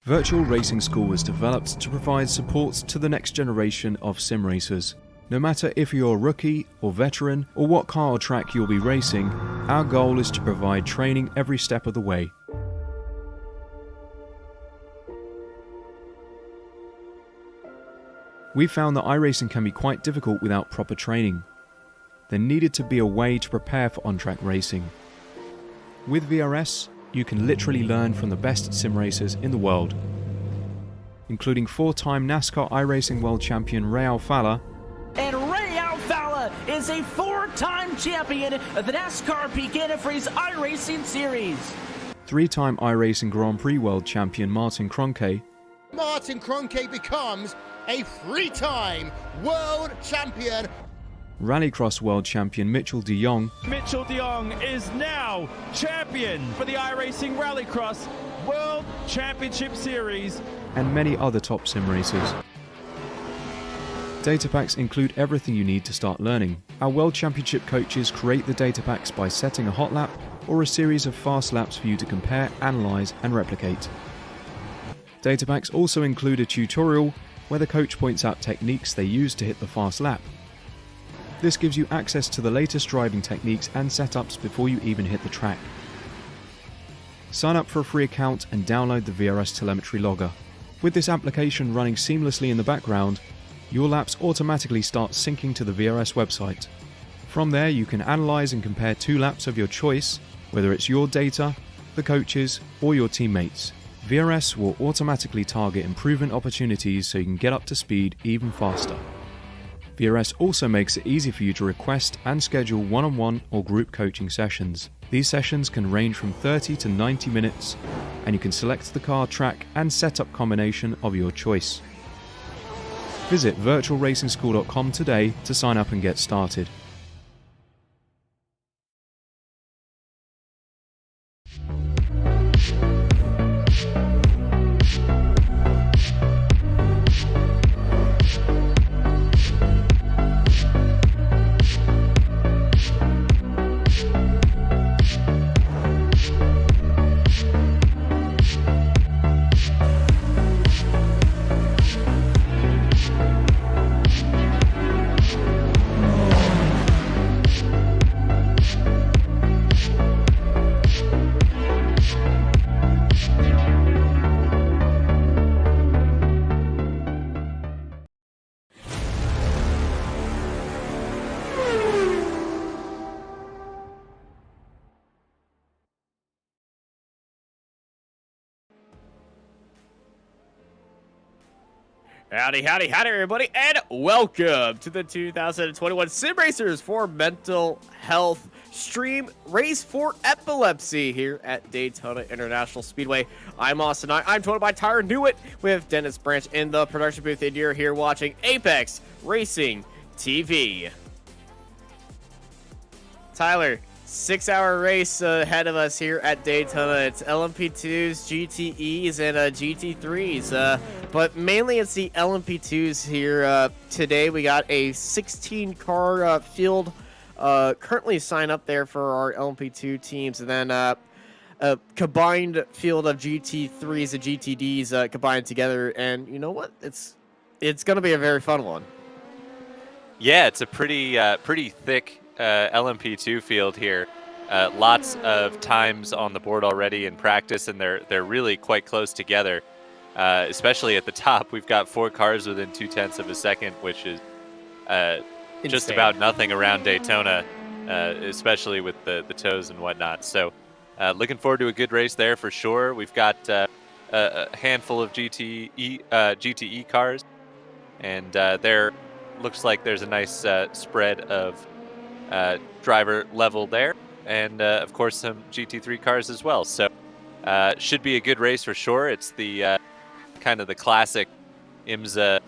Virtual Racing School was developed to provide support to the next generation of sim racers. No matter if you're a rookie or veteran or what car or track you'll be racing, our goal is to provide training every step of the way. We found that iRacing can be quite difficult without proper training. There needed to be a way to prepare for on-track racing. With VRS, you can literally learn from the best sim racers in the world, including 4-time NASCAR iRacing World Champion Ray Alfala. And Ray Alfala is a 4-time champion of the NASCAR Peak Antifreeze iRacing Series. 3-time iRacing Grand Prix World Champion Martin Kroenke. Martin Kroenke becomes a 3-time world champion. Rallycross World Champion Mitchell de Jong. Mitchell de Jong is now champion for the iRacing Rallycross World Championship Series. And many other top sim racers. Data packs include everything you need to start learning. Our World Championship coaches create the data packs by setting a hot lap or a series of fast laps for you to compare, analyze, and replicate. Data packs also include a tutorial where the coach points out techniques they use to hit the fast lap. This gives you access to the latest driving techniques and setups before you even hit the track. Sign up for a free account and download the VRS telemetry logger. With this application running seamlessly in the background, your laps automatically start syncing to the VRS website. From there, you can analyze and compare 2 laps of your choice, whether it's your data, the coaches, or your teammates. VRS will automatically target improvement opportunities so you can get up to speed even faster. VRS also makes it easy for you to request and schedule one-on-one or group coaching sessions. These sessions can range from 30 to 90 minutes, and you can select the car, track, and setup combination of your choice. Visit virtualracingschool.com today to sign up and get started. Howdy, howdy, howdy, everybody, and welcome to the 2021 Sim Racers for Mental Health stream race for Epilepsy here at Daytona International Speedway. I'm Austin. I'm joined by Tyler Newitt with Dennis Branch in the production booth, and you're here watching Apex Racing TV. Tyler, 6-hour race ahead of us here at Daytona. It's LMP2s, GTEs, and GT3s. But mainly it's the LMP2s here. Today we got a 16-car field currently signed up there for our LMP2 teams. And then a combined field of GT3s and GTDs combined together. And you know what? It's going to be a very fun one. Yeah, it's a pretty thick LMP2 field here. Lots of times on the board already in practice, and they're really quite close together. Especially at the top, we've got 4 cars within 0.2 of a second, which is just about nothing around Daytona, especially with the tows and whatnot. So looking forward to a good race there for sure. We've got a handful of GTE cars, and there looks like there's a nice spread of driver level there, and of course some GT3 cars as well. So should be a good race for sure. It's the kind of the classic IMSA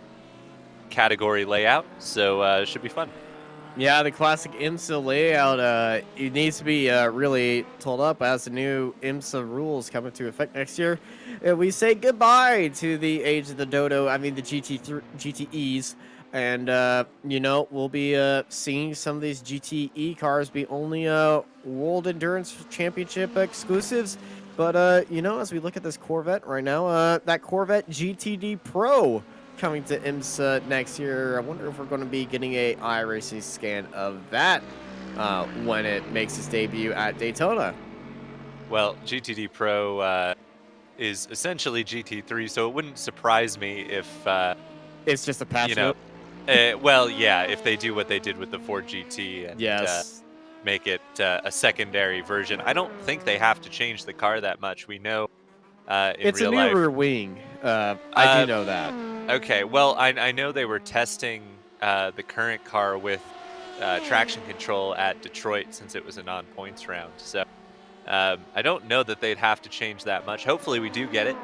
category layout, so should be fun. Yeah, the classic IMSA layout, it needs to be really told up as the new IMSA rules come into effect next year. We say goodbye to the age of the dodo, I mean the GTEs. And, you know, we'll be seeing some of these GTE cars be only World Endurance Championship exclusives. But, you know, as we look at this Corvette right now, that Corvette GTD Pro coming to IMSA next year. I wonder if we're going to be getting a iRacing scan of that when it makes its debut at Daytona. Well, GTD Pro is essentially GT3, so it wouldn't surprise me if It's just a patch note. well, yeah, if they do what they did with the Ford GT and make it a secondary version. I don't think they have to change the car that much. We know It's in a real new rear life. wing. I do know that. Okay, well, I know they were testing the current car with traction control at Detroit since it was a non-points round. So I don't know that they'd have to change that much. Hopefully we do get it.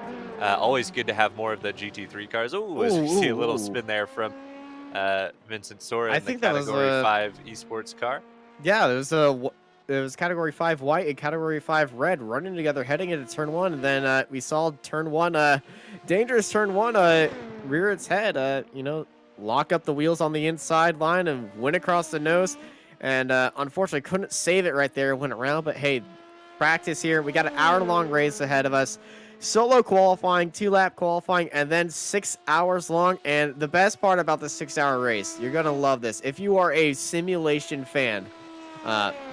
Always good to have more of the GT3 cars. Oh, as we see a little spin there from Vincent Sora in the Category 5 Esports car. Yeah, it was Category 5 white and Category 5 red running together heading into Turn 1. And then we saw Turn 1, dangerous Turn 1, rear its head, you know, lock up the wheels on the inside line and went across the nose. And unfortunately couldn't save it right there, went around. But hey, practice here. We got an hour-long race ahead of us. Solo qualifying, 2-lap qualifying, and then 6 hours long. And the best part about the 6-hour race, you're going to love this. If you are a simulation fan,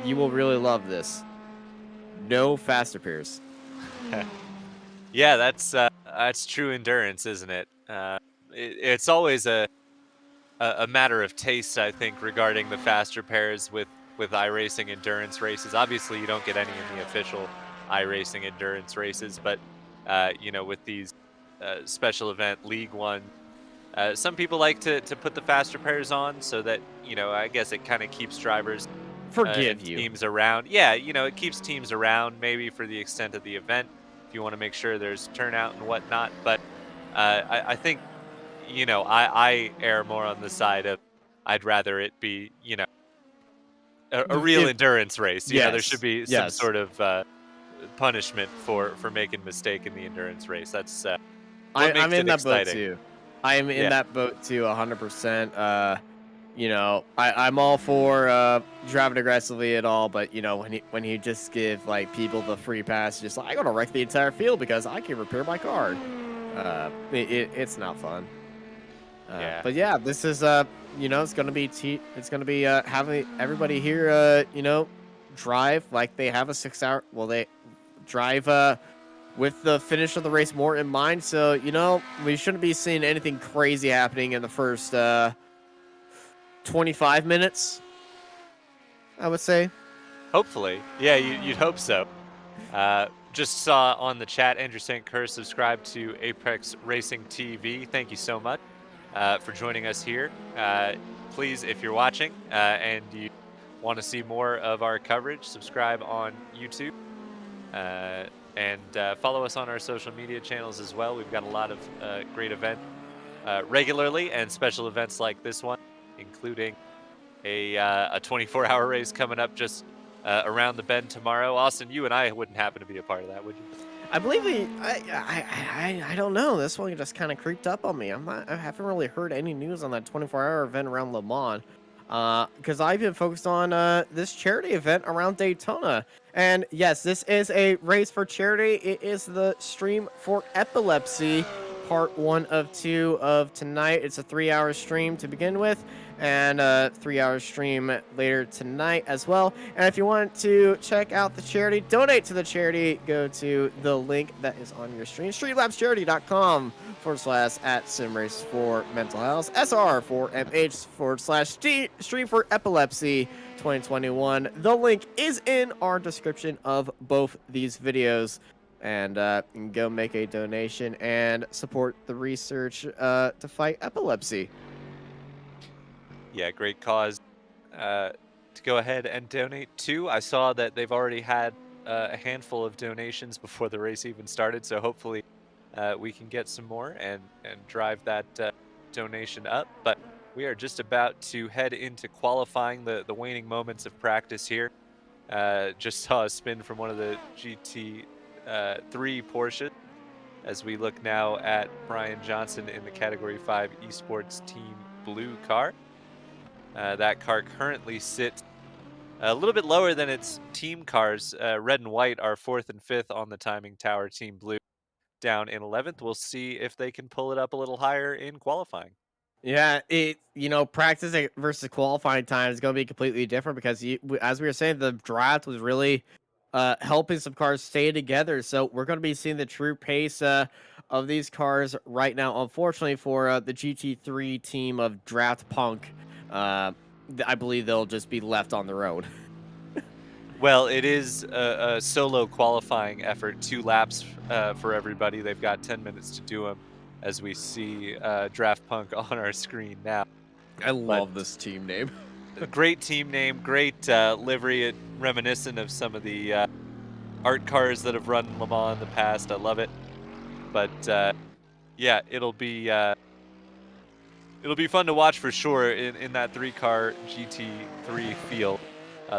you will really love this. No faster pairs. Yeah, that's true endurance, isn't it? It's always a matter of taste, I think, regarding the faster pairs with iRacing endurance races. Obviously, you don't get any in the official iRacing endurance races, but you know, with these special event League One, some people like to put the faster pairs on so that, you know, I guess it kind of keeps drivers teams around. Yeah, you know, it keeps teams around maybe for the extent of the event if you want to make sure there's turnout and whatnot. But I think, you know, I err more on the side of I'd rather it be, you know, a real endurance race. You know, there should be some sort of punishment for making a mistake in the endurance race. That's I'm in that boat too. I am in that boat too, 100%. You know, I'm all for driving aggressively at all, but you know, when you just give like people the free pass, just like, I gotta wreck the entire field because I can repair my car. It's not fun. But yeah, this is you know, it's gonna be having everybody here you know, drive like they have a 6-hour. Well, they drive with the finish of the race more in mind. So you know, we shouldn't be seeing anything crazy happening in the first 25 minutes, I would say. Hopefully. Yeah, you'd hope so. Just saw on the chat, Andrew St. Kerr subscribed to Apex Racing TV. Thank you so much for joining us here. Please, if you're watching and you want to see more of our coverage, subscribe on YouTube and follow us on our social media channels as well. We've got a lot of great events regularly and special events like this one, including a 24-hour race coming up just around the bend tomorrow. Austin, you and I wouldn't happen to be a part of that, would you? I believe I don't know. This one just kind of creeped up on me. I haven't really heard any news on that 24-hour event around Le Mans because I've been focused on this charity event around Daytona. And yes, this is a race for charity. It is the stream for Epilepsy, part 1 of 2 of tonight. It's a 3-hour stream to begin with, and a 3-hour stream later tonight as well. And if you want to check out the charity, donate to the charity, go to the link that is on your screen, streamlabscharity.com/@simrace for mental health, SR4MH /stream for epilepsy 2021. The link is in our description of both these videos. And you can go make a donation and support the research to fight epilepsy. Yeah, great cause to go ahead and donate to. I saw that they've already had a handful of donations before the race even started, so hopefully we can get some more and drive that donation up. But we are just about to head into qualifying, the waning moments of practice here. Just saw a spin from one of the GT3 Porsche as we look now at Brian Johnson in the Category 5 Esports Team Blue car. That car currently sits a little bit lower than its team cars. Red and white are 4th and 5th on the timing tower. Team blue down in 11th. We'll see if they can pull it up a little higher in qualifying. Yeah, practice versus qualifying time is going to be completely different because, as we were saying, the draft was really helping some cars stay together. So we're going to be seeing the true pace of these cars right now. Unfortunately for the GT3 team of Draft Punk, I believe they'll just be left on their own. Well, it is a solo qualifying effort, 2 laps for everybody. They've got 10 minutes to do them, as we see Draft Punk on our screen now. I love this team name. Great team name, great livery, reminiscent of some of the art cars that have run Le Mans in the past. I love it. But yeah, it'll be fun to watch for sure in that 3-car GT3 field.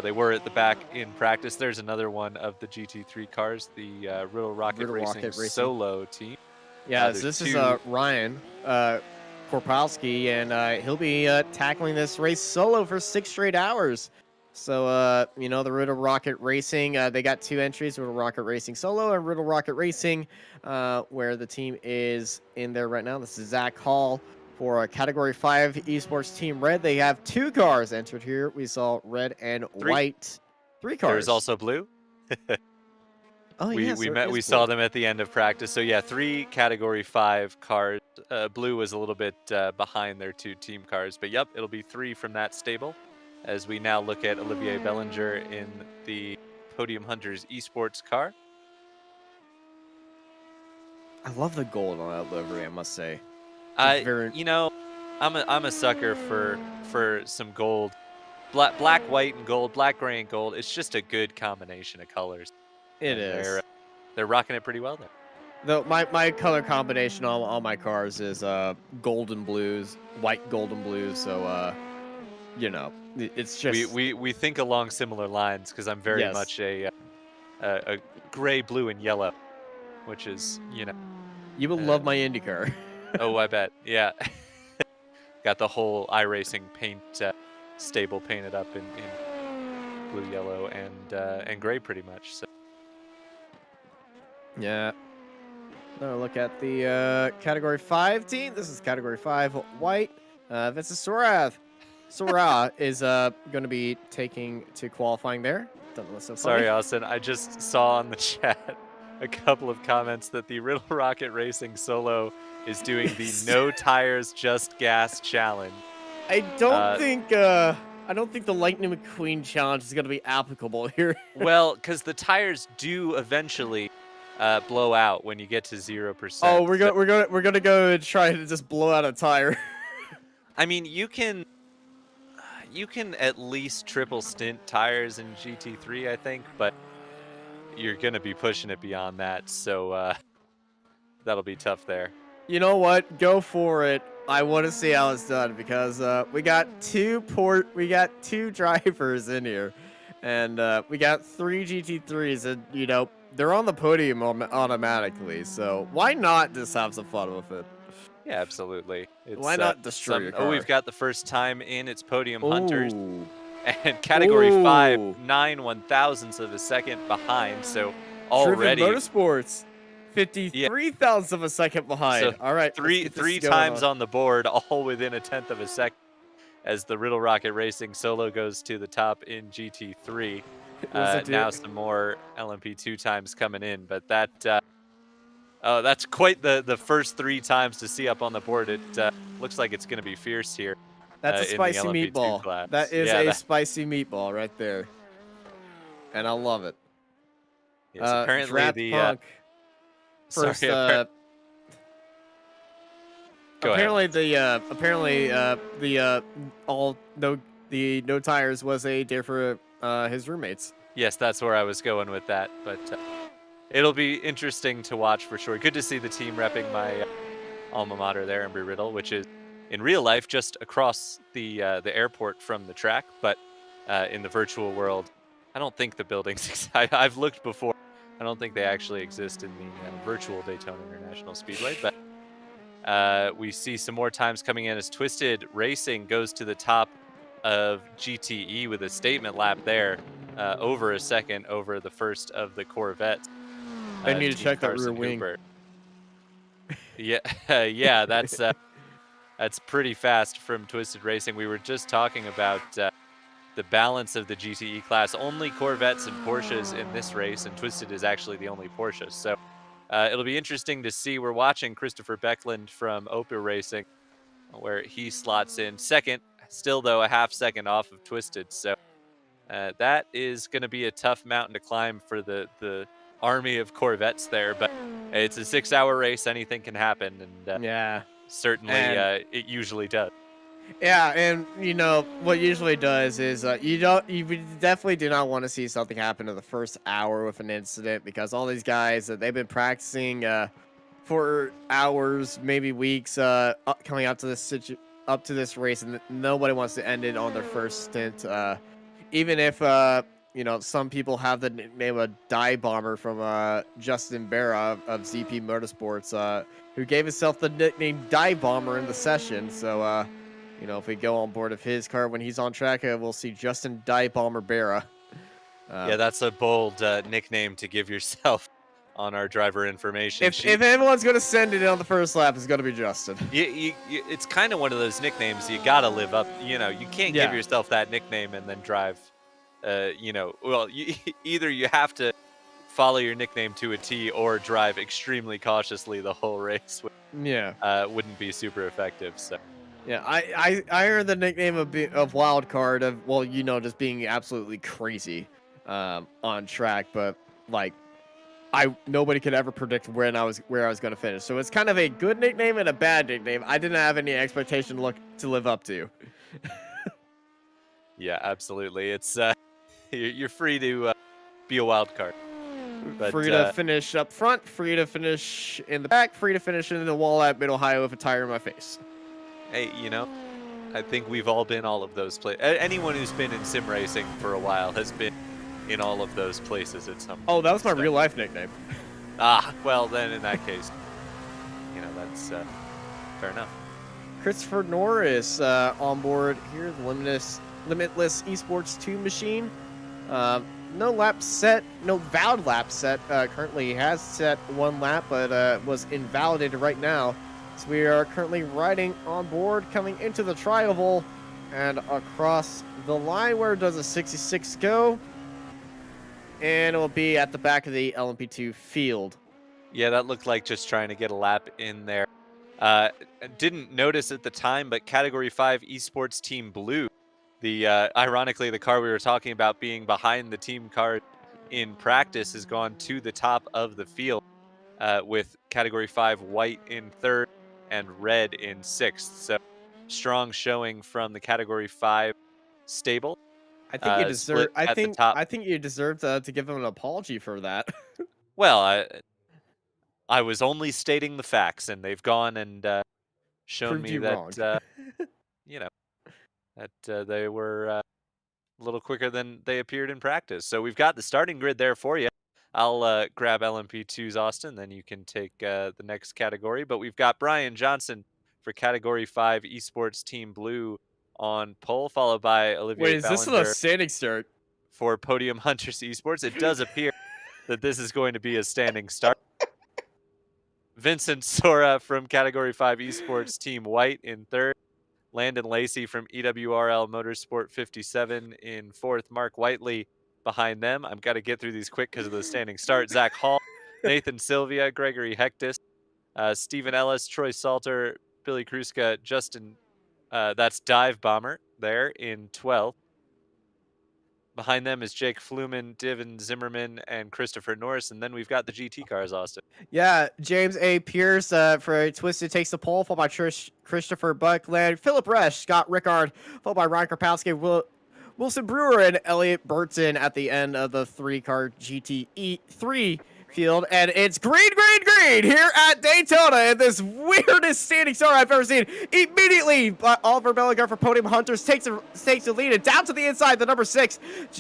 They were at the back in practice. There's another one of the GT3 cars, the Riddle Rocket Racing solo team. Yeah, this is Ryan Korpalski, and he'll be tackling this race solo for 6 straight hours. So, the Riddle Rocket Racing, they got 2 entries, Riddle Rocket Racing Solo and Riddle Rocket Racing, where the team is in there right now. This is Zach Hall for Category 5 Esports Team Red. They have 2 cars entered here. We saw red and white. 3 cars. There's also blue. Oh, yes, we saw them at the end of practice. So yeah, 3 Category 5 cars. Blue was a little bit behind their 2 team cars, but yep, it'll be 3 from that stable. As we now look at Olivier Bellinger in the Podium Hunters Esports car. I love the gold on that livery, I must say. I'm a sucker for some gold, black, white, and gold, black, gray, and gold. It's just a good combination of colors. It is. They're rocking it pretty well there. Though my color combination on all my cars is gold and blues, white, gold, and blues. So it's just we think along similar lines because I'm very much a gray, blue, and yellow, which is You will love my IndyCar. Oh, I bet. Yeah. Got the whole iRacing paint stable painted up in blue, yellow, and gray pretty much. So. Yeah. Another look at the Category 5 team. This is Category 5 white. Vincent Sora is going to be taking to qualifying there. Don't know what's so funny. Sorry, Austin. I just saw on the chat a couple of comments that the Riddle Rocket Racing Solo is doing the no tires, just gas challenge. I don't think the Lightning McQueen challenge is going to be applicable here. Well, because the tires do eventually blow out when you get to 0%. Oh, we're gonna go and try to just blow out a tire. I mean, you can at least triple stint tires in GT3, I think, but you're gonna be pushing it beyond that, so that'll be tough there. You know what? Go for it. I want to see how it's done because we got two drivers in here, and we got 3 GT3s, and they're on the podium automatically. So why not just have some fun with it? Yeah, absolutely. Why not destroy your car? Oh, we've got the first time in its Podium Hunters. And Category 5, 9 1,000ths of a second behind, so already... Driven Motorsports, 53,000ths of a second behind. So all right, three times on the board, all within a 10th of a second, as the Riddle Rocket Racing Solo goes to the top in GT3. Now some more LMP2 times coming in, but that's quite the first 3 times to see up on the board. It looks like it's going to be fierce here. That's a spicy meatball. Class. That is a spicy meatball right there, and I love it. Yes, apparently Draft the Punk first. Go apparently ahead. the no tires was a day for his roommates. Yes, that's where I was going with that, but it'll be interesting to watch for sure. Good to see the team repping my alma mater there, Embry-Riddle, which is in real life just across the airport from the track, but in the virtual world, I don't think the buildings. I've looked before. I don't think they actually exist in the virtual Daytona International Speedway, but we see some more times coming in as Twisted Racing goes to the top of GTE with a statement lap there, over a second over the first of the Corvettes. I need to Team check that rear Carson wing. Hooper. Yeah, yeah, that's pretty fast from Twisted Racing. We were just talking about the balance of the GTE class. Only Corvettes and Porsches in this race, and Twisted is actually the only Porsche. So it'll be interesting to see. We're watching Christopher Beckland from Opel Racing, where he slots in second, still though a half second off of Twisted. So that is going to be a tough mountain to climb for the army of Corvettes there. But it's a 6-hour race; anything can happen, and Yeah. certainly it usually does. Yeah, and you know what usually does is you definitely do not want to see something happen in the first hour with an incident, because all these guys they've been practicing for hours, maybe weeks, coming up to this race, and nobody wants to end it on their first stint. Even if you know, some people have the nickname of Dive Bomber from Justin Barra of ZP Motorsports, who gave himself the nickname Dive Bomber in the session. So. You know, if we go on board of his car when he's on track, we'll see Justin Dive Bomber Barra. Yeah, that's a bold nickname to give yourself on our driver information sheet. If anyone's going to send it on the first lap, it's going to be Justin. It's kind of one of those nicknames you got to live up. You know, you can't give yourself that nickname and then drive, you know, well, either you have to follow your nickname to a T or drive extremely cautiously the whole race. Wouldn't be super effective, so. Yeah, I earned the nickname of Wild Card of, well, you know, just being absolutely crazy on track, but like nobody could ever predict where I was going to finish. So it's kind of a good nickname and a bad nickname. I didn't have any expectation to live up to. Yeah, absolutely. It's you're free to be a wild card. But, free to finish up front, free to finish in the back, free to finish in the wall at Mid-Ohio with a tire in my face. Hey, you know, I think we've all been all of those places. Anyone who's been in sim racing for a while has been in all of those places at some point. Oh, that was my real life nickname. Well, then in that case, you know, that's fair enough. Christopher Norris on board here, the Limitless Esports 2 machine. No lap set, no valid lap set. Currently has set 1 lap, but was invalidated right now. So we are currently riding on board, coming into the tri-oval, and across the line. Where does a 66 go? And it will be at the back of the LMP2 field. Yeah, that looked like just trying to get a lap in there. Didn't notice at the time, but Category 5 Esports Team Blue, ironically, the car we were talking about being behind the team car in practice, has gone to the top of the field with Category 5 White in 3rd and Red in 6th. So strong showing from the Category 5 stable. I think you deserve. I think you deserve to give him an apology for that. Well, I was only stating the facts, and they've gone and shown me that you know, that they were a little quicker than they appeared in practice. So we've got the starting grid there for you. I'll grab LMP2's Austin, then you can take the next category. But we've got Brian Johnson for Category 5 Esports Team Blue on pole, followed by Olivier Wait, is this a standing start? For Podium Hunters Esports. It does appear that this is going to be a standing start. Vincent Sora from Category 5 Esports Team White in 3rd. Landon Lacey from EWRL Motorsport 57 in 4th. Mark Whiteley behind them. I've got to get through these quick because of the standing start. Zach Hall, Nathan Sylvia, Gregory Hectus, Stephen Ellis, Troy Salter, Billy Kruska, Justin, that's Dive Bomber there in 12th. Behind them is Jake Fluman, Divin Zimmerman, and Christopher Norris. And then we've got the GT cars, Austin. Yeah, James A. Pierce for Twisted takes the pole, followed by Christopher Buckland, Philip Resch, Scott Rickard, followed by Ryan Karpowski, Wilson Brewer, and Elliot Burton at the end of the 3-car GTE 3 field. And it's green here at Daytona, and this weirdest standing start I've ever seen. Immediately, Oliver Bellinger for Podium Hunters takes the lead, and down to the inside, the number 6,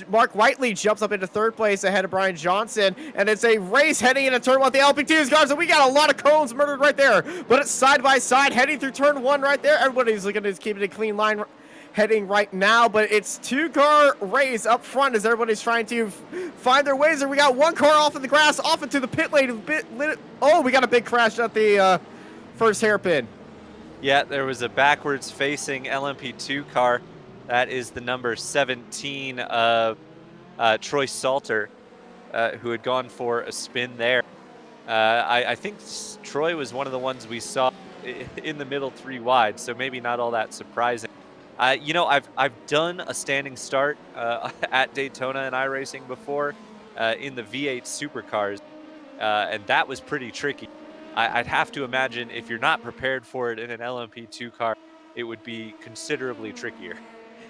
Mark Whiteley jumps up into 3rd place ahead of Brian Johnson, and it's a race heading into turn 1. The LP2's gone, so we got a lot of cones murdered right there, but it's side by side heading through turn 1 right there. Everybody's looking to keep it a clean line heading right now, but it's 2-car race up front as everybody's trying to find their ways. And we got 1 car off in the grass, off into the pit lane. Oh, we got a big crash at the first hairpin. Yeah, there was a backwards facing LMP2 car. That is the number 17 of Troy Salter, who had gone for a spin there. I think Troy was one of the ones we saw in the middle 3 wide, so maybe not all that surprising. You know, I've done a standing start at Daytona and iRacing before in the V8 supercars, and that was pretty tricky. I'd have to imagine if you're not prepared for it in an LMP2 car, it would be considerably trickier.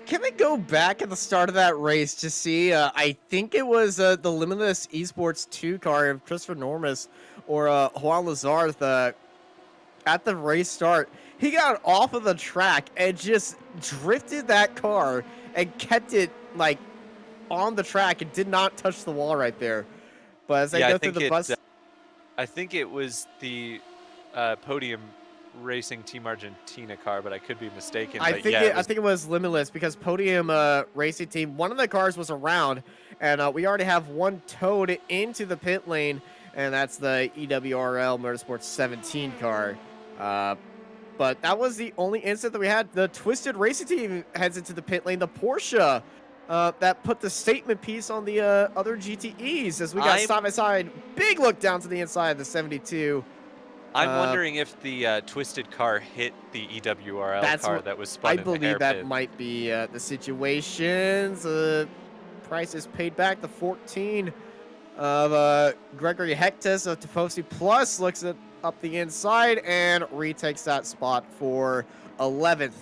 Can we go back at the start of that race to see? I think it was the Limitless Esports 2 car of Christopher Normus or Juan Lazarth at the race start. He got off of the track and just drifted that car and kept it like on the track and did not touch the wall right there. But as I go through the bus, I think it was the Podium Racing Team Argentina car, but I could be mistaken. I think it was Limitless because Podium Racing Team, one of the cars was around, and we already have one towed into the pit lane, and that's the EWRL Motorsports 17 car. But that was the only incident that we had. The Twisted Racing Team heads into the pit lane. The Porsche that put the statement piece on the other GTEs as we got side by side. Big look down to the inside of the 72. I'm wondering if the Twisted car hit the EWRL car that was spun in the I believe hairpin. that might be the situations. Price is paid back. The 14 of Gregory Hectus of Tifosi Plus looks up the inside and retakes that spot for 11th.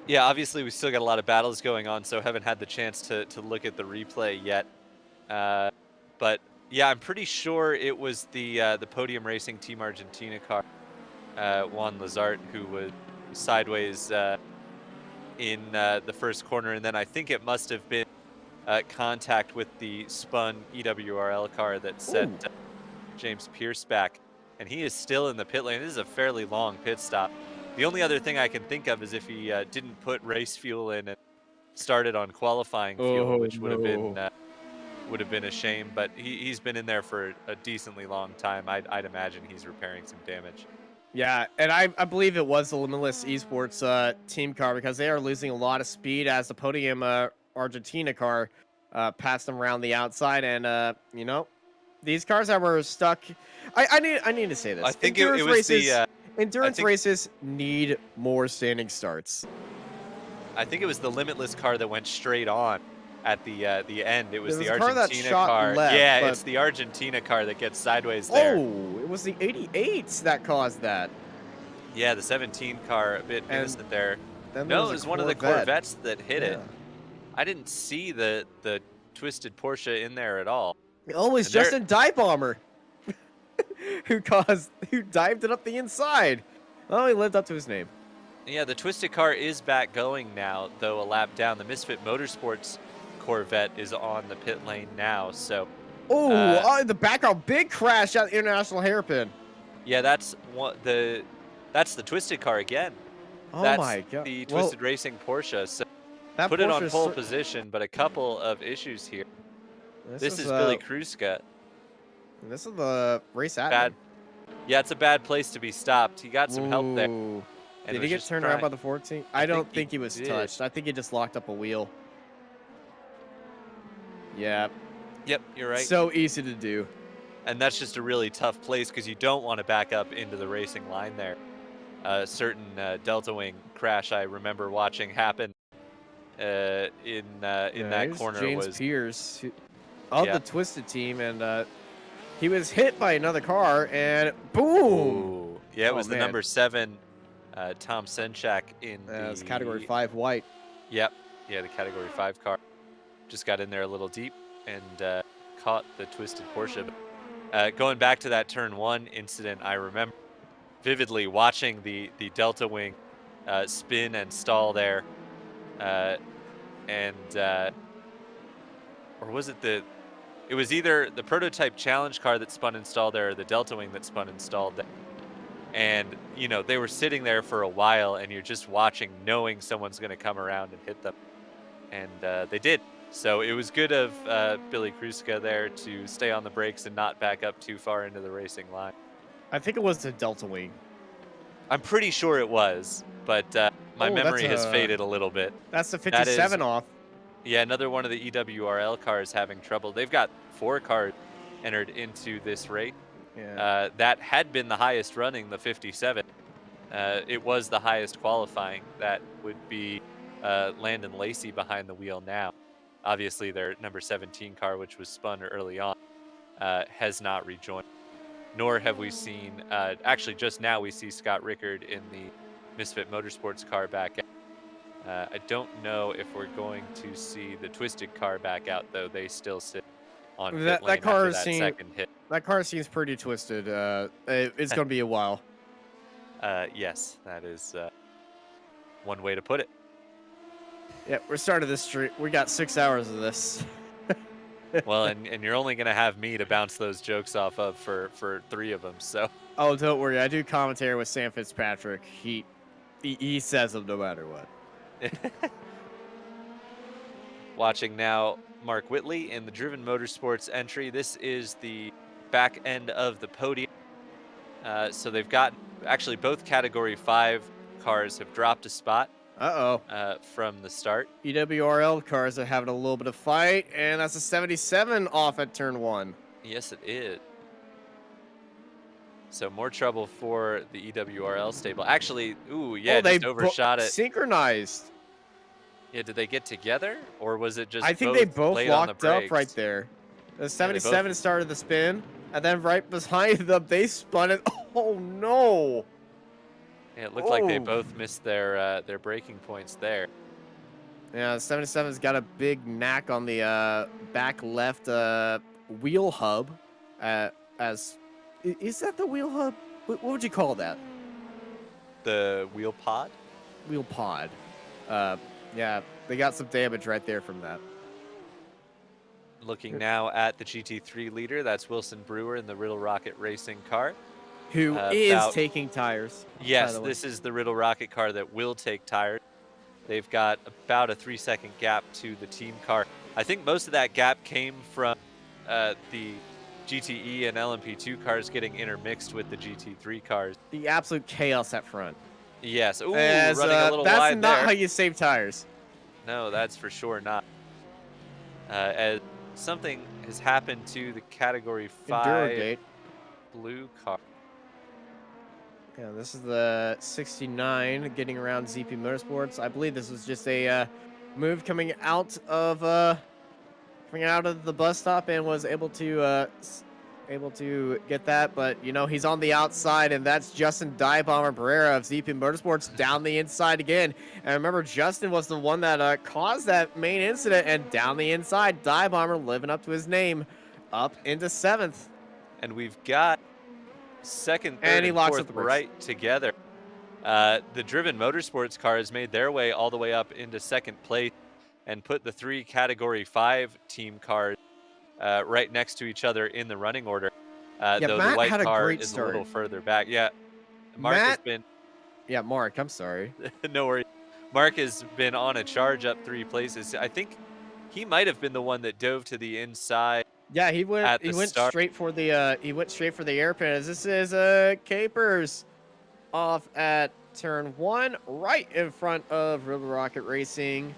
Yeah, obviously we still got a lot of battles going on, so haven't had the chance to look at the replay yet. But yeah, I'm pretty sure it was the Podium Racing Team Argentina car, Juan Lazart, who was sideways in the first corner, and then I think it must have been contact with the spun EWRL car that set James Pierce back, and he is still in the pit lane. This is a fairly long pit stop. The only other thing I can think of is if he didn't put race fuel in and started on qualifying fuel, which would have been a shame. But he's been in there for a decently long time. I'd imagine he's repairing some damage. Yeah, and I believe it was the Limitless Esports team car because they are losing a lot of speed as the Podium Argentina car passed them around the outside, and you know, these cars that were stuck. I need to say this. I think it was races, endurance races need more standing starts. I think it was the Limitless car that went straight on at the end. It was the car Argentina car. Left, yeah, it's the Argentina car that gets sideways there. Oh, it was the 88s that caused that. Yeah, the 17 car a bit innocent there. No, it was one of the Corvettes that hit it. I didn't see the Twisted Porsche in there at all. Oh, it was Justin Dive Bomber who dived it up the inside. Oh, he lived up to his name. Yeah, the Twisted car is back going now, though a lap down. The Misfit Motorsports Corvette is on the pit lane now, so... in the background, big crash at the International Hairpin. Yeah, that's the Twisted car again. Oh that's my god. The Twisted Racing Porsche. So put it on pole position, but a couple of issues here. This is Billy Kruska. This is the race admin. Yeah, it's a bad place to be stopped. He got some help there. Did he get turned around by the 14? I don't think he was touched. I think he just locked up a wheel. Yeah. Yep, you're right. So easy to do. And that's just a really tough place because you don't want to back up into the racing line there. A certain Delta Wing crash I remember watching happen in that corner James was Pierce of the Twisted team, and he was hit by another car, and boom! Ooh. Yeah, it was the number 7, Tom Senchak in the Category 5 white. Yep, yeah, the Category 5 car just got in there a little deep and caught the Twisted Porsche. Going back to that Turn 1 incident, I remember vividly watching the Delta Wing spin and stall there, or was it it was either the prototype challenge car that spun and stalled there or the Delta Wing that spun and stalled there. And, you know, they were sitting there for a while, and you're just watching, knowing someone's going to come around and hit them. And they did. So it was good of Billy Kruska there to stay on the brakes and not back up too far into the racing line. I think it was the Delta Wing. I'm pretty sure it was, but my Oh, memory that's has faded a little bit. That's the 57 off. Yeah, another one of the EWRL cars having trouble. They've got 4 cars entered into this race. Yeah. That had been the highest running, the 57. It was the highest qualifying. That would be Landon Lacey behind the wheel now. Obviously, their number 17 car, which was spun early on, has not rejoined. Nor have we seen, actually just now we see Scott Rickard in the Misfit Motorsports car back out. I don't know if we're going to see the Twisted car back out, though. They still sit on pit lane that car after that second hit. That car seems pretty twisted. It's going to be a while. Yes, that is one way to put it. Yeah, we're starting this street. We got 6 hours of this. Well, and you're only going to have me to bounce those jokes off of for 3 of them, so. Oh, don't worry. I do commentary with Sam Fitzpatrick. He says them no matter what. Watching now Mark Whitley in the Driven Motorsports entry. This is the back end of the podium. So they've got, actually both Category 5 cars have dropped a spot. From the start. EWRL cars are having a little bit of fight, and that's a 77 off at turn 1. Yes, it is. So more trouble for the EWRL stable. Actually, ooh, yeah, they just overshot it. Synchronized. Yeah, did they get together, or was it just? I think they both laid on the locked up brakes? right there. The 77 started the spin, and then right behind them, they spun it. Oh no! Yeah, it looked like they both missed their braking points there. Yeah, the 77's got a big knack on the back left wheel hub. Is that the wheel hub? What would you call that? The wheel pod? Wheel pod. Yeah, they got some damage right there from that. Looking now at the GT3 leader, that's Wilson Brewer in the Riddle Rocket Racing car. Who is taking tires. Yes, this is the Riddle Rocket car that will take tires. They've got about a 3-second gap to the team car. I think most of that gap came from the GTE and LMP2 cars getting intermixed with the GT3 cars. The absolute chaos up front. Yes. Ooh, running a little that's wide not there. how you save tires. No, that's for sure not. As something has happened to the Category 5 blue car. Yeah, this is the 69 getting around ZP Motorsports. I believe this was just a move coming out of the bus stop and was able to get that, but you know he's on the outside, and that's Justin Die Bomber Barrera of ZP Motorsports down the inside again. And remember, Justin was the one that caused that main incident, and down the inside, Die Bomber living up to his name, up into 7th. And we've got second, third, and he locks fourth up the brakes. right together. The Driven Motorsports cars made their way all the way up into second place and put the 3 Category 5 team cars right next to each other in the running order. Though Matt the white had a car great is start. a little further back. Yeah, Mark has been. Yeah, Mark, I'm sorry. No worries. Mark has been on a charge up 3 places. I think he might have been the one that dove to the inside. Yeah, he went straight for the airpin. As this is Capers off at turn 1, right in front of Riddle Rocket Racing.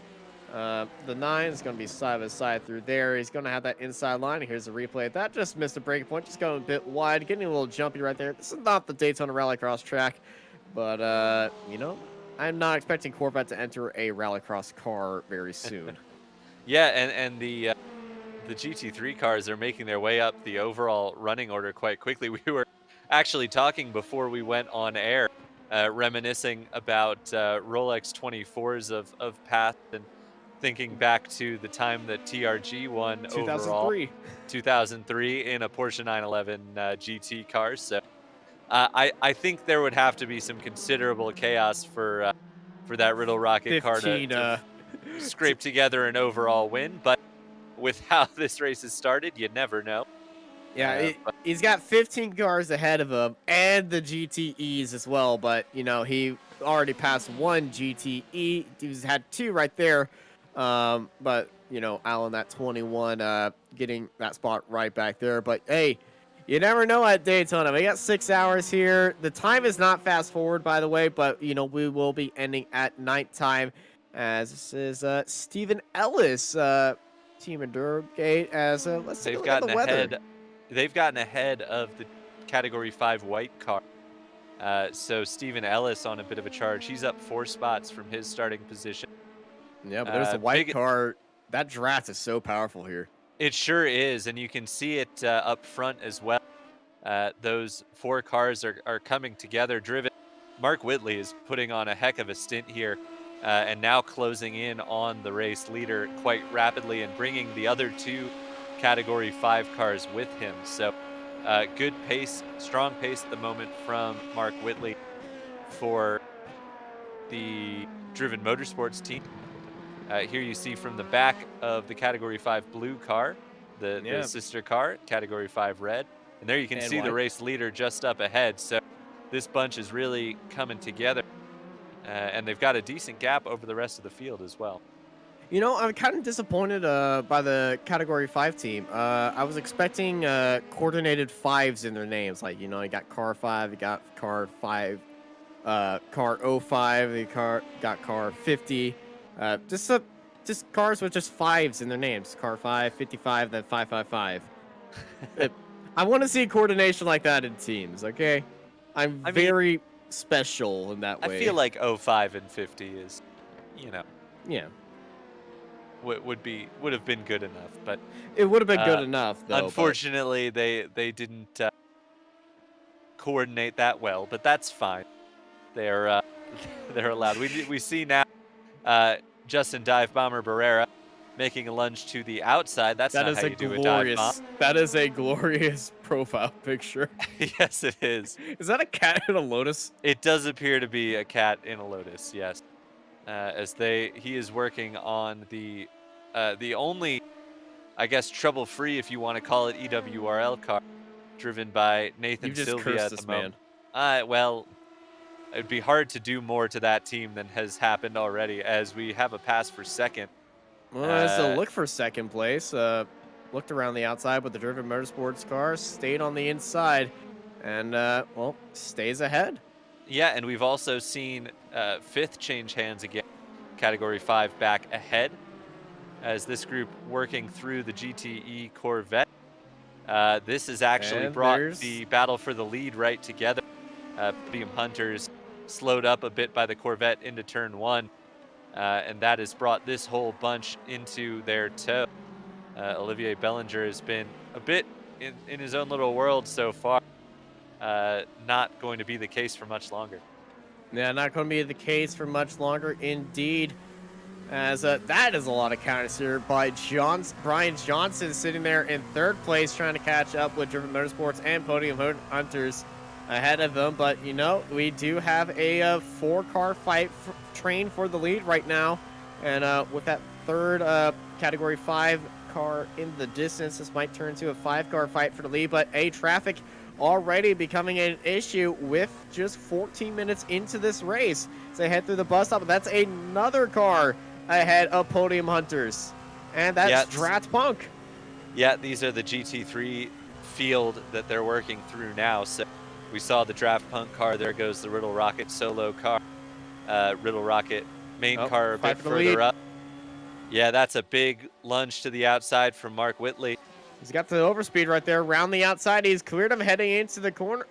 The 9 is going to be side by side through there. He's going to have that inside line. Here's a replay. That just missed a break point. Just going a bit wide, getting a little jumpy right there. This is not the Daytona Rallycross track, but you know, I'm not expecting Corvette to enter a Rallycross car very soon. Yeah, and the GT3 cars are making their way up the overall running order quite quickly. We were actually talking before we went on air, reminiscing about Rolex 24s of past and thinking back to the time that TRG won 2003 in a Porsche 911 GT car. So I think there would have to be some considerable chaos for that Riddle Rocket car to scrape together an overall win. But with how this race has started, you never know. Yeah, he's got 15 cars ahead of him and the GTEs as well, but, you know, he already passed one GTE. He's had 2 right there. But, you know, Alan, that 21, getting that spot right back there. But, hey, you never know at Daytona. We got 6 hours here. The time is not fast forward, by the way, but, you know, we will be ending at nighttime. As this is Stephen Ellis, Team Endurogate, as let's take a look at the weather. They've gotten ahead of the Category 5 white car. So Stephen Ellis on a bit of a charge. He's up 4 spots from his starting position. Yeah, but there's the white car. That draft is so powerful here. It sure is, and you can see it up front as well. Those 4 cars are coming together, driven. Mark Whitley is putting on a heck of a stint here, and now closing in on the race leader quite rapidly and bringing the other 2 Category 5 cars with him. So good pace, strong pace at the moment from Mark Whitley for the Driven Motorsports team. Here you see from the back of the Category 5 blue car, the sister car, Category 5 red. And there you can see the race leader just up ahead. So this bunch is really coming together. And they've got a decent gap over the rest of the field as well. You know, I'm kind of disappointed by the Category 5 team. I was expecting coordinated 5s in their names. Like, you know, you got car 5, you got car 5, car 05, you got car 50. Just cars with just 5s in their names. Car 5, 55, then 555. I want to see coordination like that in teams, okay? I mean, very special in that way. I feel like 05 and 50 is, you know. Yeah. Would have been good enough, but it would have been good enough, though. Unfortunately, they didn't coordinate that well, but that's fine. They're allowed. We see now Justin Dive Bomber Barrera making a lunge to the outside. That not how you do a dive bomb. That is a glorious profile picture. Yes, it is. Is that a cat in a Lotus? It does appear to be a cat in a Lotus. Yes. He is working on the only, I guess, trouble-free, if you want to call it, EWRL car, driven by Nathan Sylvia at the moment. Well, it'd be hard to do more to that team than has happened already, as we have a pass for second. Well, so look for second place. Looked around the outside with the Driven Motorsports car, stayed on the inside, and well, stays ahead. Yeah, and we've also seen 5th change hands again. Category 5 back ahead as this group working through the GTE Corvette. This has actually brought the battle for the lead right together. Podium Hunters slowed up a bit by the Corvette into turn 1, and that has brought this whole bunch into their tow. Olivier Bellinger has been a bit in his own little world so far. Not going to be the case for much longer. Yeah, not going to be the case for much longer, indeed. As that is a lot of counters here by Brian Johnson sitting there in 3rd place, trying to catch up with Driven Motorsports and Podium Hunters ahead of them. But, you know, we do have a 4-car fight train for the lead right now. And with that 3rd Category 5 car in the distance, this might turn to a 5-car fight for the lead. But traffic already becoming an issue with just 14 minutes into this race. As they head through the bus stop, that's another car ahead of Podium Hunters. And that's Drat Punk. Yeah, these are the GT3 field that they're working through now. So we saw the Draft Punk car. There goes the Riddle Rocket solo car. Riddle Rocket main car a bit further up. Yeah, that's a big lunge to the outside from Mark Whitley. He's got the overspeed right there around the outside. He's cleared him heading into the corner.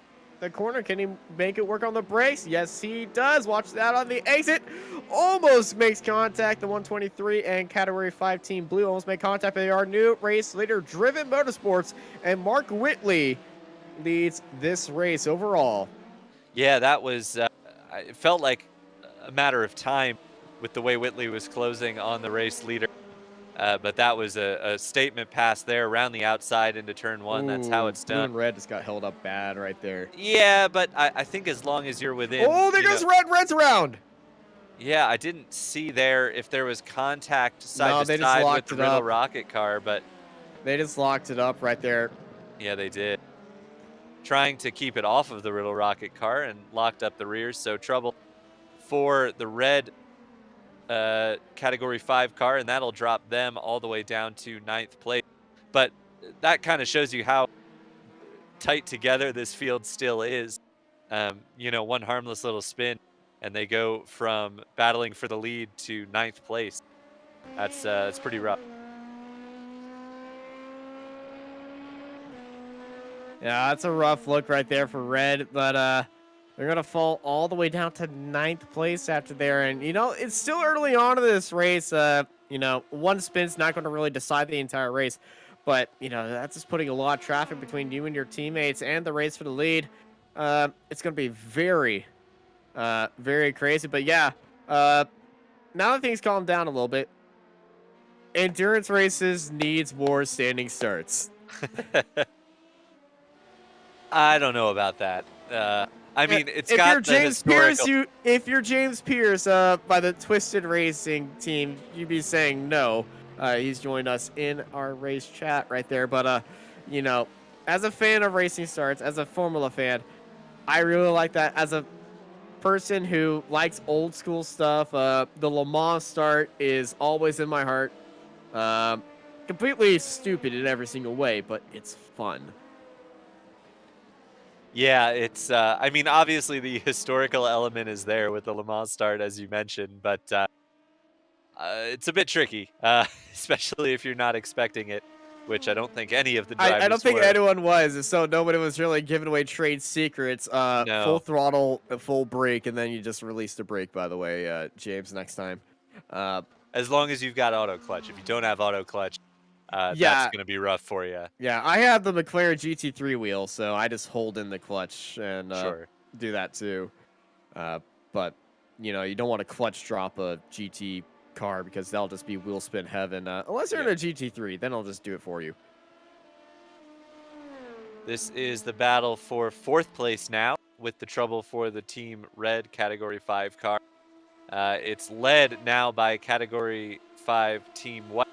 Can he make it work on the brakes? Yes, he does. Watch that on the exit. Almost makes contact. The 123 and Category 5 Team Blue almost make contact. But they are new race leader, Driven Motorsports, and Mark Whitley leads this race overall. Yeah, that was, it felt like a matter of time with the way Whitley was closing on the race leader. But that was a statement pass there around the outside into turn 1. That's how it's done. Blue and red just got held up bad right there. Yeah, but I think as long as you're within... Oh, there goes red. Red's around. Yeah, I didn't see there if there was contact side to side with the Riddle Rocket car, but... They just locked it up right there. Yeah, they did. Trying to keep it off of the Riddle Rocket car and locked up the rear, so trouble for the red Category 5 car, and that'll drop them all the way down to 9th place. But that kind of shows you how tight together this field still is. You know, one harmless little spin, and they go from battling for the lead to 9th place. That's pretty rough. Yeah, that's a rough look right there for red, but they're going to fall all the way down to 9th place after there. And, you know, it's still early on in this race. You know, one spin's not going to really decide the entire race. But, you know, that's just putting a lot of traffic between you and your teammates and the race for the lead. It's going to be very, very crazy. But, yeah, now that things calm down a little bit, endurance races needs more standing starts. I don't know about that. I mean, it's if got you're the James historical... Pierce, if you're James Pierce by the Twisted Racing team, you'd be saying no. He's joined us in our race chat right there. But you know, as a fan of racing starts, as a Formula fan, I really like that. As a person who likes old school stuff, the Le Mans start is always in my heart. Completely stupid in every single way, but it's fun. Yeah, it's, I mean, obviously the historical element is there with the Le Mans start, as you mentioned, but it's a bit tricky, especially if you're not expecting it, which I don't think any of the drivers I don't think were. anyone was, so nobody was really giving away trade secrets. No. Full throttle, full brake, and then you just release the brake, by the way, James, next time. As long as you've got auto clutch. If you don't have auto clutch, Yeah. that's going to be rough for you. Yeah, I have the McLaren GT3 wheel, so I just hold in the clutch and Sure. do that too. But, you know, you don't want to clutch drop a GT car because that'll just be wheel spin heaven. Unless you're in a GT3, then I'll just do it for you. This is the battle for 4th place now, with the trouble for the Team Red Category 5 car. It's led now by Category 5 Team White,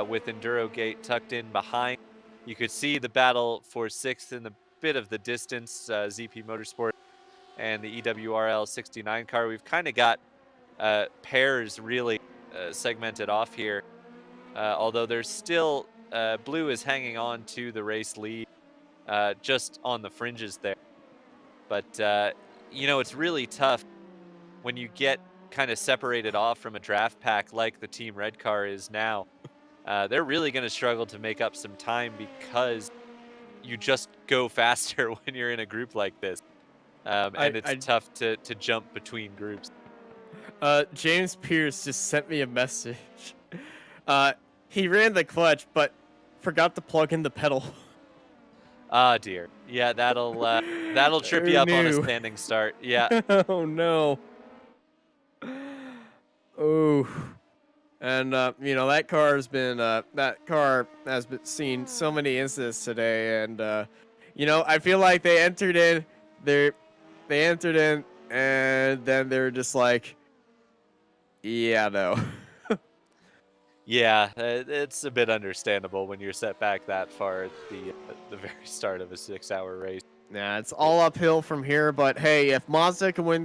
with Enduro Gate tucked in behind. You could see the battle for 6th in the bit of the distance, ZP Motorsport and the EWRL 69 car. We've kind of got pairs really segmented off here, although there's still Blue is hanging on to the race lead just on the fringes there. But, you know, it's really tough when you get kind of separated off from a draft pack like the Team Red car is now. They're really going to struggle to make up some time because you just go faster when you're in a group like this. And it's tough to jump between groups. James Pierce just sent me a message. He ran the clutch, but forgot to plug in the pedal. Ah, dear. Yeah, that'll trip you up on a standing start. Yeah. Oh, no. Oh. And, you know, that car has been seen so many incidents today. And, you know, I feel like they entered in, and then they're just like, yeah, no. Yeah, it's a bit understandable when you're set back that far at the very start of a 6-hour race. Nah, it's all uphill from here. But, hey, if Mazda can win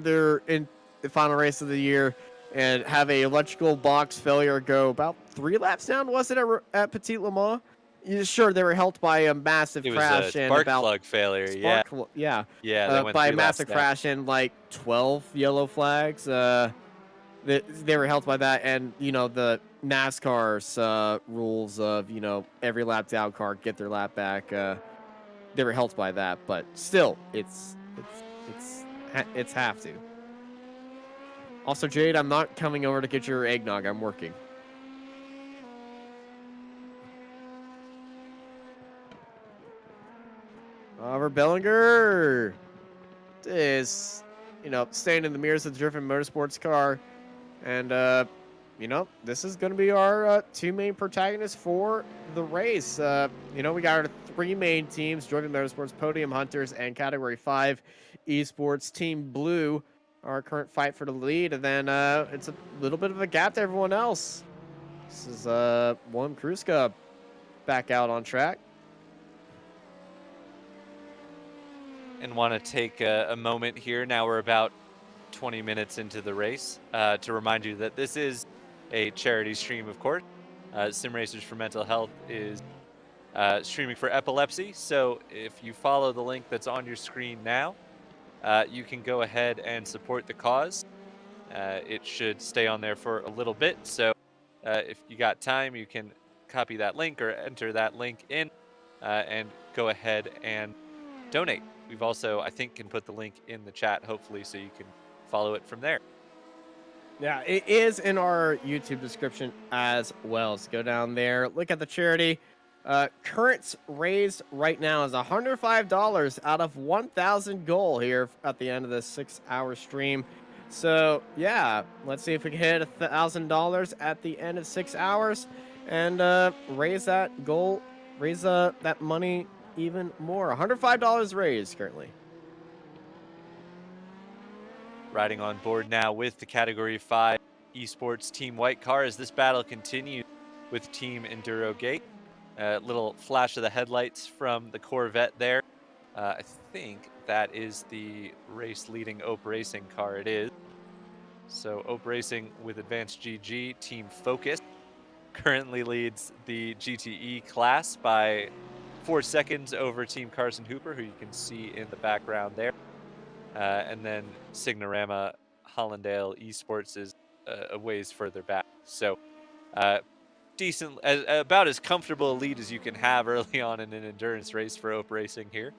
in the final race of the year, and have a electrical box failure go about 3 laps down, was it at Petit Le Mans? Yeah, sure, they were helped by a massive crash and spark plug failure. Yeah. By a massive crash and like 12 yellow flags. They were helped by that, and you know the NASCAR's rules of every lap down car get their lap back. They were helped by that, but still, it's have to. Also, Jade, I'm not coming over to get your eggnog. I'm working. Robert Bellinger is, staying in the mirrors of the Driven Motorsports car. And, this is going to be our 2 main protagonists for the race. We got our 3 main teams, Driven Motorsports, Podium Hunters, and Category 5 Esports. Team Blue, our current fight for the lead, and then it's a little bit of a gap to everyone else. This is Willem Kruska back out on track. and want to take a moment here. Now we're about 20 minutes into the race to remind you that this is a charity stream, of course. Sim Racers for Mental Health is streaming for epilepsy. So if you follow the link that's on your screen now, you can go ahead and support the cause. It should stay on there for a little bit. So if you got time, you can copy that link or enter that link in and go ahead and donate. We've also, I think, can put the link in the chat, hopefully, so you can follow it from there. Yeah, it is in our YouTube description as well. So go down there, look at the charity. Current raised right now is $105 out of 1,000 goal here at the end of this 6-hour stream. So yeah, let's see if we can hit $1,000 at the end of 6 hours and raise that goal, raise that money even more. $105 raised currently. Riding on board now with the Category 5 Esports Team White car as this battle continues with Team Enduro Gate. Little flash of the headlights from the Corvette there. I think that is the race-leading Ope Racing car. It is. So Ope Racing with Advanced GG, Team Focus, currently leads the GTE class by 4 seconds over Team Carson Hooper, who you can see in the background there. And then Signorama Hollandale Esports is a ways further back. So decent, about as comfortable a lead as you can have early on in an endurance race for Ope Racing here.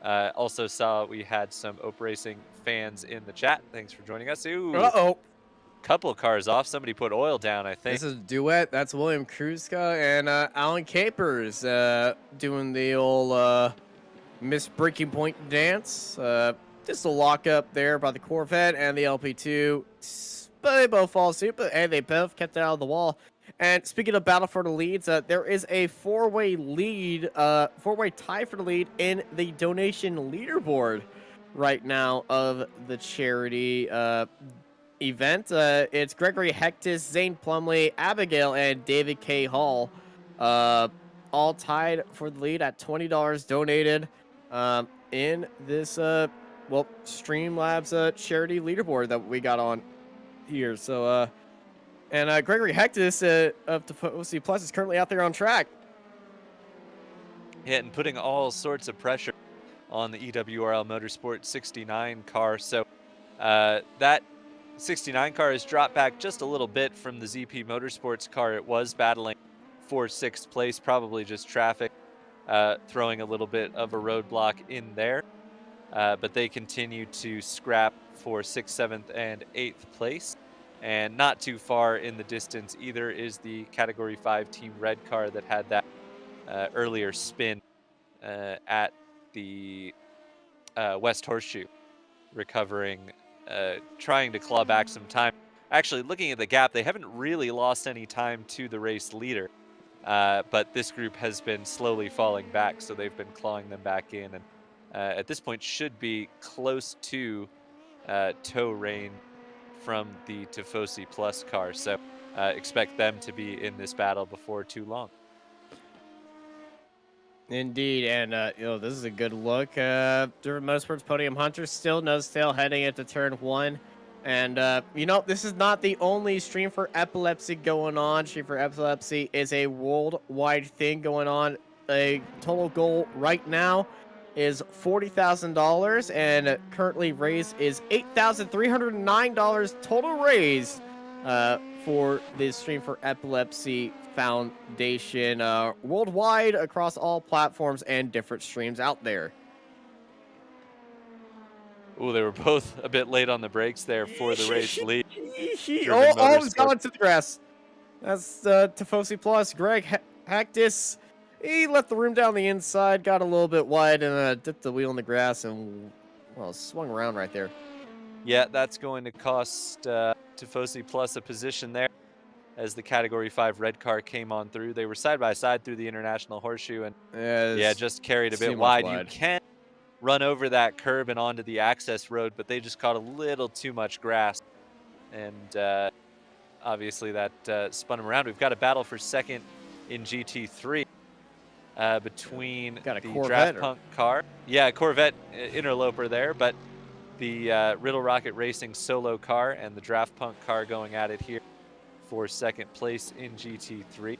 Also saw we had some Ope Racing fans in the chat. Thanks for joining us. Ooh, Uh-oh. couple cars off. Somebody put oil down, I think. This is Duet. That's William Kruzka and Alan Capers doing the old Miss Breaking Point dance. Just a lock up there by the Corvette and the LP2. But they both fall suit, but hey, they both kept it out of the wall. And speaking of battle for the leads, there is a four-way lead, four-way tie for the lead in the donation leaderboard right now of the charity event. It's Gregory Hectus, Zane Plumley, Abigail, and David K. Hall, all tied for the lead at $20 donated in this Streamlabs charity leaderboard that we got on here. So and Gregory Hectus of Tifosi Plus is currently out there on track. Yeah, and putting all sorts of pressure on the EWRL Motorsport 69 car. So that 69 car has dropped back just a little bit from the ZP Motorsports car. It was battling for 6th place, probably just traffic throwing a little bit of a roadblock in there. But they continue to scrap for 6th, 7th, and 8th place. And not too far in the distance either is the Category 5 Team Red car that had that earlier spin at the West Horseshoe, recovering, trying to claw back some time. Actually, looking at the gap, they haven't really lost any time to the race leader, but this group has been slowly falling back, so they've been clawing them back in, and at this point should be close to tow rein from the Tifosi Plus car. So expect them to be in this battle before too long. Indeed, and this is a good look. Durham Motorsports Podium Hunter still nose tail heading into turn 1. And this is not the only Stream for Epilepsy going on. Stream for Epilepsy is a worldwide thing going on. A total goal right now is $40,000, and currently raised is $8,309 total raised for the Stream for Epilepsy Foundation worldwide across all platforms and different streams out there. Oh, they were both a bit late on the brakes there for the race lead. He's gone to the grass. That's Tifosi Plus. Greg Hectus. He left the room down the inside, got a little bit wide, and dipped the wheel in the grass and, swung around right there. Yeah, that's going to cost Tifosi Plus a position there as the Category 5 red car came on through. They were side by side through the International Horseshoe and just carried a bit wide. You can run over that curb and onto the access road, but they just caught a little too much grass. And obviously that spun them around. We've got a battle for second in GT3. between Got a the Corvette Draft Punk car. Yeah, Corvette interloper there, but the Riddle Rocket Racing solo car and the Draft Punk car going at it here for second place in GT3.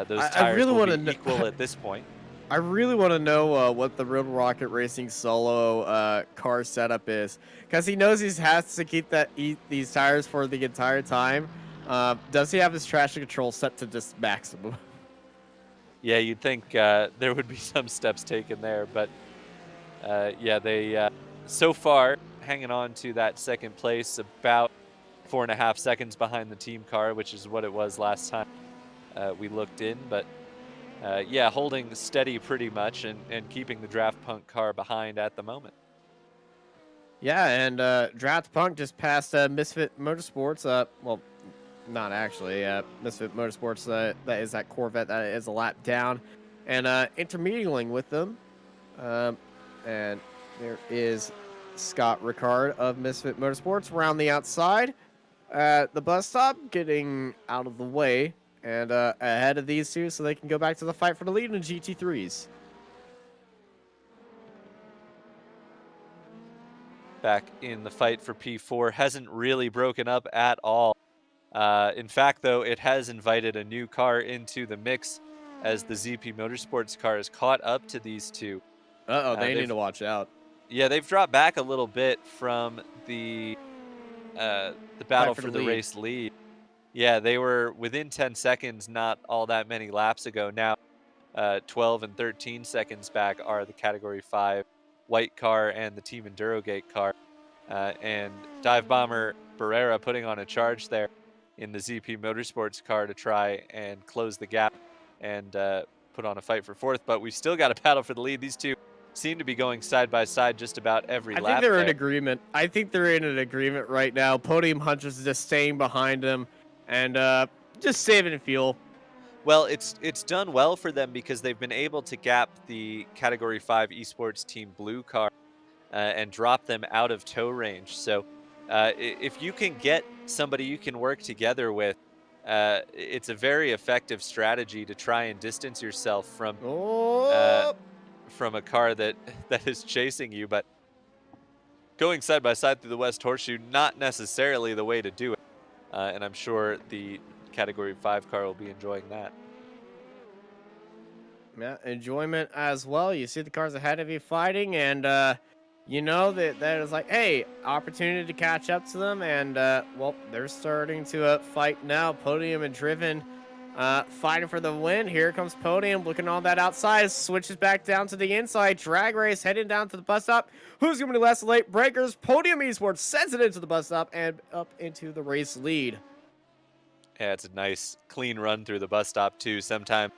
Those tires really will wanna be equal at this point. I really want to know what the Riddle Rocket Racing solo car setup is, because he knows he has to keep these tires for the entire time. Does he have his traction control set to just maximum? Yeah, you'd think there would be some steps taken there, but yeah, they so far hanging on to that second place, about 4.5 seconds behind the team car, which is what it was last time we looked in. But yeah, holding steady pretty much and keeping the Draft Punk car behind at the moment. Yeah, and Draft Punk just passed Misfit Motorsports. Well, not actually. Misfit Motorsports, that is that Corvette that is a lap down, and intermingling with them. And there is Scott Ricard of Misfit Motorsports around the outside at the bus stop, getting out of the way and ahead of these two so they can go back to the fight for the lead in GT3s. Back in the fight for P4 hasn't really broken up at all. In fact, though, it has invited a new car into the mix as the ZP Motorsports car is caught up to these two. They need to watch out. Yeah, they've dropped back a little bit from the battle for the race lead. Yeah, they were within 10 seconds not all that many laps ago. Now 12 and 13 seconds back are the Category 5 white car and the Team Endurogate car. And Dive Bomber Barrera putting on a charge there in the ZP Motorsports car to try and close the gap and put on a fight for fourth. But we've still got a battle for the lead. These two seem to be going side by side just about every lap. I think they're in agreement. I think they're in an agreement right now. Podium Hunters is just staying behind them and just saving fuel. Well, it's done well for them because they've been able to gap the Category 5 Esports Team Blue car and drop them out of tow range. So if you can get somebody you can work together with, it's a very effective strategy to try and distance yourself from a car that is chasing you. But going side by side through the West Horseshoe, not necessarily the way to do it. And I'm sure the Category 5 car will be enjoying that. Yeah, enjoyment as well. You see the cars ahead of you fighting, and you know that is like, hey, opportunity to catch up to them, and well, they're starting to fight now. Podium and Driven fighting for the win. Here comes Podium, looking on that outside, switches back down to the inside. Drag race heading down to the bus stop. Who's going to be last late breakers? Podium Esports sends it into the bus stop and up into the race lead. Yeah, it's a nice clean run through the bus stop too. Sometimes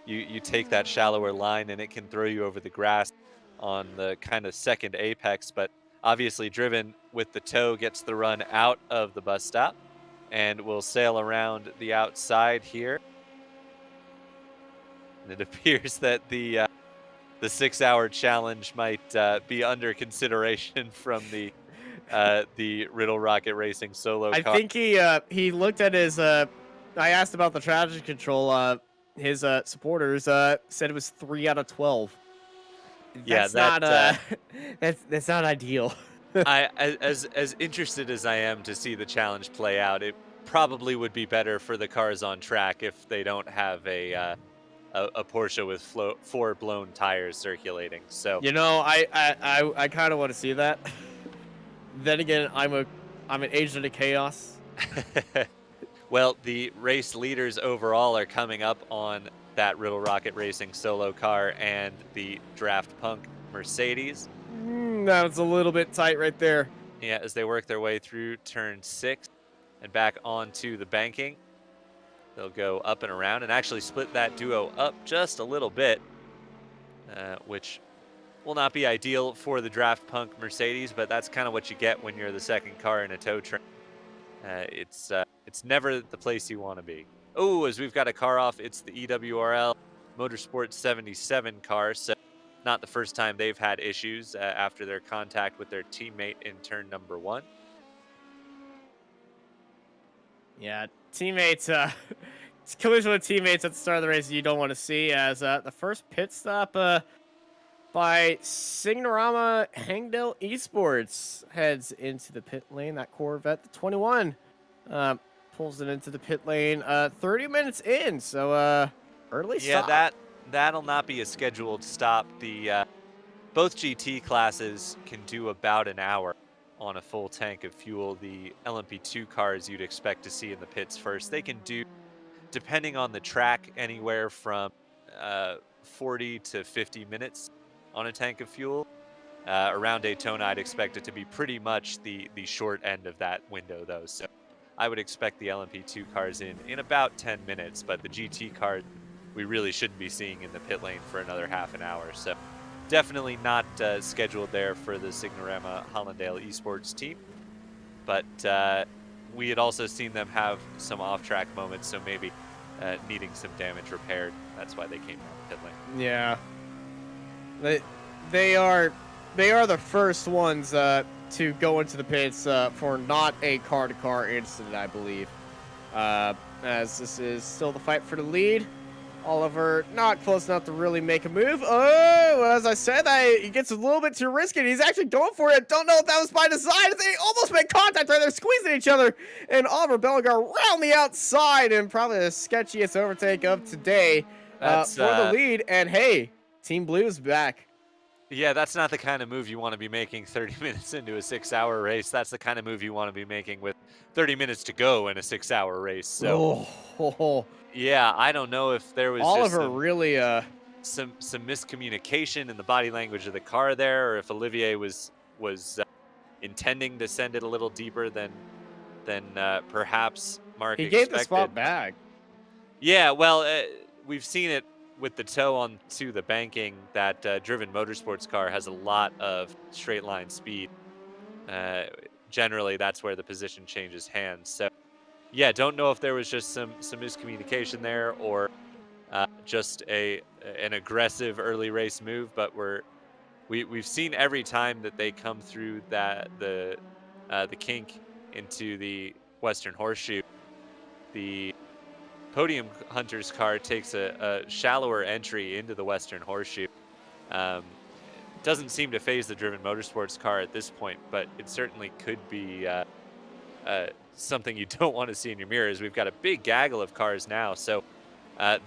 you take that shallower line and it can throw you over the grass on the kind of second apex, but obviously Driven with the tow gets the run out of the bus stop and will sail around the outside here. And it appears that the 6-hour challenge might be under consideration from the Riddle Rocket Racing solo car. I think he looked at his I asked about the traction control. His supporters said it was 3 out of 12. Yeah, that's not ideal. As interested as I am to see the challenge play out, it probably would be better for the cars on track if they don't have a Porsche with 4 blown tires circulating. So you know, I kind of want to see that. Then again, I'm an agent of chaos. Well, the race leaders overall are coming up on that Riddle Rocket Racing solo car and the Draft Punk Mercedes. That was a little bit tight right there. Yeah, as they work their way through turn 6 and back onto the banking, they'll go up and around and actually split that duo up just a little bit, which will not be ideal for the Draft Punk Mercedes, but that's kind of what you get when you're the second car in a tow train. It's never the place you want to be. Oh, as we've got a car off, it's the EWRL Motorsport 77 car, so not the first time they've had issues after their contact with their teammate in turn number 1. Yeah, teammates collision with teammates at the start of the race you don't want to see, as the first pit stop by Signorama Hangdale Esports heads into the pit lane. That Corvette, the 21, pulls it into the pit lane 30 minutes in, so early stop. Yeah, that'll not be a scheduled stop. The both GT classes can do about an hour on a full tank of fuel. The LMP2 cars you'd expect to see in the pits first, they can do, depending on the track, anywhere from 40 to 50 minutes on a tank of fuel. Around Daytona, I'd expect it to be pretty much the short end of that window, though. So I would expect the LMP2 cars in about 10 minutes, but the GT cars we really shouldn't be seeing in the pit lane for another half an hour. So definitely not scheduled there for the Signorama Hollandale Esports team. But we had also seen them have some off-track moments, so maybe needing some damage repaired. That's why they came out pit lane. Yeah. They are the first ones to go into the pits for not a car-to-car incident, I believe. As this is still the fight for the lead. Oliver not close enough to really make a move. Oh, as I said, he gets a little bit too risky, and he's actually going for it. Don't know if that was by design. They almost made contact right there, squeezing each other. And Oliver Bellegar round the outside, and probably the sketchiest overtake of today for the lead. And hey, Team Blue is back. Yeah, that's not the kind of move you want to be making 30 minutes into a 6-hour race. That's the kind of move you want to be making with 30 minutes to go in a 6-hour race. So, yeah, I don't know if there was Oliver just really some miscommunication in the body language of the car there, or if Olivier was intending to send it a little deeper than perhaps Mark expected. He gave the spot back. Yeah, well, we've seen it with the toe onto the banking. That Driven Motorsports car has a lot of straight line speed. Generally, that's where the position changes hands. So, yeah, don't know if there was just some miscommunication there, or just an aggressive early race move. But we've seen every time that they come through the kink into the Western Horseshoe, the Podium Hunter's car takes a shallower entry into the Western Horseshoe. Doesn't seem to phase the Driven Motorsports car at this point, but it certainly could be something you don't want to see in your mirrors. We've got a big gaggle of cars now, so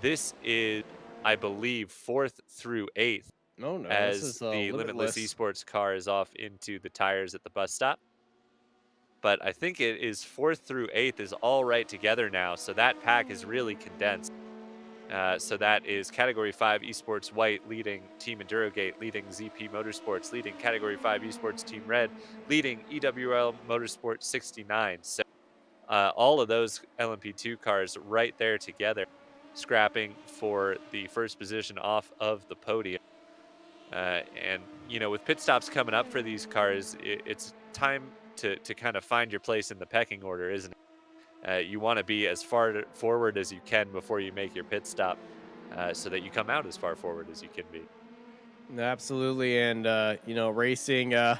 this is, I believe, 4th through 8th. No, as this is the Limitless Esports car is off into the tires at the bus stop. But I think it is 4th through 8th is all right together now, so that pack is really condensed. So that is Category 5 Esports White leading Team Endurogate, leading ZP Motorsports, leading Category 5 Esports Team Red, leading EWL Motorsports 69. So all of those LMP2 cars right there together, scrapping for the first position off of the podium. And, you know, with pit stops coming up for these cars, it's time to kind of find your place in the pecking order, isn't it? You want to be as far forward as you can before you make your pit stop, so that you come out as far forward as you can be. Absolutely, and you know, racing to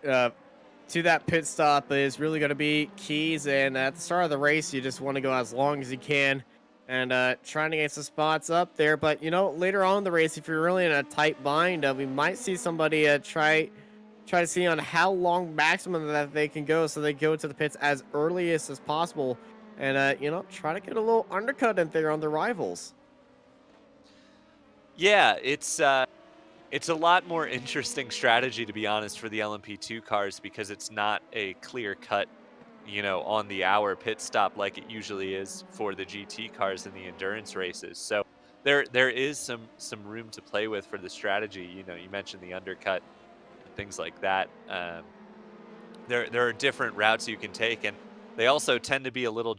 that pit stop is really going to be keys. And at the start of the race, you just want to go as long as you can and trying to get some spots up there. But you know, later on in the race, if you're really in a tight bind, we might see somebody try to see on how long maximum that they can go, so they go to the pits as early as possible, and you know, try to get a little undercut in there on the rivals. Yeah, it's a lot more interesting strategy, to be honest, for the LMP2 cars, because it's not a clear cut, you know, on the hour pit stop like it usually is for the GT cars in the endurance races. So there is some room to play with for the strategy. You know, you mentioned the undercut, things like that. There are different routes you can take, and they also tend to be a little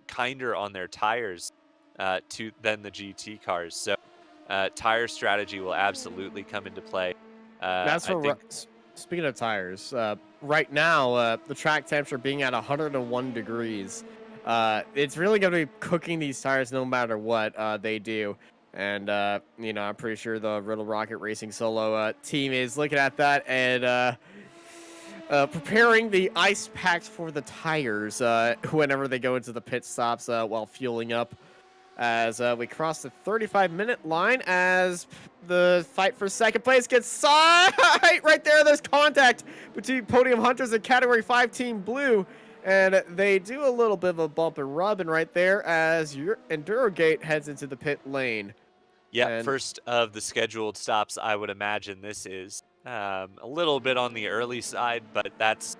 kinder on their tires than the GT cars. So tire strategy will absolutely come into play. That's what. Speaking of tires, right now the track temperature being at 101 degrees, it's really going to be cooking these tires no matter what they do. And, you know, I'm pretty sure the Riddle Rocket Racing Solo team is looking at that. And preparing the ice packs for the tires whenever they go into the pit stops while fueling up. As we cross the 35-minute line, as the fight for second place gets side right there. There's contact between Podium Hunters and Category 5 Team Blue, and they do a little bit of a bump and rubbing right there as your Endurogate heads into the pit lane. Yeah, And first of the scheduled stops, I would imagine this is a little bit on the early side, but that's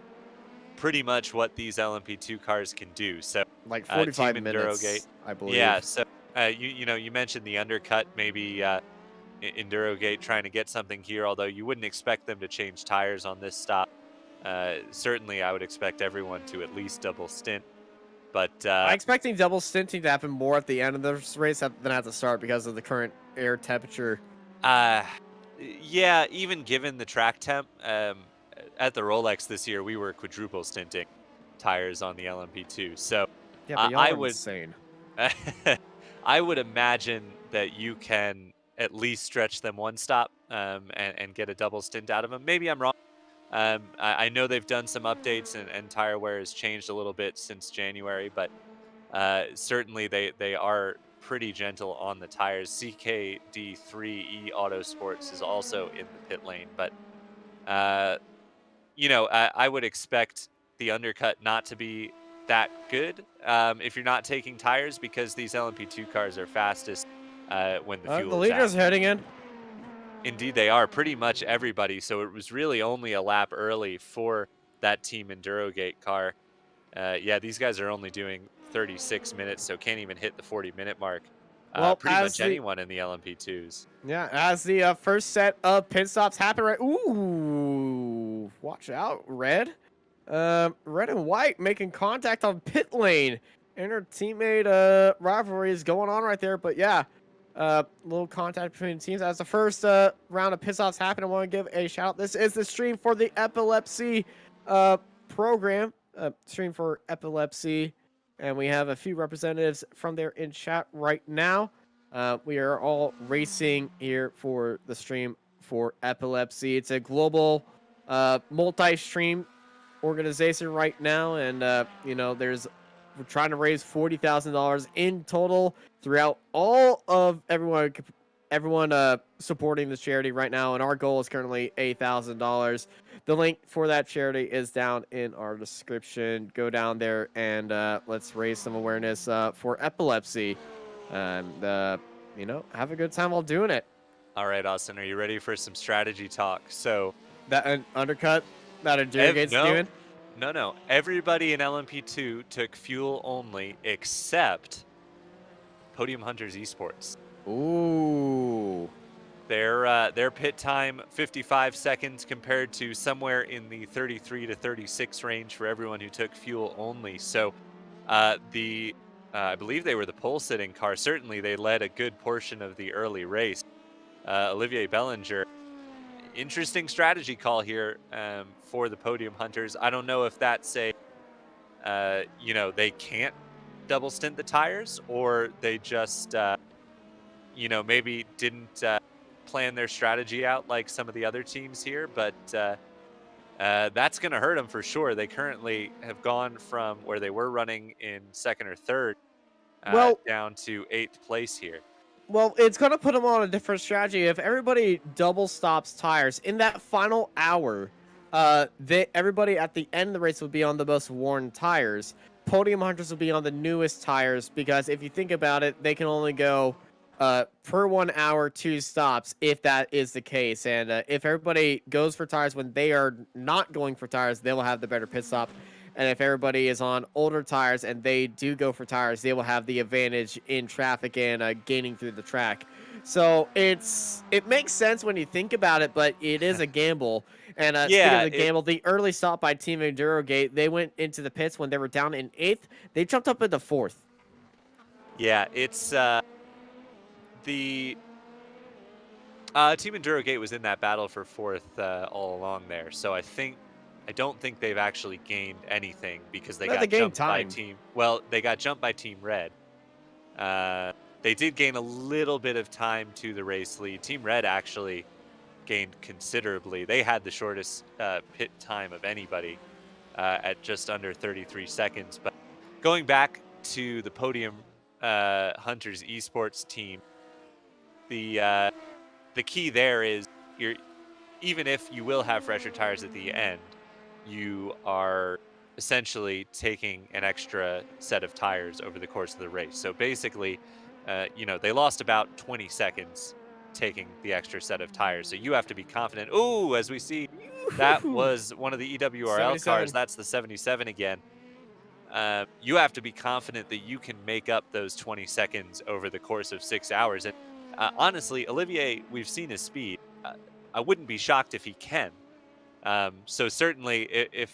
pretty much what these LMP2 cars can do. So like 45 Team minutes, Endurogate, I believe. yeah. So you mentioned the undercut, maybe Endurogate trying to get something here, although you wouldn't expect them to change tires on this stop. Certainly, I would expect everyone to at least double stint. But I'm expecting double stinting to happen more at the end of this race than at the start because of the current air temperature. yeah, even given the track temp, at the Rolex this year, we were quadruple stinting tires on the LMP2. So Yeah, but y'all I are would insane. I would imagine that you can at least stretch them one stop and get a double stint out of them. Maybe I'm wrong. I know they've done some updates and tire wear has changed a little bit since January, but certainly they are pretty gentle on the tires. CKD3E Autosports is also in the pit lane, but I would expect the undercut not to be that good if you're not taking tires, because these LMP2 cars are fastest when the fuel The is leader's out. heading in. Indeed, they are. Pretty much everybody. So it was really only a lap early for that Team Endurogate car. Yeah, these guys are only doing 36 minutes, so can't even hit the 40-minute mark. Well, pretty as much anyone in the LMP2s. Yeah, as the first set of pit stops happen, right? Ooh, watch out, Red. Red and White making contact on pit lane. Inter-teammate rivalry is going on right there, but yeah, little contact between teams. As the first round of pit stops happen, I want to give a shout out. This is the stream for the Epilepsy program, stream for Epilepsy, and we have a few representatives from there in chat right now. We are all racing here for the stream for Epilepsy. It's a global multi-stream organization right now, and we're trying to raise $40,000 in total throughout all of everyone supporting this charity right now, and our goal is currently $8,000. The link for that charity is down in our description. Go down there and let's raise some awareness for epilepsy, and have a good time while doing it. All right, Austin, are you ready for some strategy talk? So That an undercut that Endurogate's doing? No. Everybody in LMP2 took fuel only except Podium Hunters Esports. Ooh. Their pit time 55 seconds compared to somewhere in the 33 to 36 range for everyone who took fuel only. So I believe they were the pole sitting car. Certainly they led a good portion of the early race. Olivier Bellinger, interesting strategy call here for the Podium Hunters. I don't know if that's they can't double stint the tires, or they just maybe didn't plan their strategy out like some of the other teams here, but that's going to hurt them for sure. They currently have gone from where they were running in second or third down to 8th place here. Well, it's going to put them on a different strategy. If everybody double stops tires in that final hour, everybody at the end of the race would be on the most worn tires. Podium Hunters will be on the newest tires, because if you think about it, they can only go per 1 hour 2 stops if that is the case. And if everybody goes for tires when they are not going for tires, they will have the better pit stop. And if everybody is on older tires and they do go for tires, they will have the advantage in traffic and gaining through the track. So it makes sense when you think about it, but it is a gamble. And speaking of the gamble, the early stop by Team Endurogate, they went into the pits when they were down in 8th. They jumped up into 4th. Yeah, it's the Team Endurogate was in that battle for 4th all along there. So I don't think they've actually gained anything, because they got jumped by Team. Well, they got jumped by Team Red. They did gain a little bit of time to the race lead. Team Red actually gained considerably. They had the shortest pit time of anybody at just under 33 seconds. But going back to the Podium Hunters Esports team, the key there is even if you will have fresher tires at the end, you are essentially taking an extra set of tires over the course of the race. So basically, they lost about 20 seconds taking the extra set of tires. So you have to be confident. Oh, as we see, that was one of the EWRL 77. cars. That's the 77 again. You have to be confident that you can make up those 20 seconds over the course of 6 hours. And honestly, Olivier, we've seen his speed. I wouldn't be shocked if he can. So certainly, if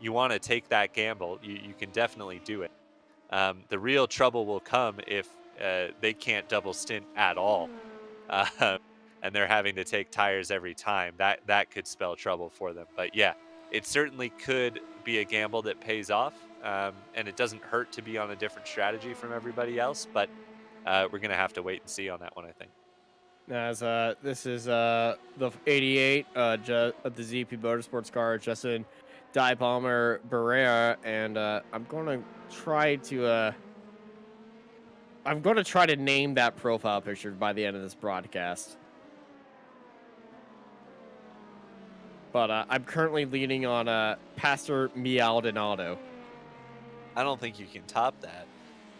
you want to take that gamble, you can definitely do it. The real trouble will come if they can't double stint at all, and they're having to take tires every time. That could spell trouble for them. But yeah, it certainly could be a gamble that pays off, and it doesn't hurt to be on a different strategy from everybody else. But we're gonna have to wait and see on that one, I think. As this is the 88 of the ZP Motorsports car, Justin Die Palmer Barrera, and I'm going to try to name that profile picture by the end of this broadcast. But I'm currently leaning on Pastor Maldonado. I don't think you can top that.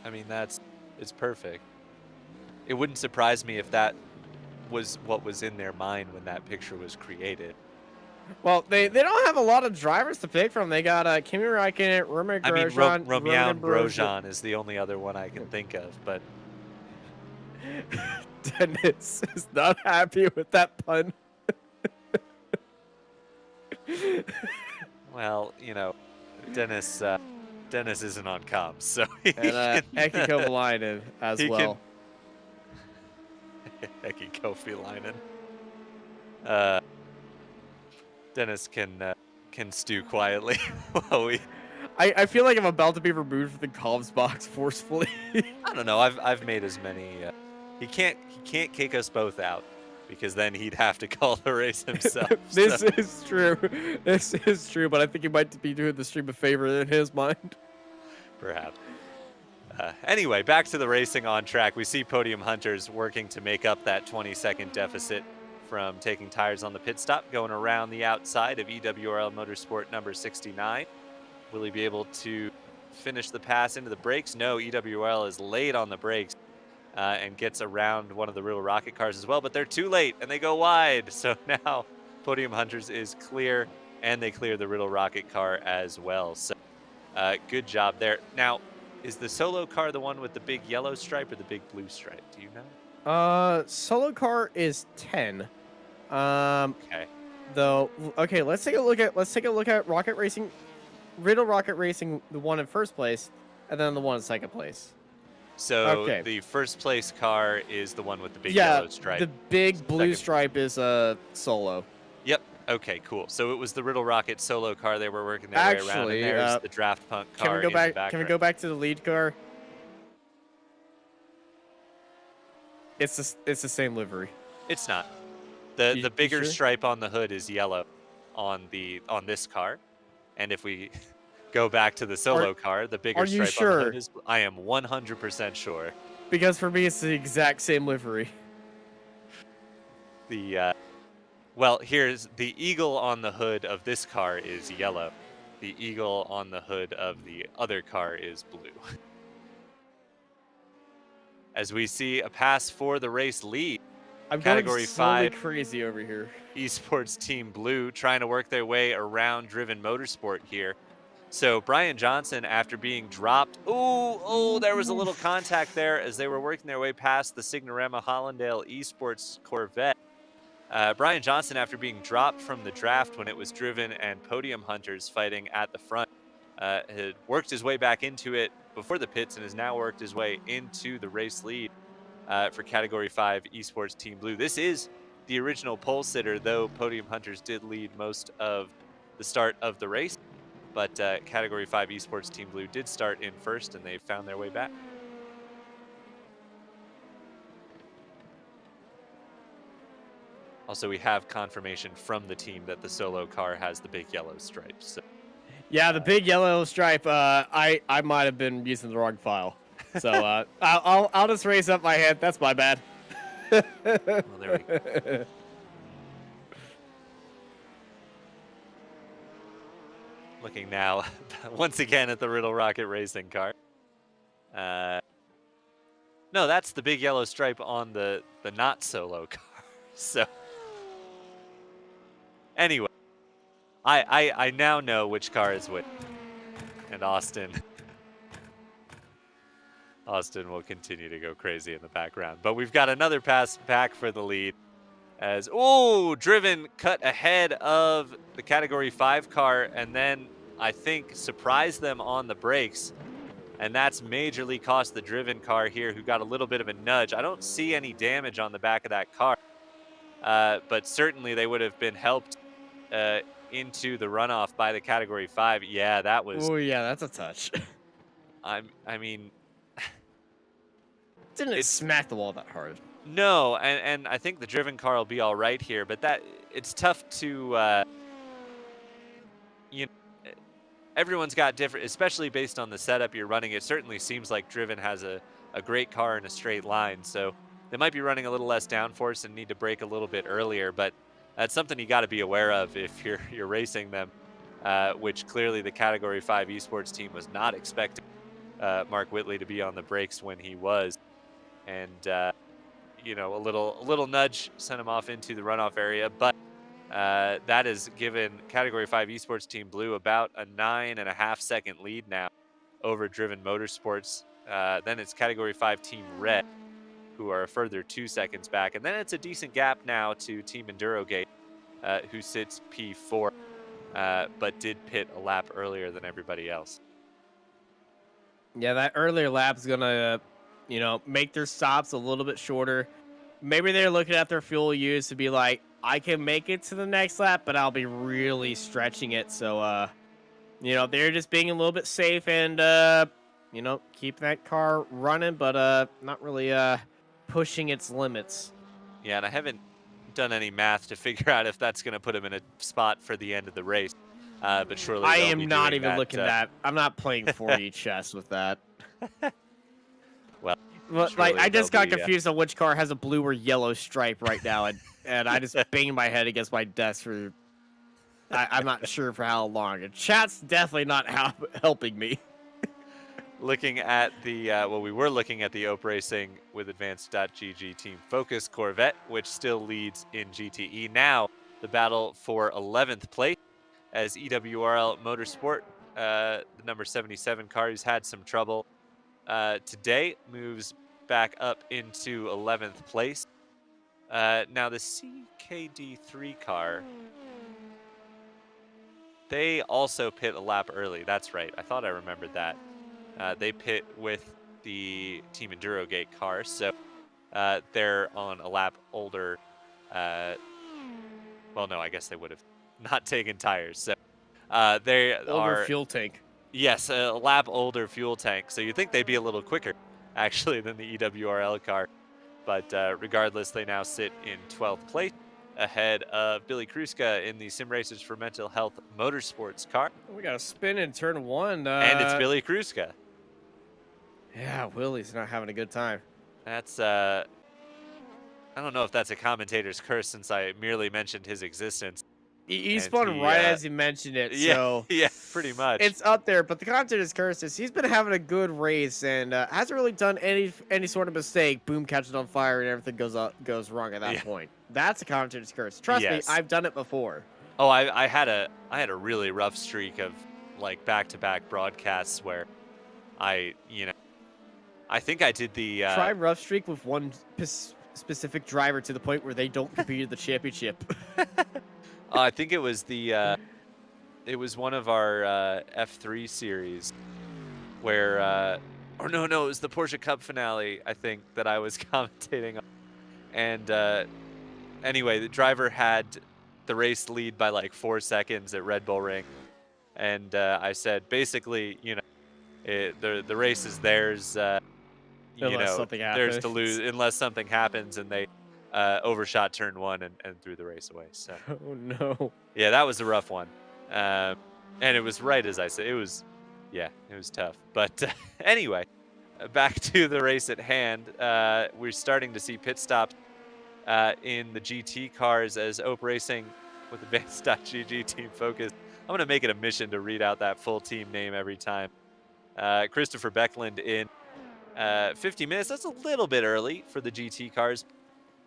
I mean, it's perfect. It wouldn't surprise me if that was what was in their mind when that picture was created. Well, they don't have a lot of drivers to pick from. They got Kimi Räikkönen, Romain Grosjean. Romain Grosjean is the only other one I can think of, but Dennis is not happy with that pun. Well, Dennis isn't on comms, so And Eki Kovalainen as well. Eki Kovalainen. Dennis can stew quietly while we. I feel like I'm about to be removed from the comms box forcefully. I don't know. I've made as many. He can't kick us both out because then he'd have to call the race himself. This is true. This is true, but I think he might be doing the stream a favor in his mind. Perhaps. Anyway, back to the racing on track. We see Podium Hunters working to make up that 20-second deficit from taking tires on the pit stop, going around the outside of EWRL Motorsport number 69. Will he be able to finish the pass into the brakes? No, EWRL is late on the brakes and gets around one of the Riddle Rocket cars as well, but they're too late and they go wide. So now Podium Hunters is clear and they clear the Riddle Rocket car as well. So good job there. Now, is the solo car the one with the big yellow stripe or the big blue stripe? Do you know? Solo car is 10. Okay. Though, okay, let's take a look at Rocket Racing, Riddle Rocket Racing, the one in first place, and then the one in second place. So the first place car is the one with the big yellow stripe. The big blue stripe is solo. Yep. Okay, cool. So it was the Riddle Rocket solo car they were working their way around, and there's the Draft Punk car in the background. Can we go back to the lead car? It's the same livery. It's not. The bigger stripe on the hood is yellow on this car, and if we go back to the solo car, the bigger stripe on the hood is. I am 100% sure. Because for me, it's the exact same livery. Well, here's the eagle on the hood of this car is yellow. The eagle on the hood of the other car is blue. As we see a pass for the race lead. I'm Category 5 crazy over here. Esports Team Blue trying to work their way around Driven Motorsport here. So Brian Johnson, after being dropped, there was a little contact there as they were working their way past the Signorama Hollandale Esports Corvette. Brian Johnson, after being dropped from the draft when it was Driven and Podium Hunters fighting at the front, had worked his way back into it before the pits and has now worked his way into the race lead for Category 5 Esports Team Blue. This is the original pole sitter, though Podium Hunters did lead most of the start of the race. But Category 5 Esports Team Blue did start in first, and they found their way back. Also, we have confirmation from the team that the solo car has the big yellow stripes. So. Yeah, the big yellow stripe. I might have been using the wrong file, so I'll just raise up my hand. That's my bad. Well, there we go. Looking now, once again, at the Riddle Rocket Racing car. No, that's the big yellow stripe on the not solo car. So, anyway, I now know which car is which, and Austin will continue to go crazy in the background. But we've got another pass back for the lead. As, Driven cut ahead of the Category 5 car, and then I think surprised them on the brakes. And that's majorly cost the Driven car here, who got a little bit of a nudge. I don't see any damage on the back of that car. But certainly they would have been helped into the runoff by the Category 5. Yeah, that was... Oh, yeah, that's a touch. I mean... Didn't smack the wall that hard. No, and I think the Driven car will be all right here, but it's tough to, everyone's got different, especially based on the setup you're running. It certainly seems like Driven has a great car in a straight line, so they might be running a little less downforce and need to brake a little bit earlier, but that's something you got to be aware of if you're racing them, which clearly the Category 5 Esports team was not expecting Mark Whitley to be on the brakes when he was, and a little nudge sent him off into the runoff area, but that has given Category 5 Esports Team Blue about a 9.5 second lead now over Driven Motorsports. Then it's Category 5 Team Red, who are a further 2 seconds back. And then it's a decent gap now to Team Endurogate, who sits P4, but did pit a lap earlier than everybody else. Yeah, that earlier lap's gonna, make their stops a little bit shorter. Maybe they're looking at their fuel use to be like, I can make it to the next lap, but I'll be really stretching it. So, they're just being a little bit safe and, keep that car running, but not really pushing its limits. Yeah, and I haven't done any math to figure out if that's going to put him in a spot for the end of the race. But surely I am not even looking at that. I'm not playing 4D chess with that. Well, I just got confused on which car has a blue or yellow stripe right now, and I just banged my head against my desk for I'm not sure for how long. And chat's definitely not helping me. Looking at the we were looking at the Ope Racing with Advanced.GG Team Focus Corvette, which still leads in GTE. Now the battle for 11th place as EWRL Motorsport, the number 77 car, who's had some trouble today, moves back up into 11th place. Now the CKD3 car, they also pit a lap early. That's right. I thought I remembered that. They pit with the Team Endurogate car, so they're on a lap older. Well, no, I guess they would have not taken tires. So they older fuel tank. Yes, a lap older fuel tank. So you'd think they'd be a little quicker, actually, than the EWRL car. But regardless, they now sit in 12th place, ahead of Billy Kruska in the Sim Racers for Mental Health Motorsports car. We got a spin in turn 1. And it's Billy Kruska. Yeah, Willie's not having a good time. That's, I don't know if that's a commentator's curse since I merely mentioned his existence. He spun right as you mentioned it, yeah, so... Yeah, pretty much. It's up there, but the commentator's curse is he's been having a good race and hasn't really done any sort of mistake. Boom, catches on fire, and everything goes wrong at that point. That's a commentator's curse. Trust me, I've done it before. Oh, I had a really rough streak of, like, back-to-back broadcasts where I think I did the... Try rough streak with one specific driver to the point where they don't compete in the championship. I think it was it was one of our F3 series where, or no, it was the Porsche Cup finale, I think, that I was commentating on. And anyway, the driver had the race lead by like 4 seconds at Red Bull Ring. And I said, basically, the race is theirs. Unless something happens. Theirs to lose unless something happens, and they overshot turn 1 and threw the race away. So Oh no. yeah, that was a rough one. And it was right as I said. It was tough. But anyway, back to the race at hand. We're starting to see pit stops in the GT cars as Ope Racing with Advanced.GG Team Focus. I'm going to make it a mission to read out that full team name every time. Christopher Beckland in 50 minutes. That's a little bit early for the GT cars.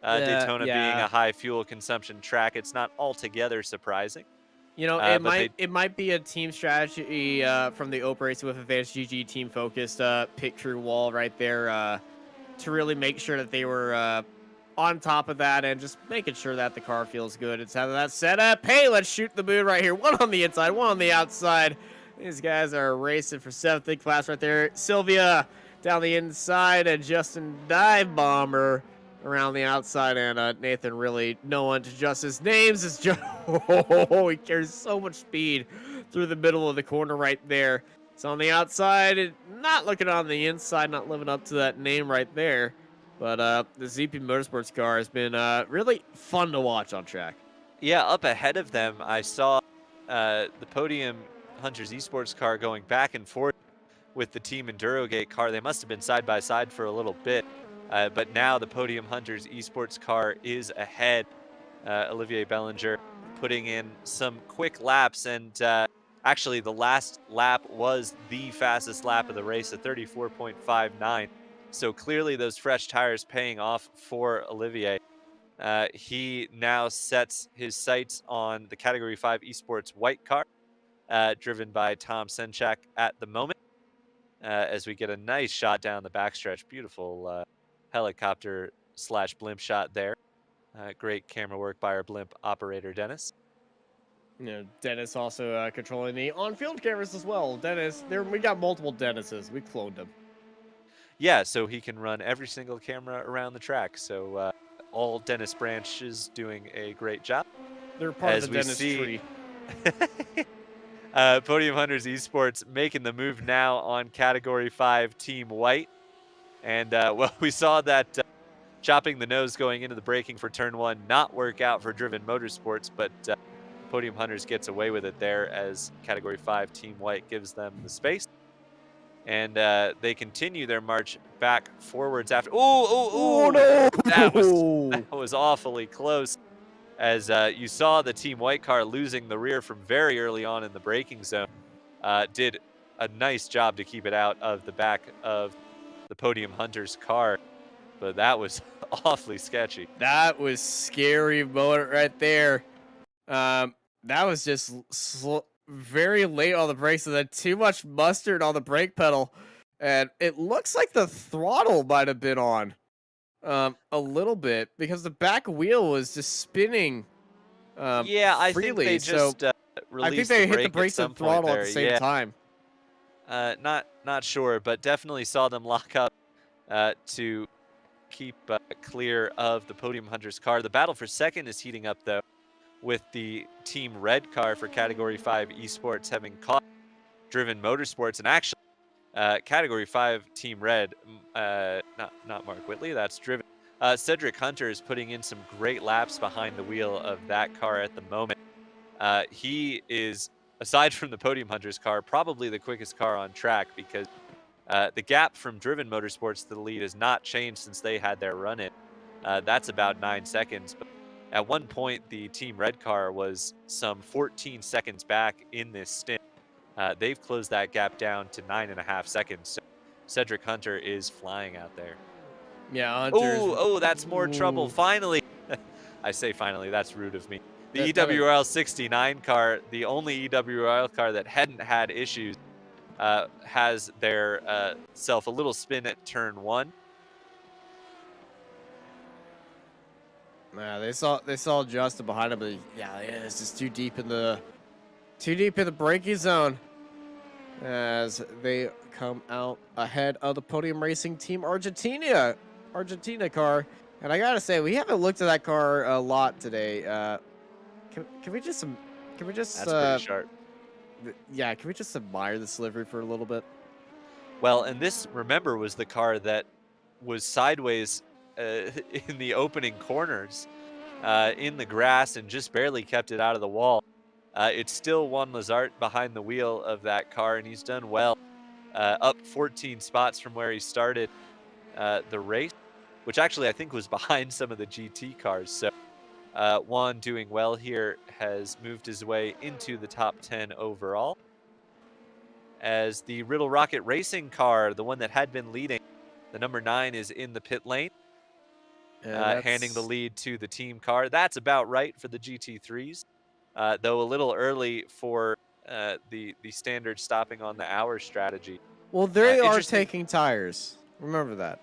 Daytona being a high fuel consumption track, it's not altogether surprising. You know, it might be a team strategy from the Ope Racing with Advanced GG Team Focused pit crew wall right there to really make sure that they were on top of that and just making sure that the car feels good. It's having that setup. Hey, let's shoot the moon right here. One on the inside, one on the outside. These guys are racing for 7th in class right there. Sylvia down the inside and Justin Dive Bomber around the outside, and Nathan really no one to adjust his names. Is just he carries so much speed through the middle of the corner right there. It's on the outside, not looking on the inside, not living up to that name right there. But the ZP Motorsports car has been really fun to watch on track. Yeah, up ahead of them, I saw the Podium Hunters Esports car going back and forth with the Team Endurogate car. They must have been side by side for a little bit. But now the Podium Hunters Esports car is ahead. Olivier Bellinger putting in some quick laps, and actually the last lap was the fastest lap of the race, a 34.59. So clearly those fresh tires paying off for Olivier. He now sets his sights on the Category 5 Esports white car, driven by Tom Senchak at the moment, as we get a nice shot down the backstretch. Beautiful helicopter / blimp shot there. Great camera work by our blimp operator, Dennis. You know, Dennis also controlling the on-field cameras as well. Dennis, we got multiple Dennises. We cloned him. Yeah, so he can run every single camera around the track. So all Dennis branches doing a great job. They're part of the Dennis tree. Podium Hunters Esports making the move now on Category 5 Team White. And, well, we saw that chopping the nose going into the braking for Turn 1 not work out for Driven Motorsports, but Podium Hunters gets away with it there as Category 5 Team White gives them the space. And they continue their march back forwards after. Oh, no! That was awfully close. As you saw the Team White car losing the rear from very early on in the braking zone. Did a nice job to keep it out of the back of the Podium Hunters car. But that was awfully sketchy. That was scary moment right there. That was just very late on the brakes, and then too much mustard on the brake pedal, and it looks like the throttle might have been on a little bit because the back wheel was just spinning. Yeah, I freely. think they just I think they hit the brakes and throttle at the same time. Not sure, but definitely saw them lock up to keep clear of the Podium Hunters car. The battle for second is heating up though, with the Team Red car for Category 5 Esports having caught Driven Motorsports. And actually, Category 5 Team Red, not Mark Whitley, that's Driven. Cedric Hunter is putting in some great laps behind the wheel of that car at the moment. He is, aside from the Podium Hunters car, probably the quickest car on track because the gap from Driven Motorsports to the lead has not changed since they had their run-in. That's about 9 seconds. But at one point, the Team Red car was some 14 seconds back in this stint. They've closed that gap down to 9.5 seconds. So Cedric Hunter is flying out there. Yeah, Oh, that's more trouble. Finally. I say finally, that's rude of me. The EWRL 69 car, the only EWRL car that hadn't had issues, has their self a little spin at Turn 1. Nah, they saw Justin behind him, but yeah, it's just too deep in the braking zone as they come out ahead of the Podium Racing Team Argentina car. And I gotta say, we haven't looked at that car a lot today. Can we just That's pretty sharp. Yeah, can we just admire this livery for a little bit? Well, and this, remember, was the car that was sideways in the opening corners in the grass and just barely kept it out of the wall. It's still Juan Lazart behind the wheel of that car, and he's done well. Up 14 spots from where he started the race, which actually I think was behind some of the GT cars. So Juan doing well here, has moved his way into the top 10 overall. As the Riddle Rocket Racing car, the one that had been leading, the number 9 is in the pit lane, handing the lead to the team car. That's about right for the GT3s, though a little early for the standard stopping on the hour strategy. Well, they are taking tires. Remember that.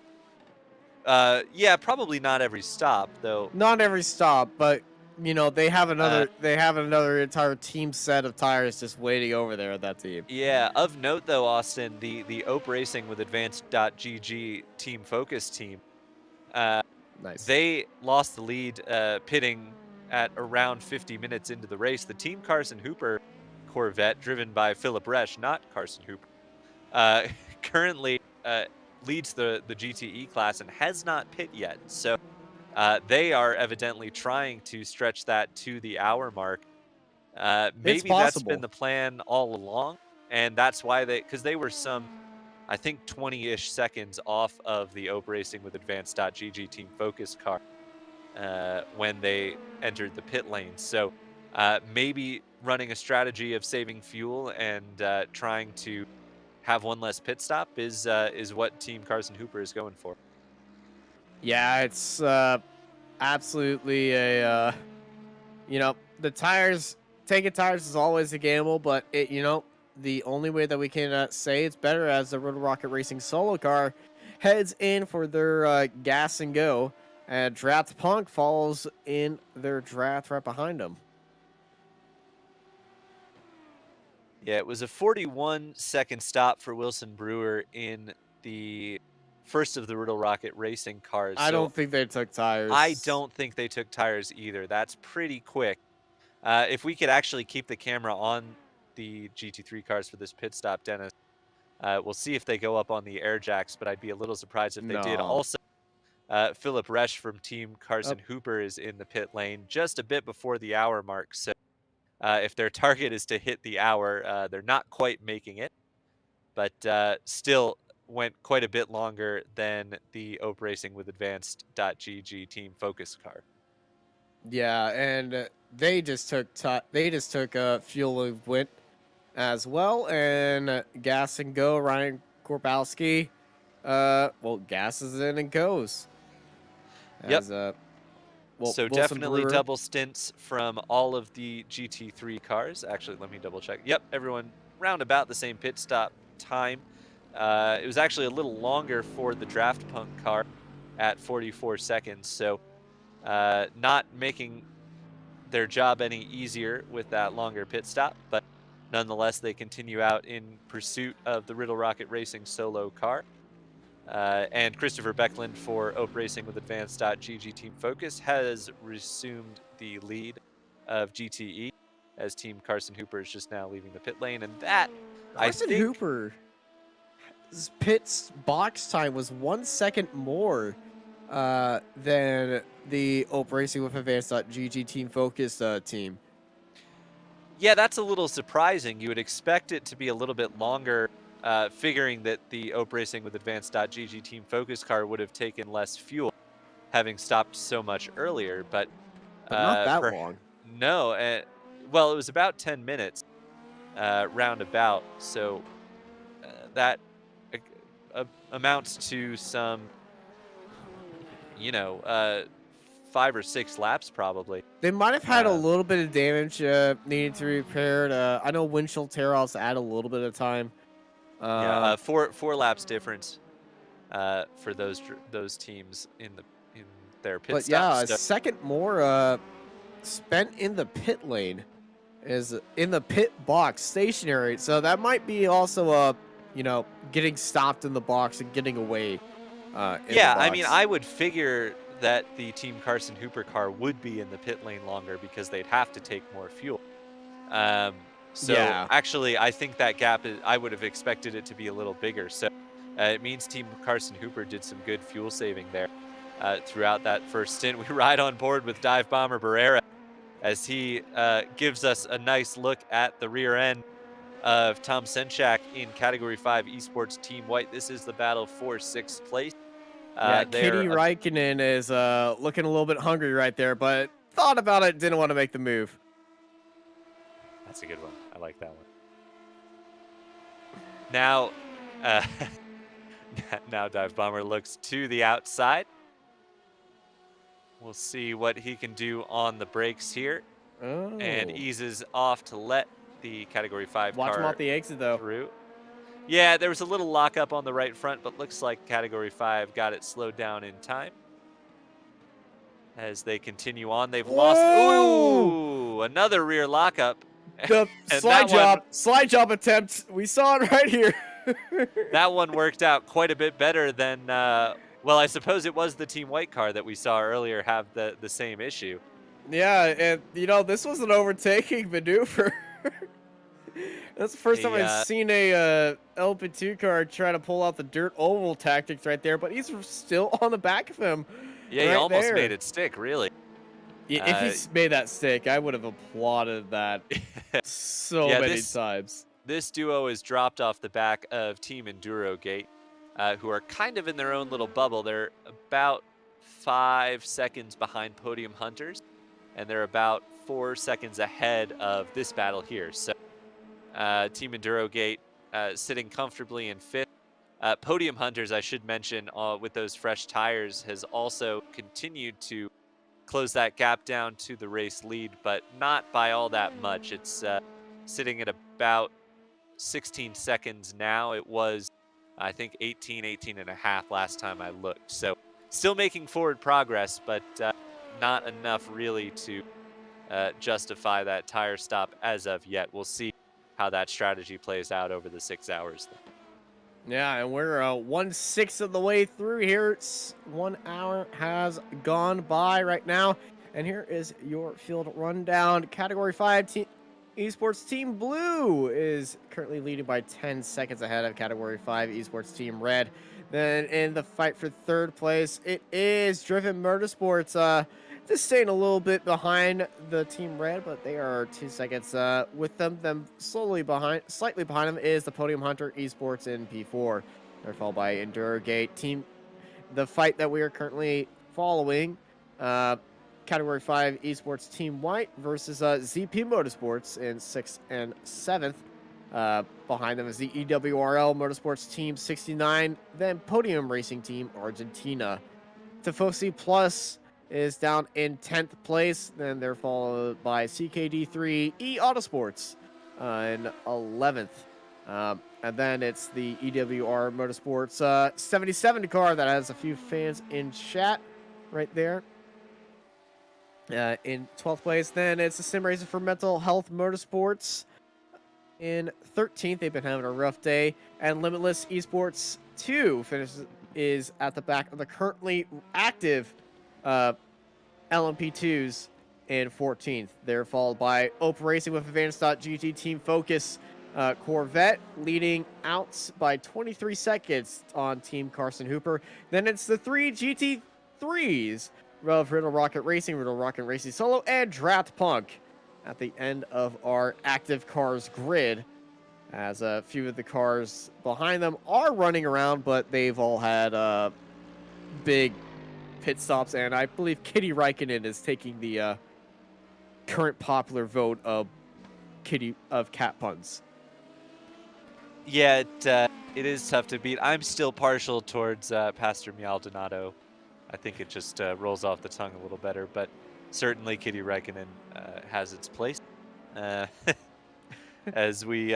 Yeah, probably not every stop, though. Not every stop, but you know they have another entire team set of tires just waiting over there at that team. Yeah, of note though, Austin, the Ope Racing with Advanced.gg Team Focus team. Nice. They lost the lead, pitting at around 50 minutes into the race. The Team Carson Hooper Corvette, driven by Philip Resch, not Carson Hooper, currently leads the GTE class and has not pit yet. So they are evidently trying to stretch that to the hour mark. Maybe that's been the plan all along, and that's why because they were some, I think, 20-ish seconds off of the Ope Racing with Advanced.gg Team Focus car when they entered the pit lane. So maybe running a strategy of saving fuel and trying to have one less pit stop is what Team Carson Hooper is going for. Yeah, it's absolutely a the tires. Taking tires is always a gamble, but the only way that we can say it's better as the Riddle Rocket Racing solo car heads in for their gas and go, and Draft Punk follows in their draft right behind them. Yeah, it was a 41-second stop for Wilson Brewer in the first of the Riddle Rocket Racing cars. I don't think they took tires. I don't think they took tires either. That's pretty quick. If we could actually keep the camera on the GT3 cars for this pit stop, Dennis, we'll see if they go up on the air jacks, but I'd be a little surprised if they did. Also, Philip Resch from Team Carson Hooper is in the pit lane just a bit before the hour mark. So if their target is to hit the hour, they're not quite making it, but still went quite a bit longer than the Ope Racing with Advanced.gg Team Focus car. Yeah, and they just took fuel and went as well, and gas and go. Ryan Korbowski, gasses in and goes. As, so Wilson definitely Brewer. double stints from all of the GT3 cars. Actually, let me double check. Yep, everyone round about the same pit stop time. It was actually a little longer for the Draft Punk car at 44 seconds. So not making their job any easier with that longer pit stop, but nonetheless, they continue out in pursuit of the Riddle Rocket Racing solo car. And Christopher Beckland for Ope Racing with Advanced.gg Team Focus has resumed the lead of GTE as Team Carson Hooper is just now leaving the pit lane. And that, Carson Hooper's pit's box time was 1 second more than the Ope Racing with Advanced.gg Team Focus team. Yeah, that's a little surprising. You would expect it to be a little bit longer, figuring that the Ope Racing with Advanced.gg Team Focus car would have taken less fuel, having stopped so much earlier. But not that long. No, well, it was about 10 minutes roundabout, so that amounts to some, 5 or 6 laps probably. They might have had a little bit of damage needed to be repaired. I know windshield tear-offs add a little bit of time. Yeah, 4 laps difference for those teams in their pit stops. But yeah, a second more spent in the pit lane is in the pit box stationary. So that might be also getting stopped in the box and getting away. Yeah, I mean, I would figure that the Team Carson Hooper car would be in the pit lane longer because they'd have to take more fuel. Actually, I think that gap I would have expected it to be a little bigger. So it means Team Carson Hooper did some good fuel saving there. throughout that first stint. We ride on board with Dive Bomber Barrera as he gives us a nice look at the rear end of Tom Senchak in Category 5 Esports Team White. This is the battle for 6th place. Yeah, Kitty Räikkönen is looking a little bit hungry right there, but thought about it, didn't want to make the move. That's a good one. I like that one. Now, now Dive Bomber looks to the outside. We'll see what he can do on the brakes here. Oh. And eases off to let the Category 5 Watch car him off the exit, though. through. Yeah, there was a little lockup on the right front, but looks like Category 5 got it slowed down in time. As they continue on, they've lost. Ooh, another rear lockup. The slide job attempt. We saw it right here. That one worked out quite a bit better than, well, I suppose it was the Team White car that we saw earlier have the same issue. Yeah, and, you know, this was an overtaking maneuver. That's the first time I've seen a LP2 car try to pull out the dirt oval tactics right there, but he's still on the back of him. Yeah, he almost made it stick, really. Yeah, if he made that stick, I would have applauded that so many times. This duo is dropped off the back of Team EnduroGate, who are kind of in their own little bubble. They're about 5 seconds behind Podium Hunters, and they're about 4 seconds ahead of this battle here. So Team EnduroGate sitting comfortably in 5th. Podium Hunters, I should mention, with those fresh tires, has also continued to close that gap down to the race lead, but not by all that much. It's sitting at about 16 seconds now. It was, I think, 18 and a half last time I looked. So still making forward progress, but not enough really to justify that tire stop as of yet. We'll see how that strategy plays out over the 6 hours. Yeah, and we're 1/6 of the way through here. 1 hour has gone by right now. And here is your field rundown. Category 5 Esports Team Blue is currently leading by 10 seconds ahead of Category 5 Esports Team Red. Then in the fight for 3rd place, it is Driven Motorsports. Just staying a little bit behind the Team Red, but they are 2 seconds with them. Slightly behind them is the Podium Hunter Esports in P4. They're followed by EnduroGate. The fight that we are currently following, Category 5 Esports Team White versus ZP Motorsports in 6th and 7th. Behind them is the EWRL Motorsports Team 69, then Podium Racing Team Argentina. Tifosi Plus is down in 10th place. Then they're followed by CKD3 Autosports in 11th. And then it's the EWR Motorsports 77 car that has a few fans in chat right there. In 12th place, then it's the Sim Racer for Mental Health Motorsports in 13th. They've been having a rough day. And Limitless Esports 2 is at the back of the currently active LMP2s in 14th. They're followed by Open Racing with Advanced.GT Team Focus Corvette leading out by 23 seconds on Team Carson Hooper. Then it's the 3 GT3s of Riddle Rocket Racing Solo, and Draft Punk at the end of our active cars grid, as a few of the cars behind them are running around, but they've all had big pit stops, and I believe Kitty Räikkönen is taking the current popular vote of cat puns. Yeah, it is tough to beat. I'm still partial towards Pastor Maldonado. I think it just rolls off the tongue a little better, but certainly Kitty Räikkönen has its place. As we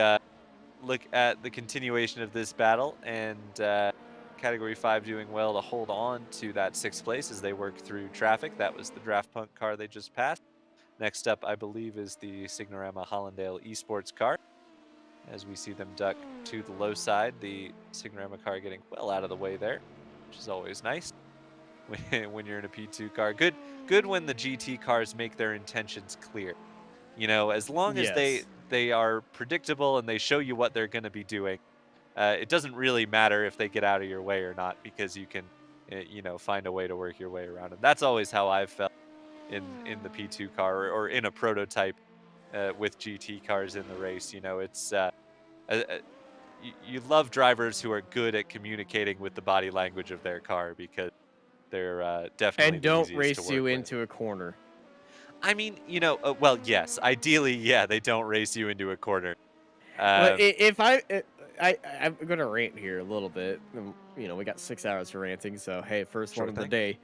look at the continuation of this battle, and Category 5 doing well to hold on to that 6th place as they work through traffic. That was the Draft Punk car they just passed. Next up, I believe, is the Signorama Hollandale Esports car. As we see them duck to the low side, the Signorama car getting well out of the way there, which is always nice when you're in a P2 car. Good when the GT cars make their intentions clear. You know, as long as they are predictable and they show you what they're going to be doing, it doesn't really matter if they get out of your way or not, because you can find a way to work your way around it. That's always how I've felt in the P2 car or in a prototype with GT cars in the race. It's you love drivers who are good at communicating with the body language of their car because they're definitely And the don't easiest race to work you with. into a corner. I mean, well, yes, ideally, yeah, they don't race you into a corner. But I'm gonna rant here a little bit. We got 6 hours for ranting, so hey, first Sure one of the thing. day.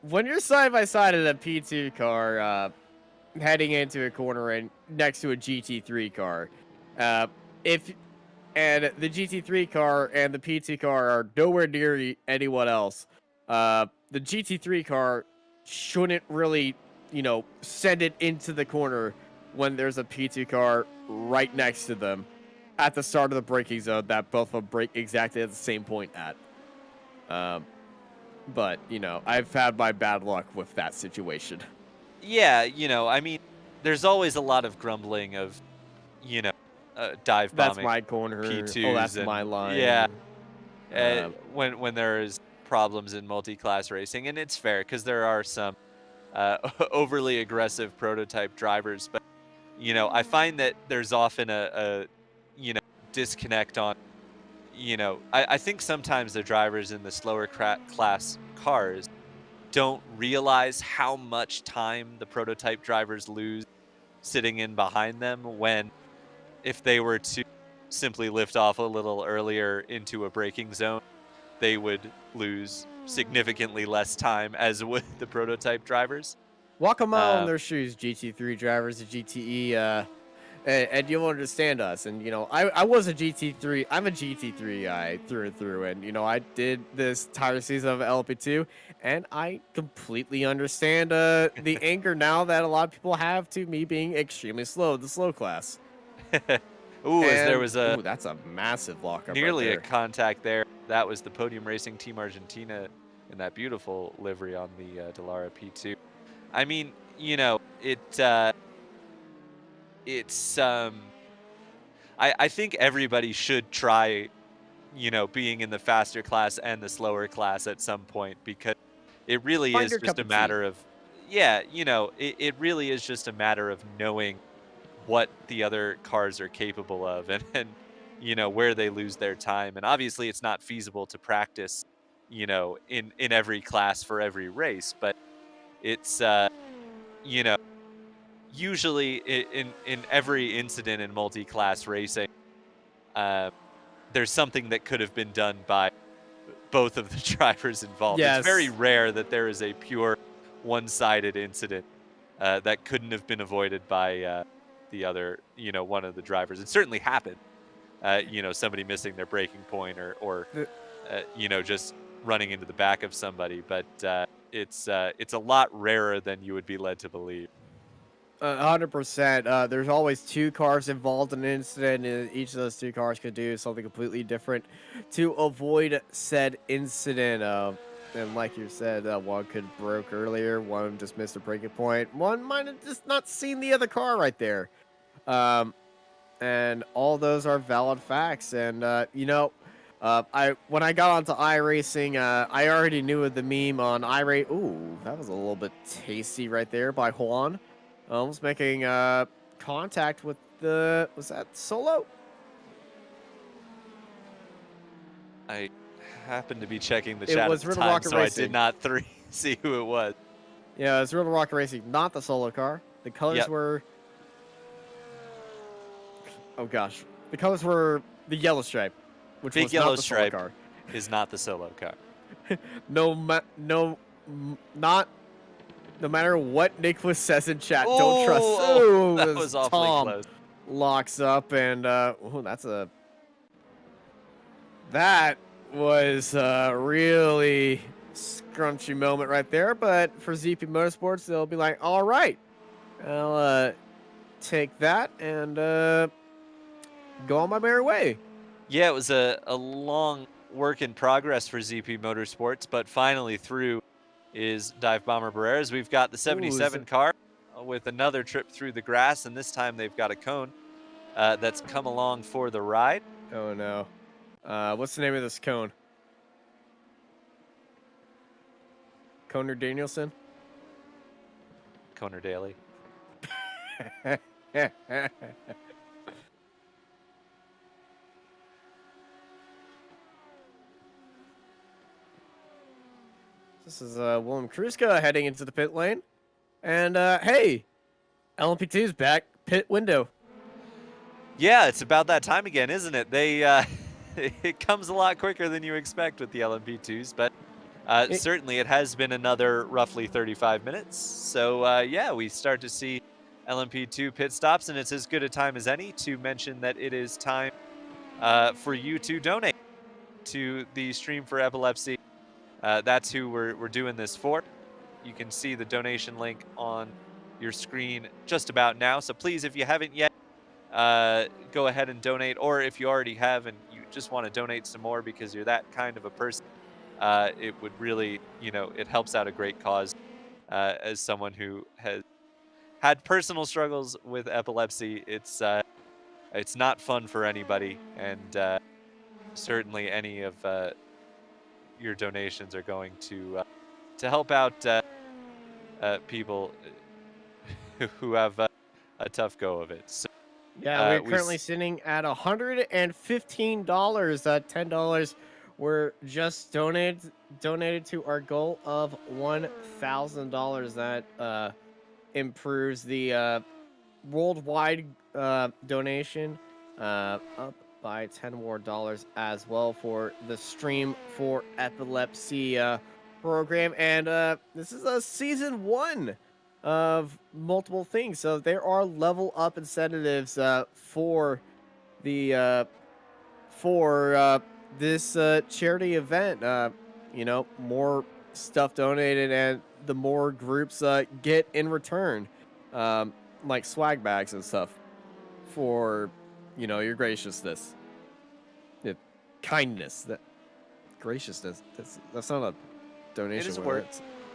When you're side by side in a P2 car, heading into a corner and next to a GT3 car, and the GT3 car and the P2 car are nowhere near anyone else, the GT3 car shouldn't really, send it into the corner when there's a P2 car right next to them at the start of the braking zone that both of them brake exactly at the same point at. But, I've had my bad luck with that situation. Yeah, I mean, there's always a lot of grumbling of, dive That's bombing my corner. P2s. Oh, that's and, my line. Yeah, Uh, when there is problems in multi-class racing, and it's fair because there are some overly aggressive prototype drivers, but I find that there's often a disconnect on, I think sometimes the drivers in the slower class cars don't realize how much time the prototype drivers lose sitting in behind them when if they were to simply lift off a little earlier into a braking zone, they would lose significantly less time as would the prototype drivers. Walk a mile in Uh, their shoes, GT3 drivers, the GTE, and you'll understand us. And, I was a GT3. I'm a GT3 guy through and through. And, I did this entire season of LP2, and I completely understand the anger now that a lot of people have to me being extremely slow, the slow class. as there was Ooh, that's a massive lockup nearly right a contact there. That was the Podium Racing Team Argentina in that beautiful livery on the Dallara P2. I mean, it's I think everybody should try, being in the faster class and the slower class at some point because it really Find is your just cup a of matter of, it really is just a matter of knowing what the other cars are capable of and where they lose their time. And obviously it's not feasible to practice, in every class for every race, but it's usually in every incident in multi-class racing, there's something that could have been done by both of the drivers involved. Yes. It's very rare that there is a pure one-sided incident that couldn't have been avoided by the other, one of the drivers. It certainly happened, somebody missing their braking point or just running into the back of somebody. But it's a lot rarer than you would be led to believe. 100%. There's always two cars involved in an incident, and each of those two cars could do something completely different to avoid said incident. And like you said, one could broke earlier, one just missed a braking point, one might have just not seen the other car right there. And all those are valid facts. And when I got onto iRacing, I already knew of the meme on iRacing. Ooh, that was a little bit tasty right there by Juan. Almost making contact with the, was that Solo? I happened to be checking the It chat was at the Riddle time, Rocket so I Racing. did not see who it was. Yeah, it was Riddle Rocket Racing, not the Solo car. The colors Yep. were, oh gosh, the colors were the yellow stripe, which Big was yellow not the Solo stripe car. is not the Solo car. No matter what Nicholas says in chat, don't trust. Oh, that as was awfully Tom close. locks up, and that was a really scrunchy moment right there. But for ZP Motorsports, they'll be like, all right, I'll take that and go on my merry way. Yeah, it was a long work in progress for ZP Motorsports, but finally through is Dive Bomber Barreras. We've got the 77 car with another trip through the grass, and this time they've got a cone that's come along for the ride. Oh no. What's the name of this cone? Conor Danielson. Conor Daly. This is Willem Kruska heading into the pit lane. And hey, LMP2's back pit window. Yeah, it's about that time again, isn't it? They it comes a lot quicker than you expect with the LMP2s, but certainly it has been another roughly 35 minutes. So yeah, we start to see LMP2 pit stops, and it's as good a time as any to mention that it is time for you to donate to the Stream for Epilepsy. That's who we're doing this for. You can see the donation link on your screen just about now. So please, if you haven't yet, go ahead and donate. Or if you already have and you just want to donate some more because you're that kind of a person, it would really, it helps out a great cause. As someone who has had personal struggles with epilepsy, it's not fun for anybody, and certainly any of your donations are going to help out people who have a tough go of it. So, yeah, we're currently sitting at $115. $10 were just donated to our goal of $1,000. That improves the worldwide donation up by $10 more as well for the Stream for Epilepsy program. And this is a season 1 of multiple things, so there are level up incentives for the this charity event. More stuff donated, and the more groups get in return, like swag bags and stuff for your graciousness, kindness, that graciousness. That's not a donation. It is a word.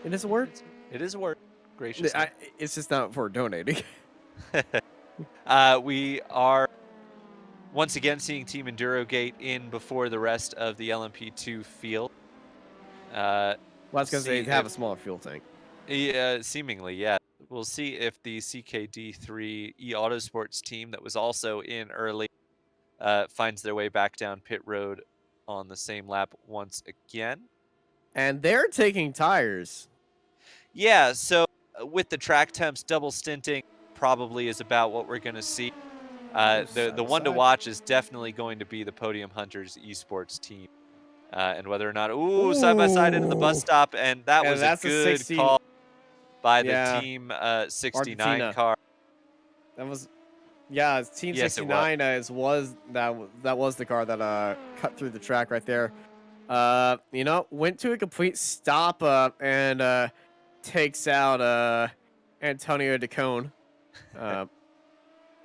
It is a word. It is a word. Gracious. It's just not for donating. We are once again seeing Team Endurogate in before the rest of the LMP2 field. Well, that's because they have a smaller fuel tank. Yeah, seemingly, yeah. We'll see if the CKD3 eAutosports team that was also in early finds their way back down pit road on the same lap once again. And they're taking tires. Yeah, so with the track temps, double stinting probably is about what we're going to see. The one to watch is definitely going to be the Podium Hunters esports team. And whether or not, side by side into the bus stop, and that was a good call by the Team 69 Argentina car. That was, yeah, Team 69 was the car that cut through the track right there. Went to a complete stop and takes out Antonio DeCone.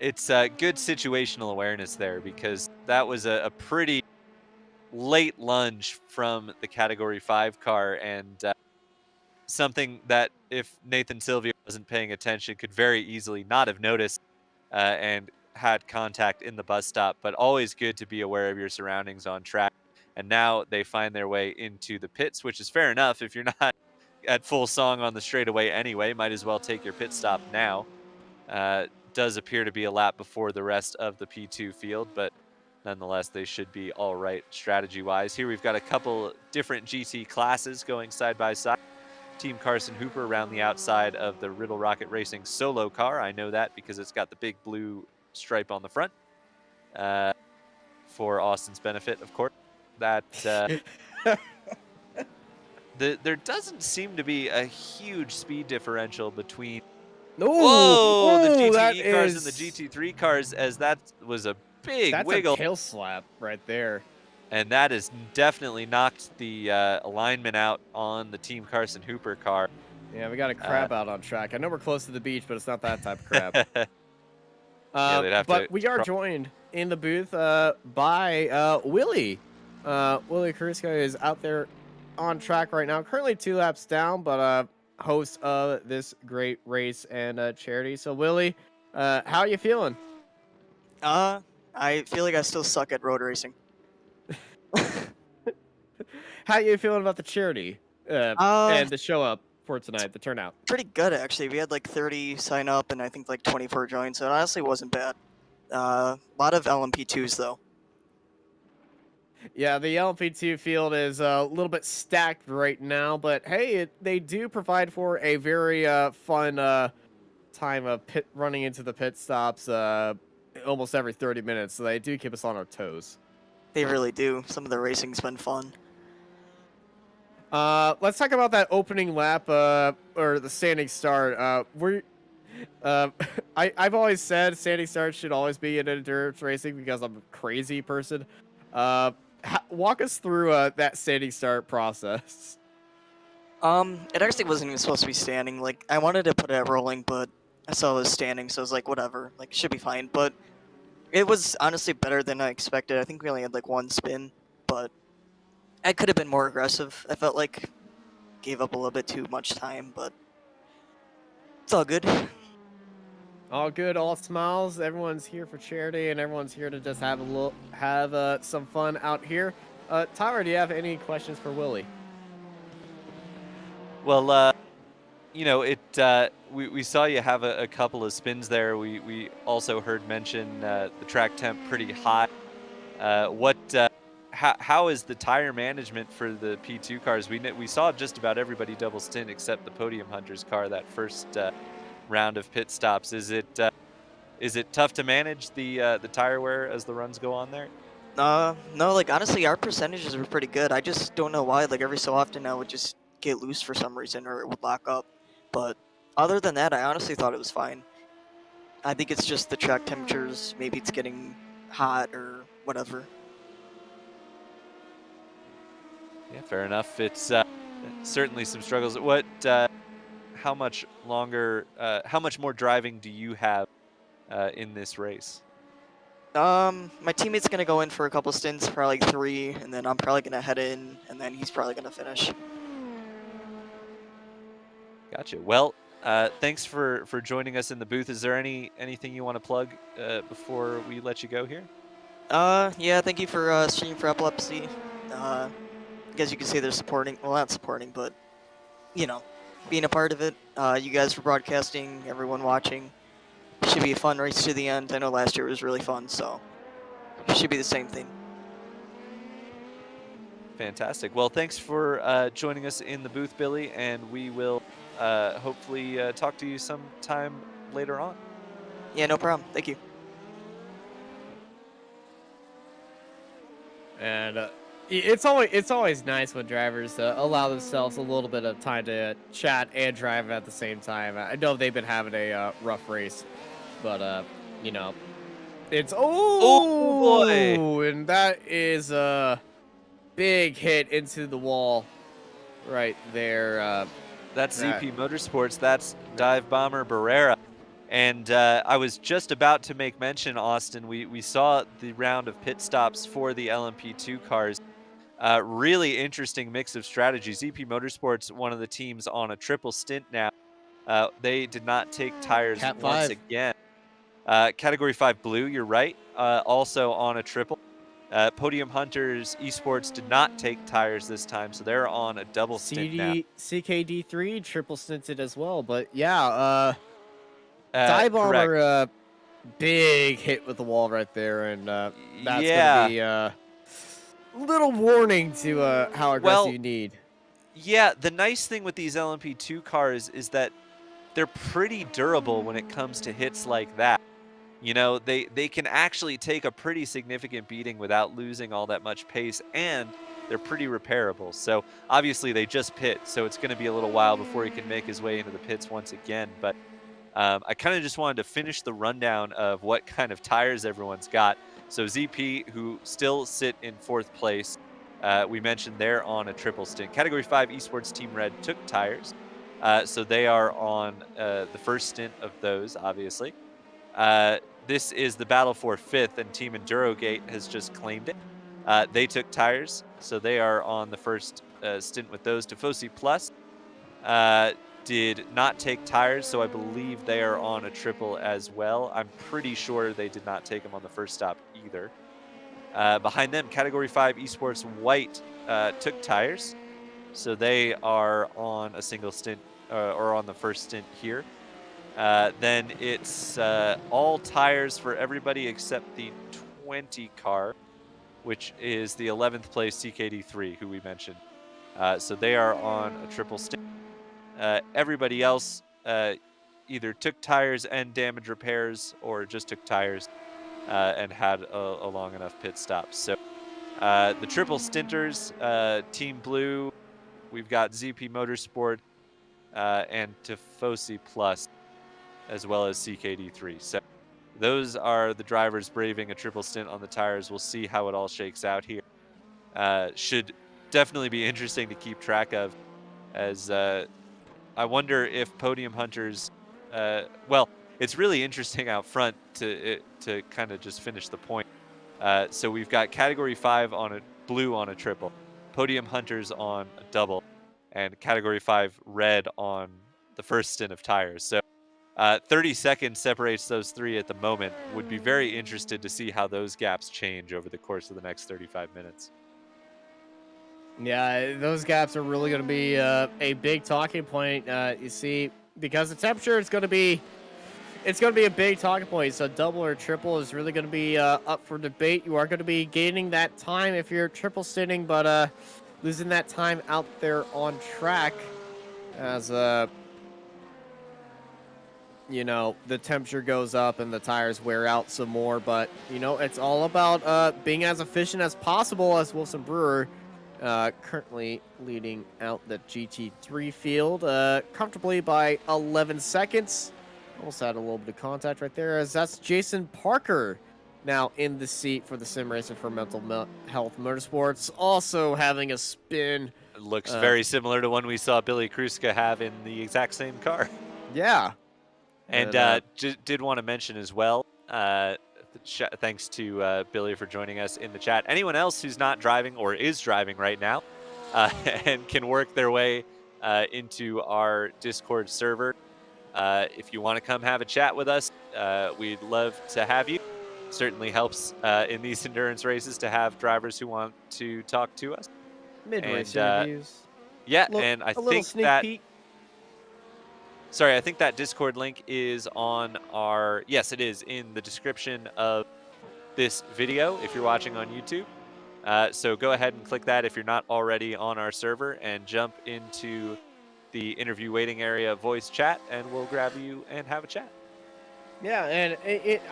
It's good situational awareness there, because that was a pretty late lunge from the Category 5 car, and something that if Nathan Silvio wasn't paying attention could very easily not have noticed and had contact in the bus stop. But always good to be aware of your surroundings on track. And now they find their way into the pits, which is fair enough. If you're not at full song on the straightaway anyway, might as well take your pit stop now. Does appear to be a lap before the rest of the P2 field, but nonetheless, they should be all right strategy-wise. Here we've got a couple different GT classes going side by side. Team Carson Hooper around the outside of the Riddle Rocket Racing solo car. I know that because it's got the big blue stripe on the front. For Austin's benefit, of course. That there doesn't seem to be a huge speed differential between the GTE cars and the GT3 cars, as that was a big wiggle. That's a tail slap right there. And that has definitely knocked the alignment out on the Team Carson Hooper car. Yeah, we got a crab out on track. I know we're close to the beach, but it's not that type of crab. But we are joined in the booth by Willie. Willie Kruska is out there on track right now. Currently 2 laps down, but host of this great race and charity. So, Willie, how are you feeling? I feel like I still suck at road racing. How are you feeling about the charity? and the show up for tonight, the turnout? Pretty good, actually. We had like 30 sign up and I think like 24 join, so it honestly wasn't bad. A lot of LMP2s, though. Yeah, the LP2 field is a little bit stacked right now, but hey, they do provide for a very fun time of running into the pit stops almost every 30 minutes, so they do keep us on our toes. They really do. Some of the racing's been fun. Let's talk about that opening lap or the standing start. I've always said standing start should always be in endurance racing because I'm a crazy person. Walk us through that standing start process. It actually wasn't even supposed to be standing. Like, I wanted to put it at rolling, but I saw it was standing, so I was like, whatever. Like, it should be fine. But it was honestly better than I expected. I think we only had like one spin, but I could have been more aggressive. I felt like gave up a little bit too much time, but it's all good. All good, all smiles. Everyone's here for charity, and everyone's here to just have some fun out here. Tyler, do you have any questions for Willie? Well, you know, we saw you have a couple of spins there. We also heard mention the track temp pretty hot. How is the tire management for the P2 cars? We saw just about everybody double stint except the Podium Hunters car that first round of pit stops. Is it tough to manage the tire wear as the runs go on there? No, like honestly, our percentages were pretty good. I just don't know why. Like every so often, I would just get loose for some reason, or it would lock up. But other than that, I honestly thought it was fine. I think it's just the track temperatures. Maybe it's getting hot or whatever. Yeah, fair enough. It's certainly some struggles. How much longer? How much more driving do you have in this race? My teammate's gonna go in for a couple stints, probably 3, and then I'm probably gonna head in, and then he's probably gonna finish. Gotcha. Well, thanks for joining us in the booth. Is there anything you want to plug before we let you go here? Yeah, thank you for streaming for Epilepsy. I guess you could say they're supporting, well, not supporting, but, you know, being a part of it. You guys for broadcasting, everyone watching. Should be a fun race to the end. I know last year was really fun, so it should be the same thing. Fantastic. Well, thanks for joining us in the booth, Billy, and we will hopefully talk to you sometime later on. Yeah, no problem. Thank you. And it's always nice when drivers allow themselves a little bit of time to chat and drive at the same time. I know they've been having a rough race, but you know, it's oh boy, and that is a big hit into the wall right there. That's ZP Motorsports. That's Dive Bomber Barrera. And I was just about to make mention, Austin, we saw the round of pit stops for the LMP2 cars. Really interesting mix of strategies. ZP Motorsports, one of the teams on a triple stint now. They did not take tires once again. Category 5 Blue, you're right, also on a triple. Podium Hunters Esports did not take tires this time, so they're on a double stint now. CKD3 triple stinted as well, but yeah, Dive Bomber, big hit with the wall right there, and that's gonna be a little warning to how aggressive you need. Yeah, the nice thing with these LMP2 cars is that they're pretty durable when it comes to hits like that. You know, they can actually take a pretty significant beating without losing all that much pace, and they're pretty repairable. So obviously they just pit, so it's going to be a little while before he can make his way into the pits once again. But I kind of just wanted to finish the rundown of what kind of tires everyone's got. So ZP, who still sit in 4th place, we mentioned they're on a triple stint. Category 5 Esports Team Red took tires, so they are on the first stint of those, obviously. This is the battle for 5th, and Team EnduroGate has just claimed it. They took tires, so they are on the first stint with those. Tifosi Plus did not take tires, so I believe they are on a triple as well. I'm pretty sure they did not take them on the first stop either. Behind them, Category 5 Esports White took tires. So they are on a single stint, or on the first stint here. Then it's all tires for everybody except the 20 car, which is the 11th place CKD3, who we mentioned. So they are on a triple stint. Everybody else either took tires and damage repairs, or just took tires and had a long enough pit stop. So the triple stinters, Team Blue, we've got ZP Motorsport and Tifosi Plus, as well as CKD3. So those are the drivers braving a triple stint on the tires. We'll see how it all shakes out here. Should definitely be interesting to keep track of, as I wonder if Podium Hunters, well, it's really interesting out front to kind of just finish the point. So we've got Category 5 on a blue on a triple, Podium Hunters on a double, and Category 5 red on the first stint of tires. So 30 seconds separates those three at the moment. Would be very interested to see how those gaps change over the course of the next 35 minutes. Yeah, those gaps are really going to be a big talking point. You see, because the temperature is going to be, it's going to be a big talking point. So double or triple is really going to be up for debate. You are going to be gaining that time if you're triple sitting, but losing that time out there on track as you know, the temperature goes up and the tires wear out some more. But you know, it's all about being as efficient as possible, as Wilson Brewer currently leading out the GT3 field comfortably by 11 seconds. Almost had a little bit of contact right there, as that's Jason Parker now in the seat for the Sim Racing for Mental Health Motorsports, also having a spin. It looks very similar to one we saw Billy Kruska have in the exact same car. Yeah. And did want to mention as well, thanks to Billy for joining us in the chat. Anyone else who's not driving or is driving right now and can work their way into our Discord server, if you want to come have a chat with us, we'd love to have you. Certainly helps in these endurance races to have drivers who want to talk to us. Mid-race interviews. Yeah, and I think that... Peek. Sorry, I think that Discord link is on our... Yes, it is in the description of this video if you're watching on YouTube. So go ahead and click that if you're not already on our server, and jump into the interview waiting area voice chat, and we'll grab you and have a chat. Yeah, and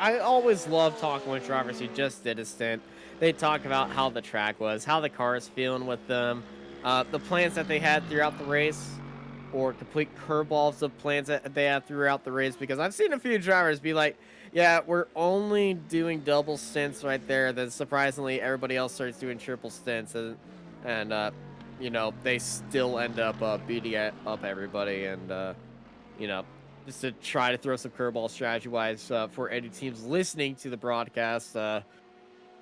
I always love talking with drivers who just did a stint. They talk about how the track was, how the car is feeling with them, the plans that they had throughout the race, or complete curveballs of plans that they had throughout the race. Because I've seen a few drivers be like, yeah, we're only doing double stints right there. Then surprisingly, everybody else starts doing triple stints, and you know, they still end up beating up everybody, and you know, just to try to throw some curveball strategy-wise for any teams listening to the broadcast.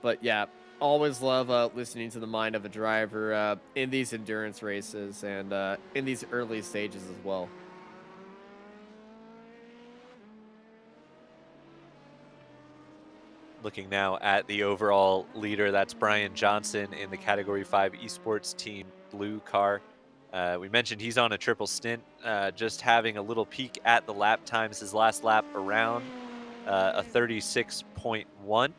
But yeah, always love listening to the mind of a driver in these endurance races and in these early stages as well. Looking now at the overall leader, that's Brian Johnson in the Category 5 Esports Team Blue car. We mentioned he's on a triple stint, just having a little peek at the lap times. His last lap around a 36.1.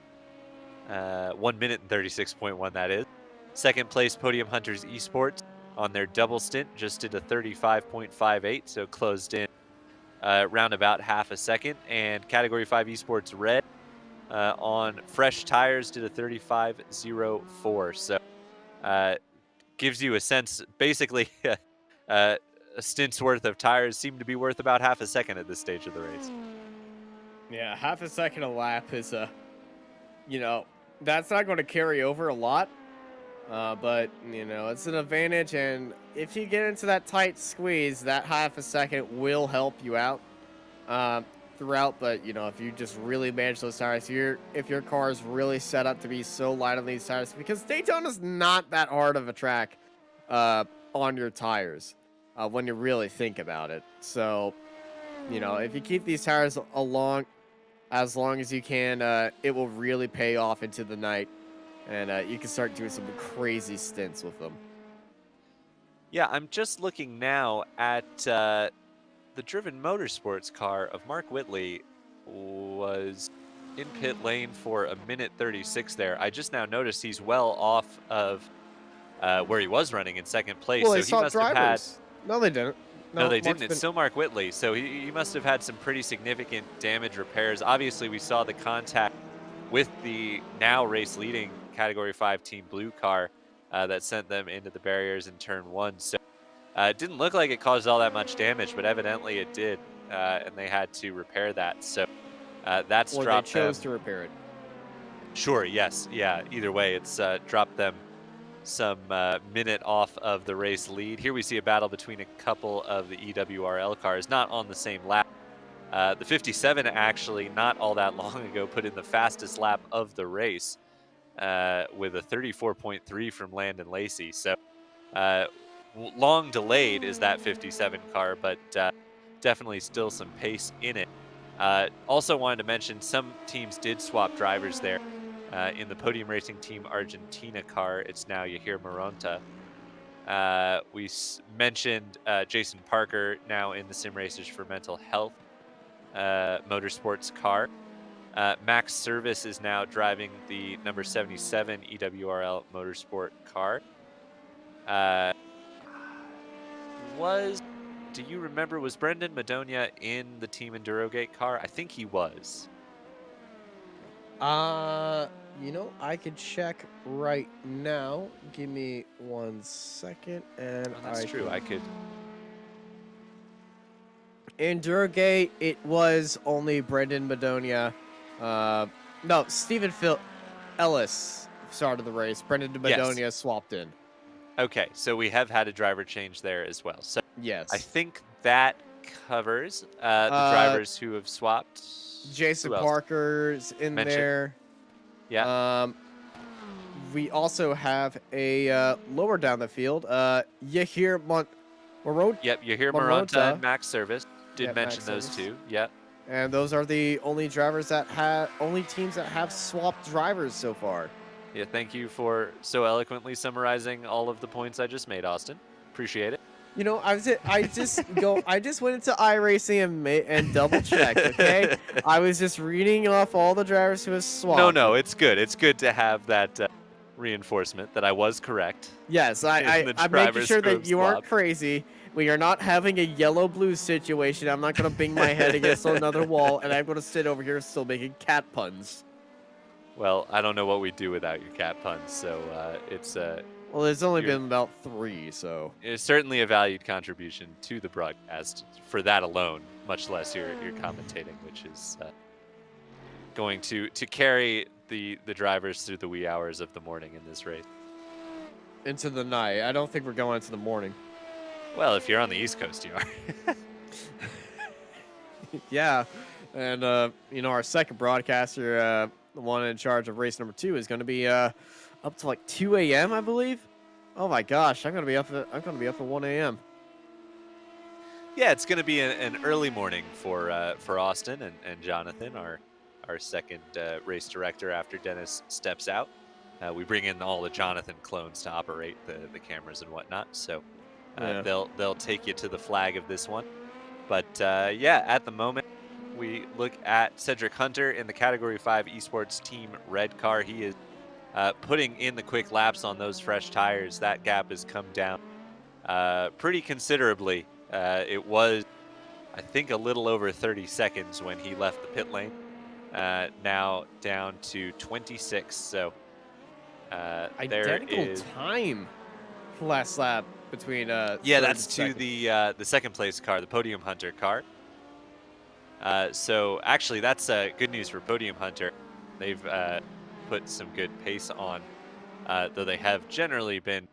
1 minute and 36.1, that is. Second place, Podium Hunters Esports on their double stint just did a 35.58, so closed in round about half a second. And Category 5 Esports Red on fresh tires did a 35.04. So gives you a sense, basically, a stint's worth of tires seem to be worth about half a second at this stage of the race. Yeah, half a second a lap is you know, that's not going to carry over a lot, but you know, it's an advantage, and if you get into that tight squeeze, that half a second will help you out throughout. But you know, if you just really manage those tires, if your car is really set up to be so light on these tires, because Daytona's not that hard of a track on your tires when you really think about it. So you know, if you keep these tires as long as you can, it will really pay off into the night, and you can start doing some crazy stints with them. Yeah, I'm just looking now at the driven motorsports car of Mark Whitley was in pit lane for 1:36 there. I just now noticed he's well off of where he was running in second place. Well, So they he swapped must have had. drivers. No, they didn't. No, they Mark's didn't. It's been- still Mark Whitley. So he must have had some pretty significant damage repairs. Obviously, we saw the contact with the now race leading Category 5 Team Blue car that sent them into the barriers in turn 1. So it didn't look like it caused all that much damage, but evidently it did, and they had to repair that. So that's or dropped they chose them. to repair it. Sure, yes, yeah. Either way, it's dropped them some minute off of the race lead. Here we see a battle between a couple of the EWRL cars, not on the same lap. The 57 actually, not all that long ago, put in the fastest lap of the race with a 34.3 from Landon Lacey. So long delayed is that 57 car, but definitely still some pace in it. Also wanted to mention some teams did swap drivers there. In the Podium Racing Team Argentina car, it's now Yahir Moronta. We mentioned Jason Parker now in the Sim Racers for Mental Health motorsports car. Max Service is now driving the number 77 EWRL motorsport car. Do you remember, was Brendan Madonia in the Team Endurogate car? I think he was. You know, I could check right now. Give me 1 second, and That's true. I could. Endurogate, it was only Brendan Madonia. No, Stephen Phil Ellis started the race. Brendan Madonia swapped in. Okay, so we have had a driver change there as well. So Yes. I think that covers the drivers who have swapped. Jason Who else? Parker's in Mention. there. Yeah. We also have a lower down the field. Yahir Moronta. Yep, you hear Moronta. Moronta and Max Service. Did Yep, mention Max those Service. two. Yep. And those are the only teams that have swapped drivers so far. Yeah, thank you for so eloquently summarizing all of the points I just made, Austin. Appreciate it. You know, I just went into iRacing and double checked. Okay, I was just reading off all the drivers who have swapped. No, it's good. It's good to have that reinforcement that I was correct. Yes, the I'm making drivers sure who that have you aren't swapped. crazy. We are not having a yellow-blue situation. I'm not going to bang my head against another wall, and I'm going to sit over here still making cat puns. Well, I don't know what we'd do without your cat puns, so it's Well, there's only been about 3, so... it's certainly a valued contribution to the broadcast for that alone, much less your commentating, which is going to carry the drivers through the wee hours of the morning in this race. Into the night. I don't think we're going into the morning. Well, if you're on the East Coast, you are. Yeah, and you know, our second broadcaster, the one in charge of race number 2, is going to be up to like 2 a.m. I believe. Oh my gosh, I'm going to be up at 1 a.m. Yeah, it's going to be an early morning for Austin and Jonathan, our second race director after Dennis steps out. We bring in all the Jonathan clones to operate the cameras and whatnot, so Yeah. they'll take you to the flag of this one. But yeah, at the moment, we look at Cedric Hunter in the Category 5 Esports Team Red car. He is putting in the quick laps on those fresh tires. That gap has come down pretty considerably. It was, I think, a little over 30 seconds when he left the pit lane. Now down to 26. So there Identical is. time last lap between Yeah, third that's and to second. the second place car, the Podium Hunter car. So actually, that's good news for Podium Hunter. They've put some good pace on, though they have generally been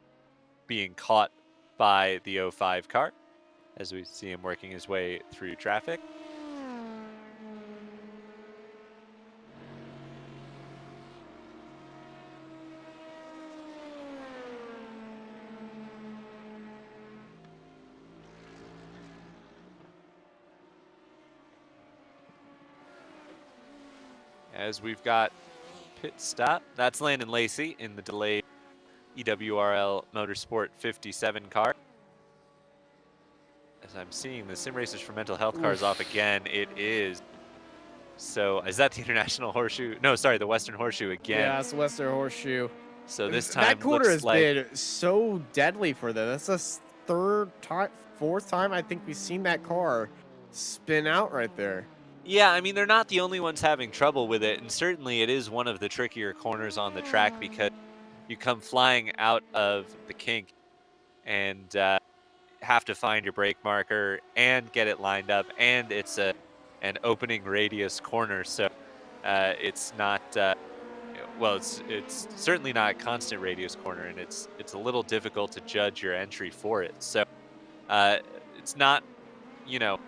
being caught by the 05 car, as we see him working his way through traffic. As we've got pit stop, that's Landon Lacey in the delayed EWRL Motorsport 57 car. as I'm seeing the Sim Racers for Mental Health cars off again, it is. So is that the International Horseshoe? No, sorry, the Western Horseshoe again. Yeah, it's Western Horseshoe. So this time that corner looks has like been so deadly for them. That's the fourth time I think we've seen that car spin out right there. Yeah, I mean, they're not the only ones having trouble with it, and certainly it is one of the trickier corners on the track because you come flying out of the kink and have to find your brake marker and get it lined up, and it's an opening radius corner, so it's not well, it's certainly not a constant radius corner, and it's a little difficult to judge your entry for it. So it's not, you know,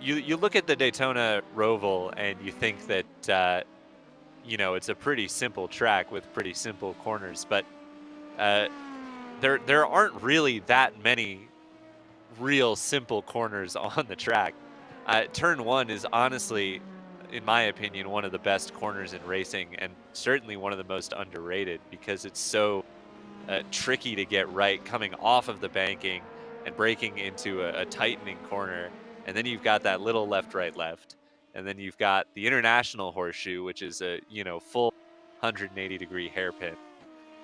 you look at the Daytona Roval and you think that you know, it's a pretty simple track with pretty simple corners, but there aren't really that many real simple corners on the track. Turn 1 is honestly, in my opinion, one of the best corners in racing, and certainly one of the most underrated because it's so tricky to get right coming off of the banking and breaking into a tightening corner. And then you've got that little left, right, left. And then you've got the International Horseshoe, which is a, you know, full 180-degree hairpin.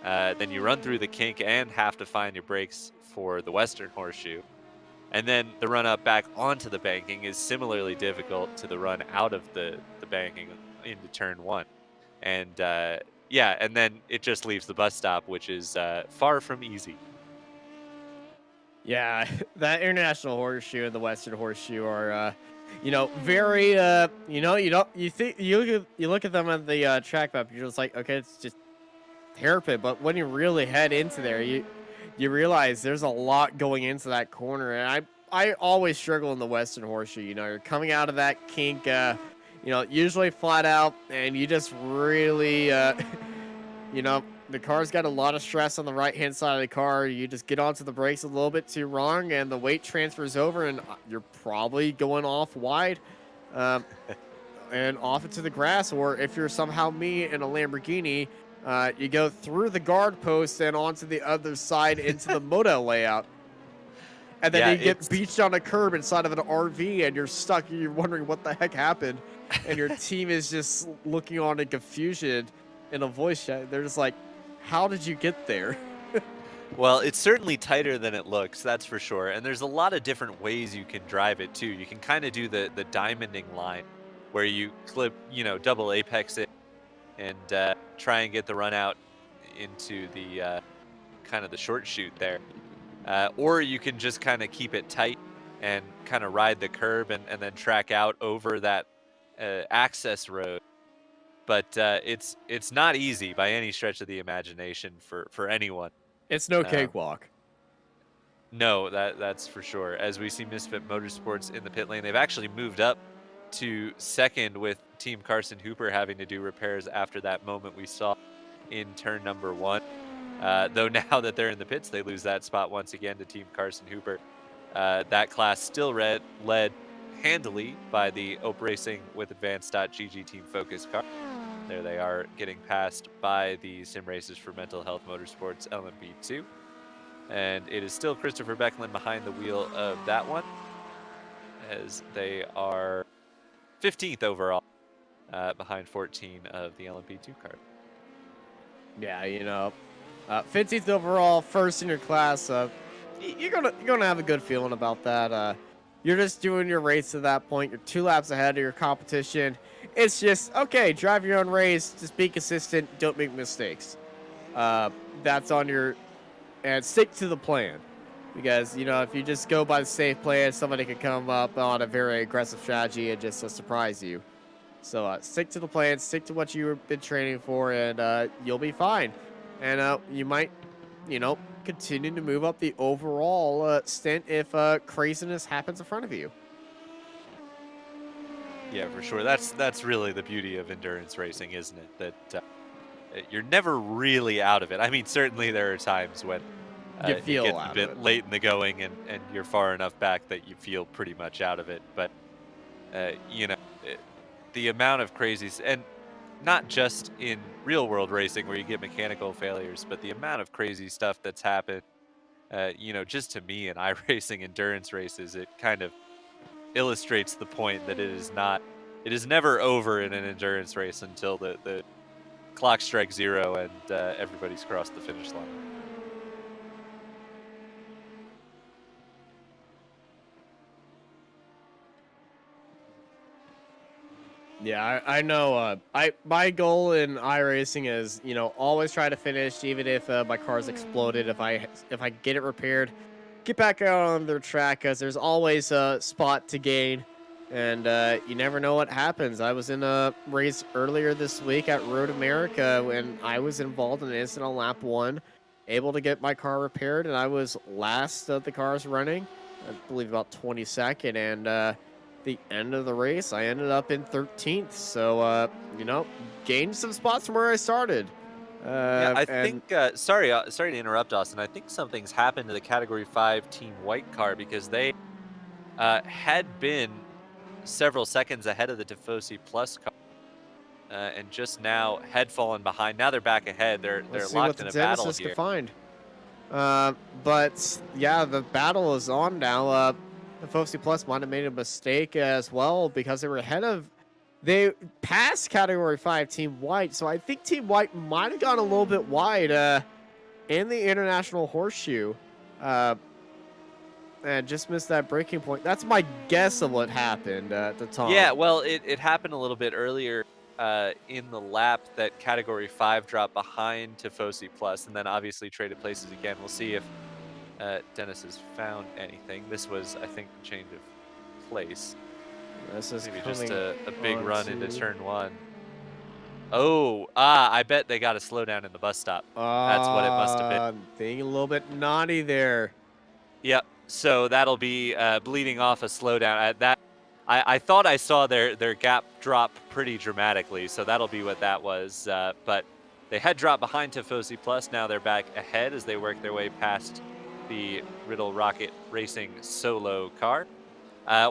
Then you run through the kink and have to find your brakes for the Western Horseshoe. And then the run up back onto the banking is similarly difficult to the run out of the banking into turn 1. And yeah, and then it just leaves the bus stop, which is far from easy. Yeah, that International Horseshoe and the Western Horseshoe are, you know, very, you know, you look at them on the track map, you're just like, okay, it's just hairpin. But when you really head into there, you realize there's a lot going into that corner. And I always struggle in the Western Horseshoe. You know, you're coming out of that kink, you know, usually flat out, and you just really, you know, the car's got a lot of stress on the right-hand side of the car. You just get onto the brakes a little bit too wrong, and the weight transfers over, and you're probably going off wide and off into the grass. Or if you're somehow me in a Lamborghini, you go through the guard post and onto the other side into the moto layout. And then you get beached on a curb inside of an RV, and you're stuck. You're wondering what the heck happened. And your team is just looking on in confusion in a voice chat. They're just like, how did you get there? Well, it's certainly tighter than it looks, that's for sure. And there's a lot of different ways you can drive it, too. You can kind of do the diamonding line where you clip, you know, double apex it and try and get the run out into the kind of the short shoot there. Or you can just kind of keep it tight and kind of ride the curb and then track out over that access road. But it's not easy by any stretch of the imagination for anyone. It's no cakewalk. No, that's for sure. As we see Misfit Motorsports in the pit lane, they've actually moved up to second with Team Carson Hooper having to do repairs after that moment we saw in turn number 1. Though now that they're in the pits, they lose that spot once again to Team Carson Hooper. That class still led handily by the Ope Racing with Advanced.GG Team Focus car. There they are, getting passed by the Sim Racers for Mental Health Motorsports LMP2. And it is still Christopher Becklin behind the wheel of that one, as they are 15th overall, behind 14 of the LMP2 car. Yeah, you know, 15th overall, first in your class. You're gonna have a good feeling about that. You're just doing your race at that point. You're 2 laps ahead of your competition. It's just, okay, drive your own race. Just be consistent. Don't make mistakes. That's on your... And stick to the plan. Because, you know, if you just go by the safe plan, somebody could come up on a very aggressive strategy and just surprise you. So stick to the plan. Stick to what you've been training for, and you'll be fine. And you might, you know, continue to move up the overall stint if craziness happens in front of you. Yeah, for sure. That's really the beauty of endurance racing, isn't it? That you're never really out of it. I mean, certainly there are times when you feel get out a bit of it. late in the going and you're far enough back that you feel pretty much out of it. But, you know, the amount of crazies, and not just in real world racing where you get mechanical failures, but the amount of crazy stuff that's happened you know, just to me in iRacing endurance races, it kind of illustrates the point that it is never over in an endurance race until the clock strikes 0 and everybody's crossed the finish line. Yeah, I know. My goal in iRacing is, you know, always try to finish, even if my car's exploded. If I get it repaired, get back out on their track, because there's always a spot to gain, and you never know what happens. I was in a race earlier this week at Road America when I was involved in an incident on lap 1, able to get my car repaired, and I was last of the cars running, I believe about 22nd, and the end of the race, I ended up in 13th. So, you know, gained some spots from where I started. Yeah, I think, sorry to interrupt, Austin. I think something's happened to the Category 5 Team White car, because they had been several seconds ahead of the Tifosi Plus car, and just now had fallen behind. Now they're back ahead. They're locked in a battle here. To find. But yeah, the battle is on now. Tifosi Plus might have made a mistake as well, because they passed Category 5 Team White, so I think Team White might have gone a little bit wide in the International Horseshoe, and just missed that breaking point. That's my guess of what happened at the time. Yeah, well, it happened a little bit earlier in the lap that Category 5 dropped behind Tifosi Plus, and then obviously traded places again. We'll see if Dennis has found anything. This was, I think, a change of place. This is maybe just a big run into turn 1. Oh, I bet they got a slowdown in the bus stop. That's what it must have been. Being a little bit naughty there. Yep. So that'll be bleeding off a slowdown. I thought I saw their gap drop pretty dramatically, so that'll be what that was. But they had dropped behind Tifosi Plus. Now they're back ahead as they work their way past the Riddle Rocket Racing solo car,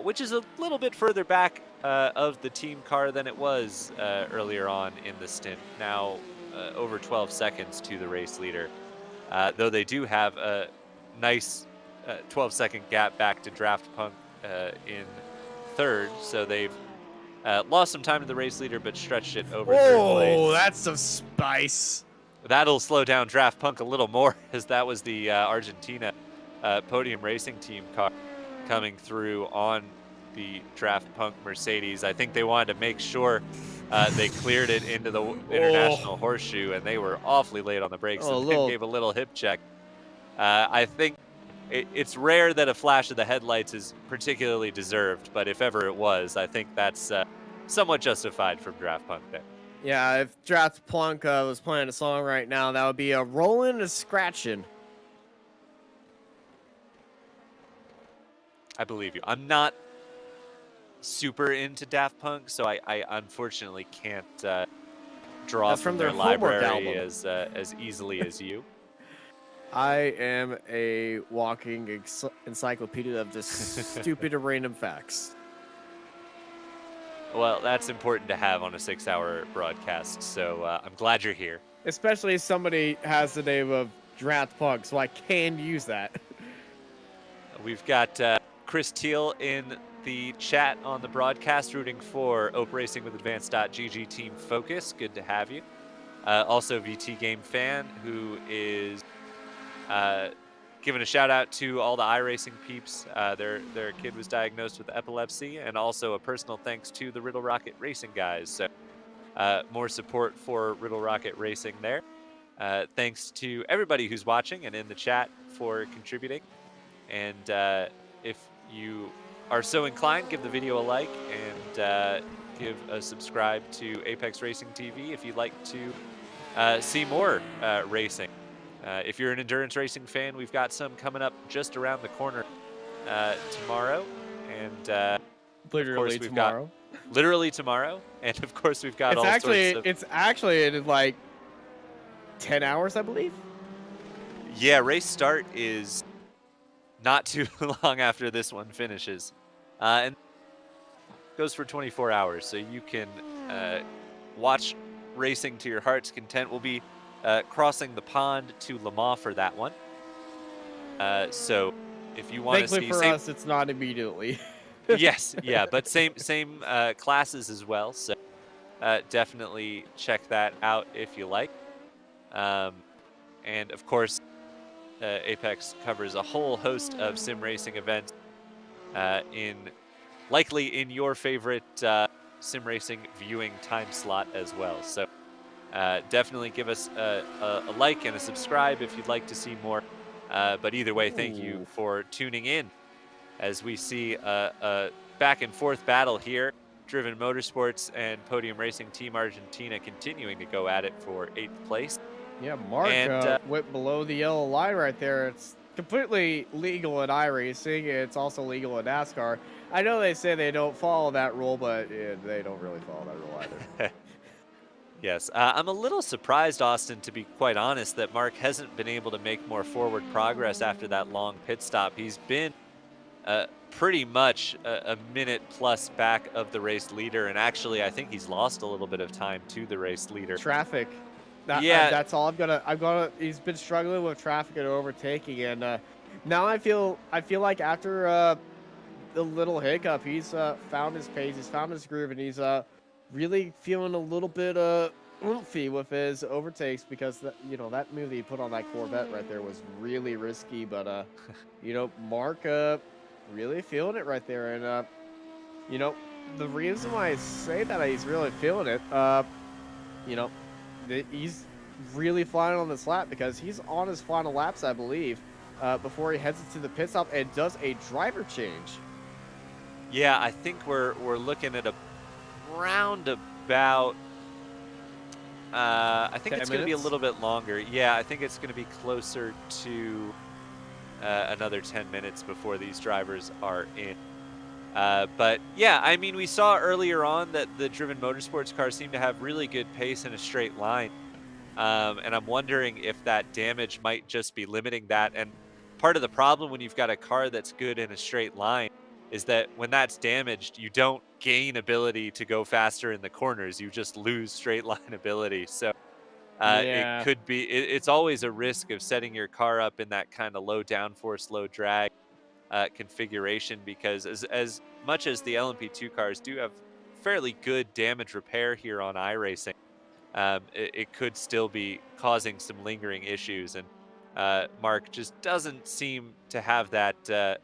which is a little bit further back of the team car than it was earlier on in the stint. Now over 12 seconds to the race leader, though they do have a nice 12-second gap back to Draft Punk in third, so they've lost some time to the race leader but stretched it over third place. Oh, that's some spice. That'll slow down Draft Punk a little more, as that was the Argentina podium racing team car coming through on the Draft Punk Mercedes. I think they wanted to make sure they cleared it into the International Horseshoe, and they were awfully late on the brakes, and they gave a little hip check. I think it's rare that a flash of the headlights is particularly deserved, but if ever it was, I think that's somewhat justified from Draft Punk there. Yeah, if Draft Punk was playing a song right now, that would be a rolling and a scratching. I believe you. I'm not super into Daft Punk, so I unfortunately can't draw from their library as easily as you. I am a walking encyclopedia of just stupid and random facts. Well, that's important to have on a 6-hour broadcast, so I'm glad you're here. Especially if somebody has the name of Draft Punk, so I can use that. We've got Chris Teal in the chat on the broadcast, rooting for Ope Racing with Advanced.GG Team Focus. Good to have you. Also, VT Game Fan, who is giving a shout out to all the iRacing peeps. Their kid was diagnosed with epilepsy, and also a personal thanks to the Riddle Rocket Racing guys. So more support for Riddle Rocket Racing there. Thanks to everybody who's watching and in the chat for contributing. And if you are so inclined, give the video a like and give a subscribe to Apex Racing TV if you'd like to see more racing. If you're an endurance racing fan, we've got some coming up just around the corner tomorrow, and literally tomorrow. Literally tomorrow, and of course we've got It's actually in like 10 hours, I believe. Yeah, race start is not too long after this one finishes, and goes for 24 hours, so you can watch racing to your heart's content. We'll be crossing the pond to Le Mans for that one. So if you want to Thankfully see for same, us, it's not immediately. yes, yeah, but same classes as well. So definitely check that out if you like. And of course, Apex covers a whole host of sim racing events likely in your favorite sim racing viewing time slot as well. So definitely give us a like and a subscribe if you'd like to see more. But either way, thank you for tuning in as we see a back and forth battle here. Driven Motorsports and Podium Racing Team Argentina continuing to go at it for 8th place. Yeah, Mark And, went below the yellow line right there. It's completely legal in iRacing. It's also legal in NASCAR. I know they say they don't follow that rule, but they don't really follow that rule either. Yes, I'm a little surprised, Austin, to be quite honest, that Mark hasn't been able to make more forward progress after that long pit stop. He's been pretty much a minute plus back of the race leader, and actually I think he's lost a little bit of time to the race leader. Traffic. Yeah, that's all I'm gonna. He's been struggling with traffic and overtaking, and now I feel like after the little hiccup, he's found his pace, he's found his groove, and he's really feeling a little bit oomphy with his overtakes because that move that he put on that Corvette right there was really risky, but Mark really feeling it right there, and the reason why I say that he's really feeling it, he's really flying on this lap because he's on his final laps, I believe, before he heads into the pit stop and does a driver change. Yeah, I think we're looking at around about. I think it's going to be a little bit longer. Yeah, I think it's going to be closer to another 10 minutes before these drivers are in. But yeah, I mean, we saw earlier on that the Driven Motorsports cars seem to have really good pace in a straight line. And I'm wondering if that damage might just be limiting that. And part of the problem when you've got a car that's good in a straight line is that when that's damaged, you don't gain ability to go faster in the corners. You just lose straight line ability. So it could be, it's always a risk of setting your car up in that kind of low downforce, low drag configuration, because as much as the LMP2 cars do have fairly good damage repair here on iRacing, it could still be causing some lingering issues. And Mark just doesn't seem to have that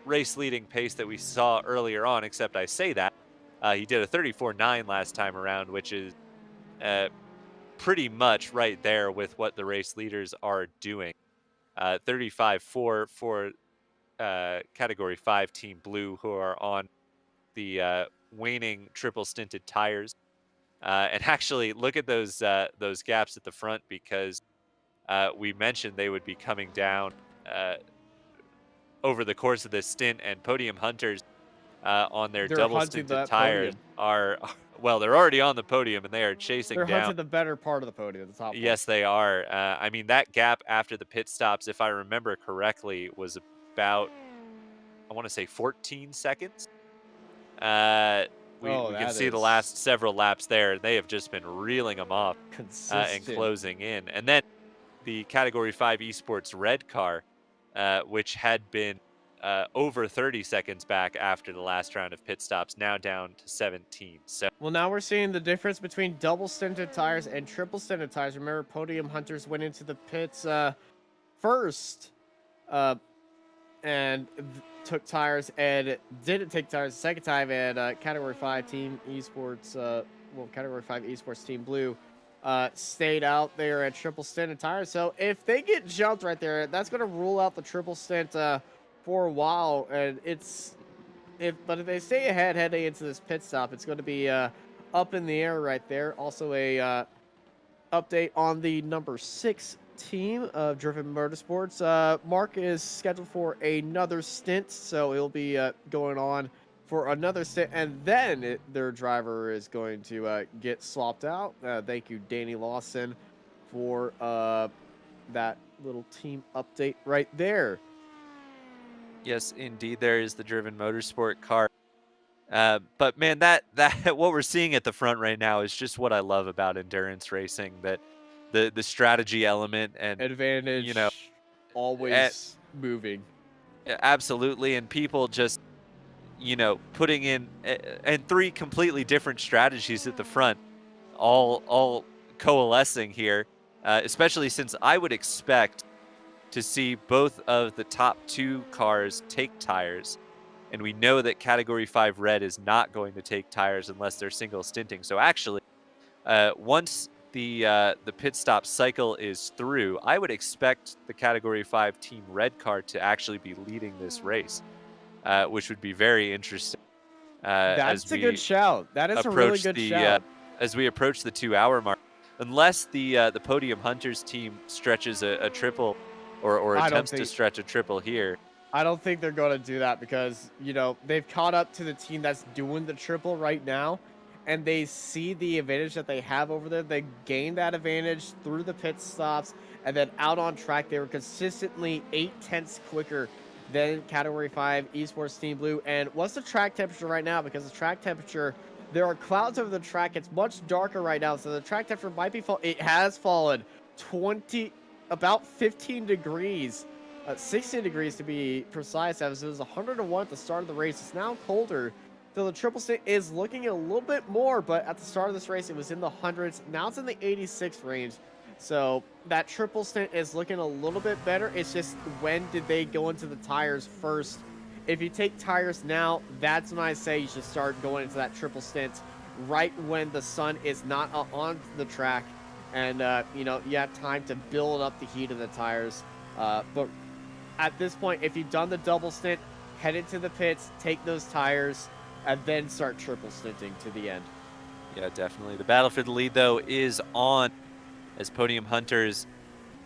race leading pace that we saw earlier on, except I say that he did a 34.9 last time around, which is pretty much right there with what the race leaders are doing. 35.4 for Category 5 Team Blue, who are on the waning triple stinted tires. And actually, look at those gaps at the front, because we mentioned they would be coming down over the course of this stint, and Podium Hunters on their double stinted tires are well, they're already on the podium and they are chasing down. They're hunting the better part of the podium, the top. Yes, they are. I mean, that gap after the pit stops, if I remember correctly, was about, I want to say 14 seconds. We can see the last several laps there. They have just been reeling them off and closing in. And then the Category 5 Esports red car, which had been over 30 seconds back after the last round of pit stops, now down to 17. So, well, now we're seeing the difference between double stinted tires and triple stinted tires. Remember, Podium Hunters went into the pits first and took tires, and didn't take tires the second time, and Category 5 Team Esports, Category 5 Esports Team Blue stayed out there at triple stinted tires. So if they get jumped right there, that's going to rule out the triple stint for a while, and but if they stay ahead heading into this pit stop, it's going to be up in the air right there. Also a update on the number 6 team of Driven Motorsports. Mark is scheduled for another stint, so he'll be going on for another stint, and then their driver is going to get swapped out. Thank you, Danny Lawson, for that little team update right there. yes, indeed, there is the Driven Motorsport car. But man, that what we're seeing at the front right now is just what I love about endurance racing. That the strategy element and advantage, always moving. Yeah, absolutely, and people just, you know, putting in and 3 completely different strategies at the front, all coalescing here, especially since I would expect to see both of the top 2 cars take tires, and we know that Category 5 Red is not going to take tires unless they're single stinting. So actually, once the pit stop cycle is through, I would expect the Category 5 Team Red car to actually be leading this race, which would be very interesting. That's a good shout. That is a really good shout. As we approach the 2-hour mark, unless the Podium Hunters team stretches a triple or attempts to stretch a triple here. I don't think they're going to do that because, you know, they've caught up to the team that's doing the triple right now, and they see the advantage that they have over there. They gained that advantage through the pit stops, and then out on track, they were consistently 8/10 quicker than Category 5 Esports Team Blue. And what's the track temperature right now? Because the track temperature, there are clouds over the track. It's much darker right now, so the track temperature might be it has fallen about 15 degrees. 16 degrees to be precise, as it was 101 at the start of the race. It's now colder, so the triple stint is looking a little bit more, but at the start of this race, it was in the hundreds. Now it's in the 86 range, so that triple stint is looking a little bit better. It's just, when did they go into the tires first? If you take tires now, that's when I say you should start going into that triple stint right when the sun is not on the track, and you know, you have time to build up the heat of the tires. But at this point, if you've done the double stint, head into the pits, take those tires, and then start triple stinting to the end. Yeah, definitely. The battle for the lead, though, is on, as Podium Hunters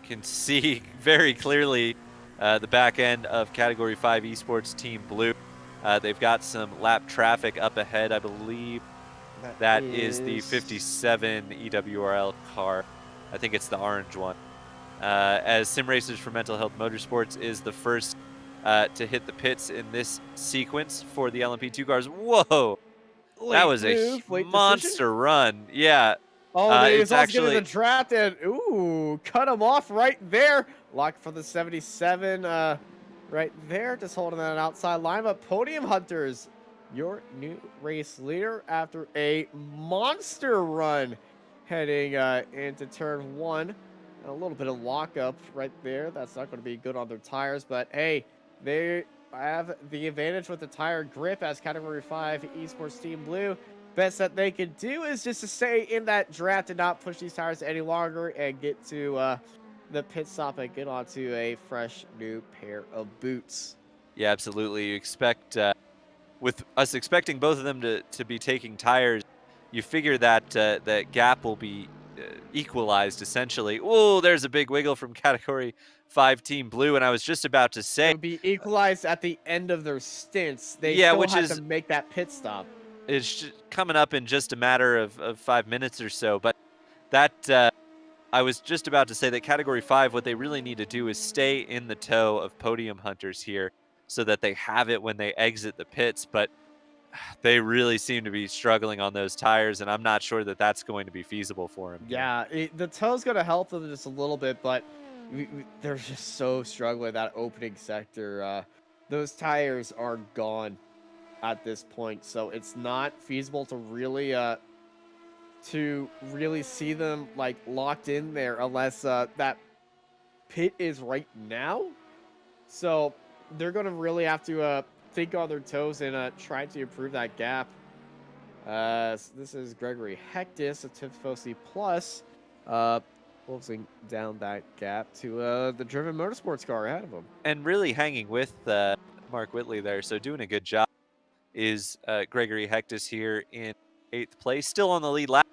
can see very clearly the back end of Category 5 Esports Team Blue. They've got some lap traffic up ahead, I believe. That is the 57 EWRL car. I think it's the orange one. As Sim Racers for Mental Health Motorsports is the first to hit the pits in this sequence for the LMP2 cars. Whoa! That was a monster run. Yeah. Oh, it's actually the draft, and ooh, cut him off right there. Lock for the 77 right there, just holding that outside line. But Podium Hunters, your new race leader after a monster run heading into turn 1. A little bit of lockup right there. That's not going to be good on their tires, but hey, they have the advantage with the tire grip as Category 5 Esports Team Blue. Best that they could do is just to stay in that draft and not push these tires any longer and get to the pit stop and get onto a fresh new pair of boots. Yeah, absolutely. You expect, with us expecting both of them to be taking tires, you figure that that gap will be equalized essentially. Oh, there's a big wiggle from Category 5 Team Blue, and I was just about to say, it'll be equalized at the end of their stints. They still have to make that pit stop. It's coming up in just a matter of 5 minutes or so, but that I was just about to say that Category 5, what they really need to do is stay in the tow of Podium Hunters here so that they have it when they exit the pits, but they really seem to be struggling on those tires, and I'm not sure that that's going to be feasible for them. Yeah, the tow's going to help them just a little bit, but they're just so struggling that opening sector. Those tires are gone at this point, so it's not feasible to really see them like locked in there unless that pit is right now. So they're going to really have to think on their toes and try to improve that gap. So this is Gregory Hectus, a Tifosi Plus, closing down that gap to the Driven Motorsports car ahead of him. And really hanging with Mark Whitley there, so doing a good job is Gregory Hectus here in 8th place, still on the lead lap.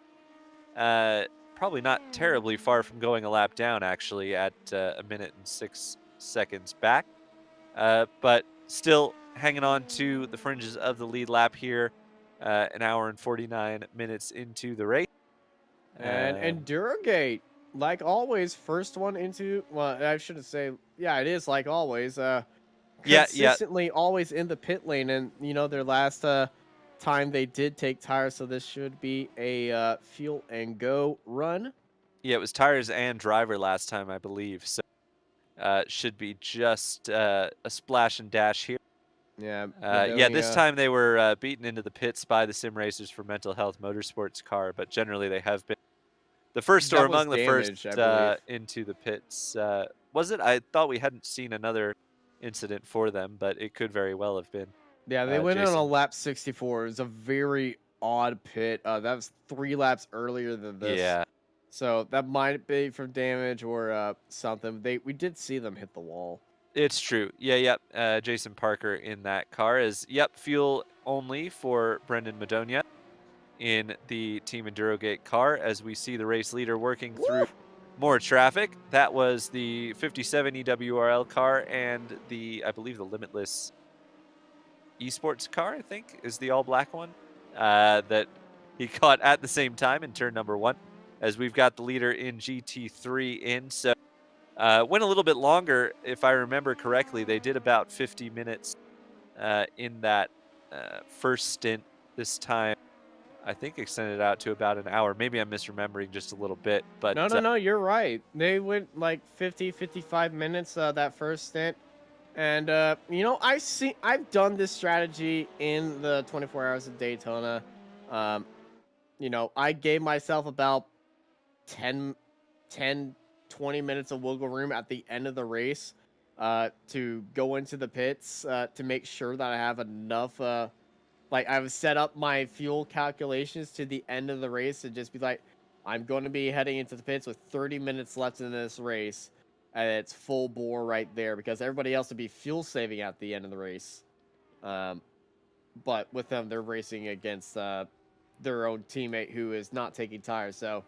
Probably not terribly far from going a lap down, actually, at 1 minute and 6 seconds back. But still hanging on to the fringes of the lead lap here, 1 hour and 49 minutes into the race. And Endurogate, like always, first one into, well, I shouldn't say, yeah, it is like always. Consistently always in the pit lane, and, you know, their last time they did take tires, so this should be a fuel and go run. Yeah, it was tires and driver last time, I believe. So should be just a splash and dash here. Yeah. Yeah, this time they were beaten into the pits by the sim racers for Mental Health Motorsports car, but generally they have been the first or That was among the first damage, I believe. into the pits. Was it? I thought we hadn't seen another incident for them, but it could very well have been. Yeah, they went in on a Jason. lap 64. It was a very odd pit. That was 3 laps earlier than this. Yeah. So that might be from damage or something. We did see them hit the wall. It's true. Yeah, yep. Jason Parker in that car is, yep, fuel only for Brendan Madonia in the Team Endurogate car as we see the race leader working through more traffic. That was the 57 EWRL car and I believe the Limitless Esports car, I think, is the all-black one that he caught at the same time in turn number 1 as we've got the leader in GT3 in. So went a little bit longer, if I remember correctly. They did about 50 minutes in that first stint. This time, I think extended out to about an hour. Maybe I'm misremembering just a little bit. But No, you're right. They went like 50, 55 minutes that first stint. And, you know, I've done this strategy in the 24 Hours of Daytona. You know, I gave myself about 10, 20 minutes of wiggle room at the end of the race to go into the pits to make sure that I have enough. Like, I've set up my fuel calculations to the end of the race to just be like, I'm going to be heading into the pits with 30 minutes left in this race. And it's full bore right there because everybody else would be fuel saving at the end of the race. But with them, they're racing against their own teammate who is not taking tires. So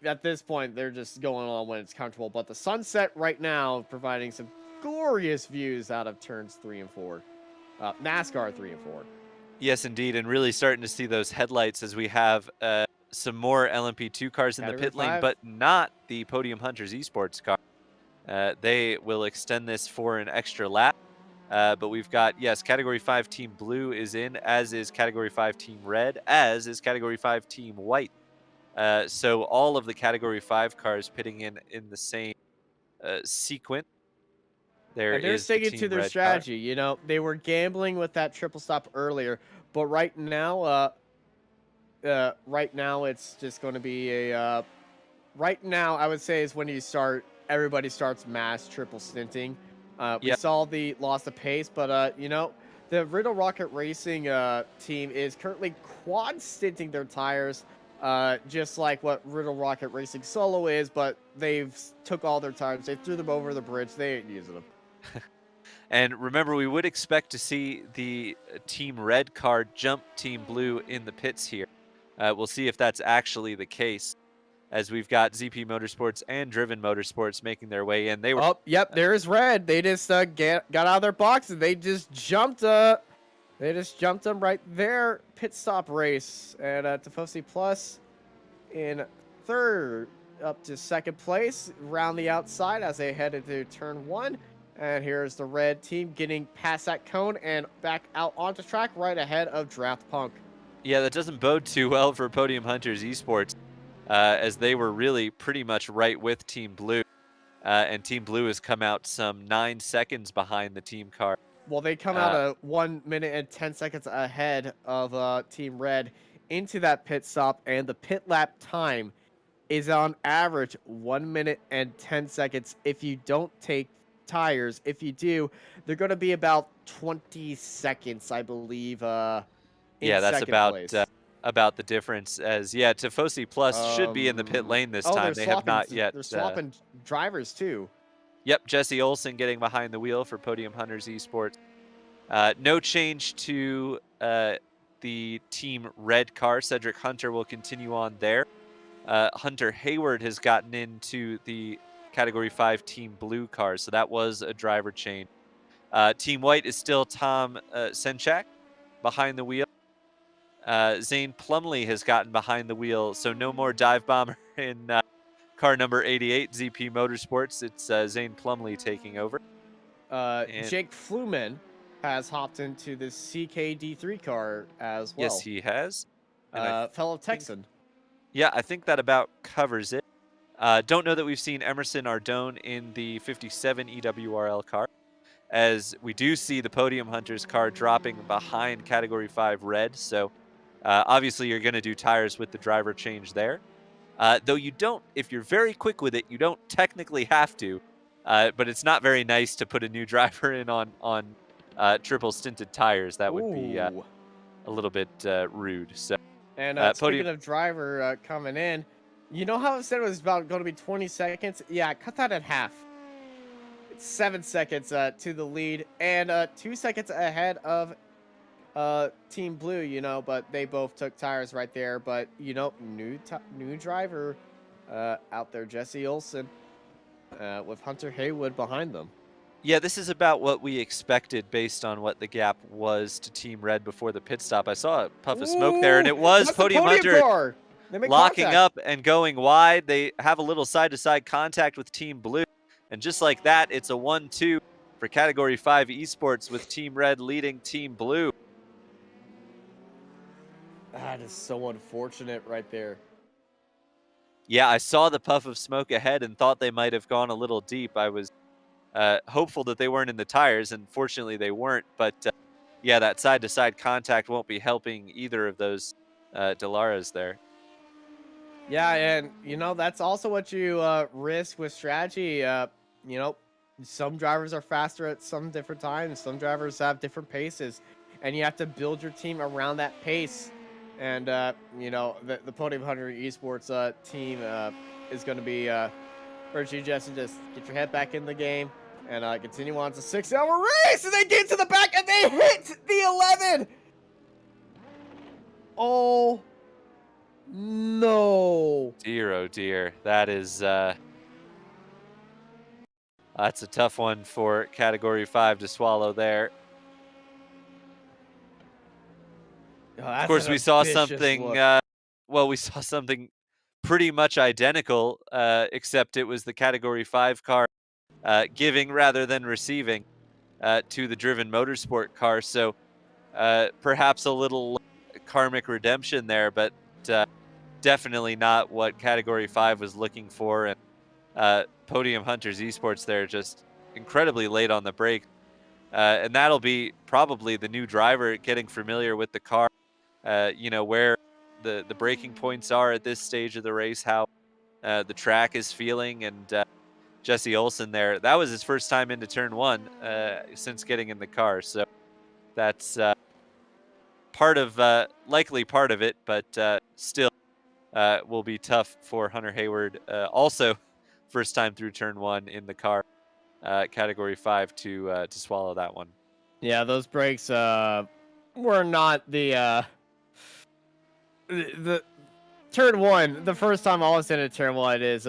at this point, they're just going on when it's comfortable. But the sunset right now providing some glorious views out of turns 3 and 4. NASCAR 3 and 4. yes, indeed, and really starting to see those headlights as we have some more LMP2 cars in the pit lane, but not the Podium Hunters Esports car. They will extend this for an extra lap. But we've got, yes, Category 5 Team Blue is in, as is Category 5 Team Red, as is Category 5 Team White. So all of the Category 5 cars pitting in the same sequence. They're sticking to their strategy. You know, they were gambling with that triple stop earlier, but right now it's just going to be a... right now, I would say, is when everybody starts mass triple stinting. We saw the loss of pace, but, you know, the Riddle Rocket Racing team is currently quad stinting their tires, just like what Riddle Rocket Racing Solo is, but they've took all their tires. They threw them over the bridge. They ain't using them. And remember, we would expect to see the Team Red car jump Team Blue in the pits here. We'll see if that's actually the case, as we've got ZP Motorsports and Driven Motorsports making their way in. They were... Oh, yep, there's Red. They just got out of their box and they just jumped them right there. Pit stop race. And Tifosi Plus in third, up to second place, round the outside as they head into turn 1. And here's the Red team getting past that cone and back out onto track right ahead of Draft Punk. Yeah, that doesn't bode too well for Podium Hunters Esports, as they were really pretty much right with Team Blue. And Team Blue has come out some 9 seconds behind the team car. Well, they come out 1 minute and 10 seconds ahead of Team Red into that pit stop, and the pit lap time is on average 1 minute and 10 seconds if you don't take tires. If you do, they're going to be about 20 seconds, I believe. Yeah, that's about the difference. As Tifosi Plus should be in the pit lane this time. They have not yet. They're swapping drivers too. Yep, Jesse Olsen getting behind the wheel for Podium Hunters Esports. No change to the Team Red car. Cedric Hunter will continue on there. Hunter Hayward has gotten into the Category 5 Team Blue car, so that was a driver change. Team White is still Tom Senchak behind the wheel. Zane Plumley has gotten behind the wheel, so no more dive bomber in car number 88, ZP Motorsports. It's Zane Plumley taking over. Jake Fluman has hopped into the CKD3 car as well. Yes, he has. Fellow Texan. Yeah, I think that about covers it. Don't know that we've seen Emerson Ardone in the 57 EWRL car, as we do see the Podium Hunters car dropping behind Category 5 Red. So obviously you're going to do tires with the driver change there. Though you don't, if you're very quick with it, you don't technically have to. But it's not very nice to put a new driver in on triple stinted tires. That would be a little bit rude. So, and speaking of driver coming in, you know how it said it was about going to be 20 seconds? Yeah, cut that in half. It's 7 seconds to the lead and 2 seconds ahead of Team Blue, you know, but they both took tires right there. But, you know, new driver out there, Jesse Olsen, with Hunter Haywood behind them. Yeah, this is about what we expected based on what the gap was to Team Red before the pit stop. I saw a puff of smoke there, and it was Podium Hunter car. locking up and going wide. They have a little side-to-side contact with Team Blue, and just like that, it's a 1-2 for Category 5 Esports with Team Red leading Team Blue. That is so unfortunate right there. Yeah, I saw the puff of smoke ahead and thought they might have gone a little deep. I was hopeful that they weren't in the tires, and fortunately they weren't. But yeah, that side-to-side contact won't be helping either of those Delaras there. Yeah, and, you know, that's also what you risk with strategy. You know, some drivers are faster at some different times. Some drivers have different paces, and you have to build your team around that pace. And, you know, the Podium Hunter Esports team is going to be urging you, Justin, just get your head back in the game and continue on. It's a 6-hour race, and they get to the back, and they hit the 11. Oh, no. Dear, oh dear. That is that's a tough one for Category 5 to swallow there. Oh, of course, we saw something well, we saw something pretty much identical, except it was the Category 5 car giving rather than receiving to the Driven Motorsport car. So perhaps a little karmic redemption there, but definitely not what Category 5 was looking for. And Podium Hunters Esports there just incredibly late on the brake. And that'll be probably the new driver getting familiar with the car, you know, where the braking points are at this stage of the race, how the track is feeling. And Jesse Olsen there, that was his first time into turn 1 since getting in the car. So that's likely part of it, but still will be tough for Hunter Hayward. Also, first time through turn 1 in the car, Category 5 to swallow that one. Yeah, those brakes were not the turn 1. The first time I was in a turn 1 is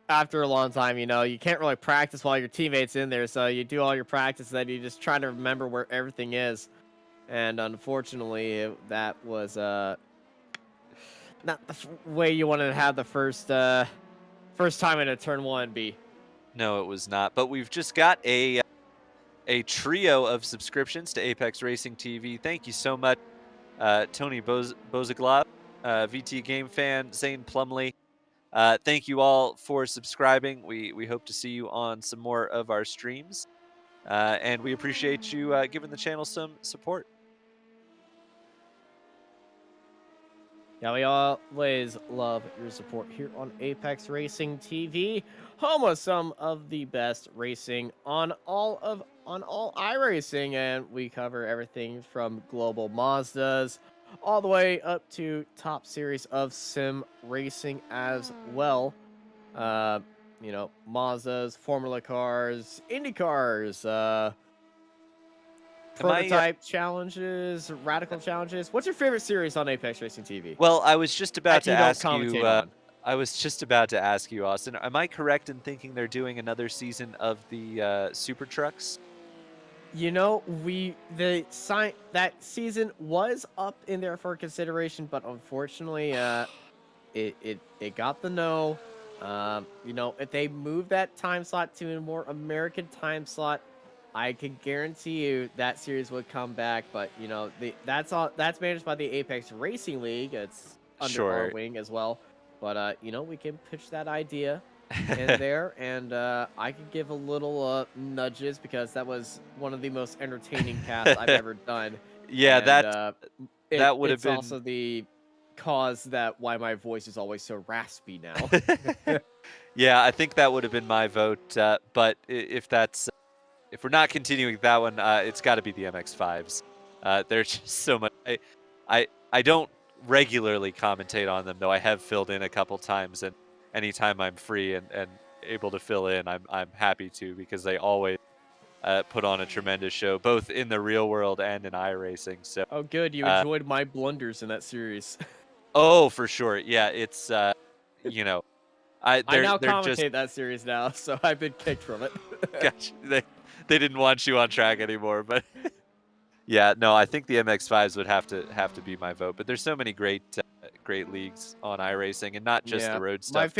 after a long time. You know, you can't really practice while your teammate's in there, so you do all your practice, and then you just try to remember where everything is. And unfortunately, that was not the way you wanted to have the first time in a turn 1 be. No, it was not. But we've just got a trio of subscriptions to Apex Racing TV. Thank you so much, Tony Bozaglov, VT Game Fan, Zane Plumley. Thank you all for subscribing. We hope to see you on some more of our streams. And we appreciate you giving the channel some support. Yeah, we always love your support here on Apex Racing TV, home of some of the best racing on all iRacing, and we cover everything from global Mazdas all the way up to top series of sim racing as well. You know, Mazdas, Formula cars, Indy cars, prototype challenges, radical challenges. What's your favorite series on Apex Racing TV? Well, I was just about to ask you. I was just about to ask you, Austin. Am I correct in thinking they're doing another season of the Super Trucks? You know, that season was up in there for consideration, but unfortunately, it got the no. You know, if they move that time slot to a more American time slot, I can guarantee you that series would come back. But you know, that's managed by the Apex Racing League. It's under our wing as well. But you know, we can pitch that idea in there, and I could give a little nudges because that was one of the most entertaining casts I've ever done. Yeah, And that would have it's been. also the cause that why my voice is always so raspy now. Yeah, I think that would have been my vote. But if we're not continuing with that one, it's got to be the MX-5s. There's just so much. I don't regularly commentate on them, though. I have filled in a couple times, and anytime I'm free and able to fill in, I'm happy to, because they always put on a tremendous show, both in the real world and in iRacing. So. Oh, good. You enjoyed my blunders in that series. Oh, for sure. Yeah, it's you know, I now they're commentate that series now, so I've been kicked from it. Gotcha. They didn't want you on track anymore, but yeah, no, I think the MX-5s would have to be my vote. But there's so many great leagues on iRacing, and not just the road stuff.